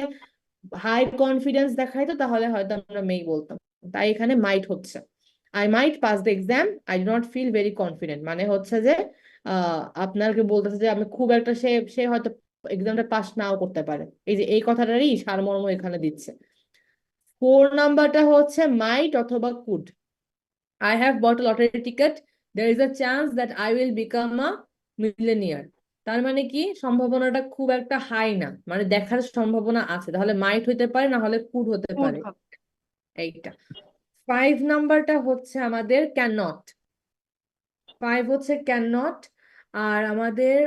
হাই কনফিডেন্স দেখাইতো তাহলে হয়তো আমরা মেয়ে বলতাম, তাই এখানে মাইট হচ্ছে। I might pass the exam, I do not feel very confident, মানে হচ্ছে যে আপনাকে বলতেছে যে আমি খুব একটা, সে সে হয়তো এক্সামটা পাস নাও করতে পারে। এই যে এই কথাটারই সারমর্ম এখানে দিচ্ছে। 4 নাম্বারটা হচ্ছে মাইট অথবা could. I have bought a lottery ticket. There is a chance that I will become a millionaire. তার মানে কি? সম্ভাবনাটা খুব একটা হাই না, মানে দেখার সম্ভাবনা আছে, তাহলে মাইট হতে পারে, না হলে কুড হতে গুড পারে। হবে। এইটা। 5 নাম্বারটা হচ্ছে আমাদের ক্যান নট। 5 হচ্ছে ক্যান নট। আর আমাদের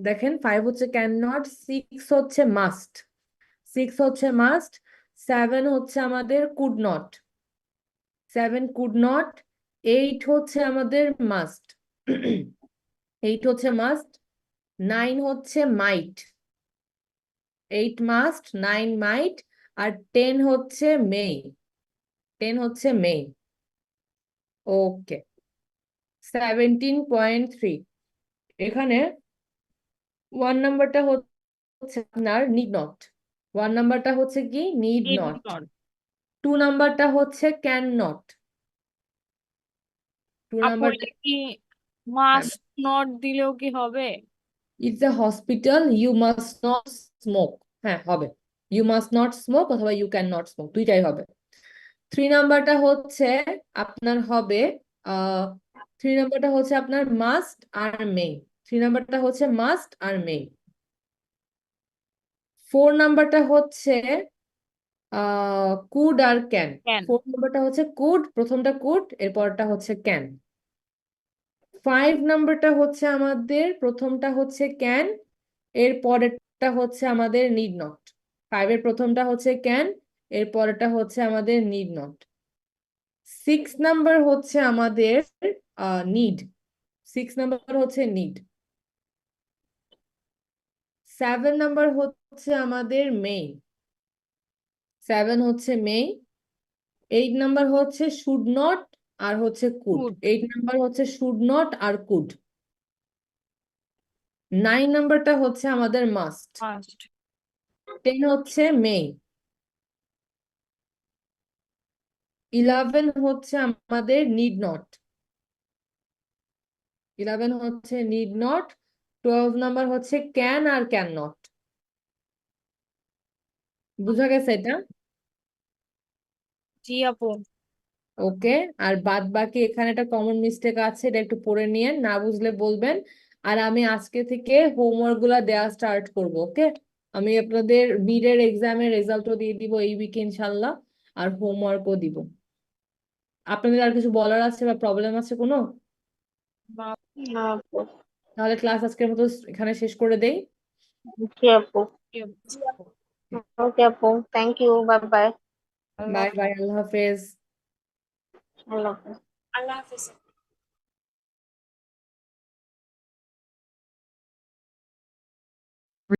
দেখেন, 5 হচ্ছে ক্যান নট, 6 হচ্ছে মাস্ট, 6 হচ্ছে মাস্ট। 7 হচ্ছে আমাদের কুড নট, 7 কুড নট। 8 হচ্ছে আমাদের মাস্ট, 8 হচ্ছে মাস্ট। 9 হচ্ছে মাইট, 8 মাস্ট, 9 মাইট। আর 10 হচ্ছে মে, 10 হচ্ছে মে। ওকে, 17.3 এখানে 1 নাম্বারটা হচ্ছে আপনার নিড নট, 1 নাম্বারটা হচ্ছে কি? Need need not. নট। 2 নাম্বারটা হচ্ছে ক্যান নট, 2 আপু নাম্বারটা, এটা কি মাস্ট নট দিলেও কি হবে? It's a hospital, you must not smoke. হ্যাঁ হবে, ইউ মাস্ট নট স্মোক অথবা ইউ ক্যান নট স্মোক, দুইটাই হবে। 3 নাম্বারটা হচ্ছে আপনার হবে, আহ 3 নাম্বারটা হচ্ছে আপনার মাস্ট আর মে, 3 নাম্বারটা হচ্ছে মাস্ট আর মে। 4 নাম্বারটা হচ্ছে কুড আর ক্যান। ক্যান। 4 নাম্বারটা হচ্ছে কুড, প্রথমটা কুড, এরপরটা হচ্ছে ক্যান। 5 নাম্বারটা হচ্ছে আমাদের, প্রথমটা হচ্ছে ক্যান, এর পরেরটা হচ্ছে আমাদের নিড নট। 5 এর প্রথমটা হচ্ছে ক্যান, এর পরেরটা হচ্ছে আমাদের নিড নট। 6 নাম্বার হচ্ছে আমাদের নিড। 6 নাম্বার হচ্ছে নিড। 7 নাম্বার হচ্ছে আমাদের মে। 7 হচ্ছে মে। 8 নাম্বার হচ্ছে শুড নট আর হচ্ছে কুড। Could. 8 নাম্বার হচ্ছে শুড নট আর কুড। 9 নাম্বারটা হচ্ছে আমাদের মাস্ট। Must. 10 হচ্ছে মে। 11 হচ্ছে আমাদের নিড নট। 11 হচ্ছে নিড নট। 12 নাম্বার হচ্ছে ক্যান আর ক্যান নট। বুঝা গেছে এটা? জি আপু। ওকে। আর বাদ বাকি এখানে একটা কমন মিস্টেক আছে, এটা একটু পড়ে নিয়ে, না বুঝলে বলবেন। আর আমি আজকে থেকে হোমওয়ার্ক গুলা দেওয়া স্টার্ট করব। ওকে, আমি আপনাদের মিডের এক্সামের রেজাল্টও দিয়ে দিব এই উইকে ইনশাল্লাহ, আর হোমওয়ার্কও দিব। আপনাদের আর কিছু বলার আছে বা প্রবলেম আছে কোনো? না না আপু। তাহলে ক্লাস আজকের মতো এখানে শেষ করে দেই। জি আপু। আপু। ওকে আপু, thank you, bye bye. Allah bye bye, Allah হাফেজ। আল্লাহ হাফেজ। আল্লাহ হাফেজ।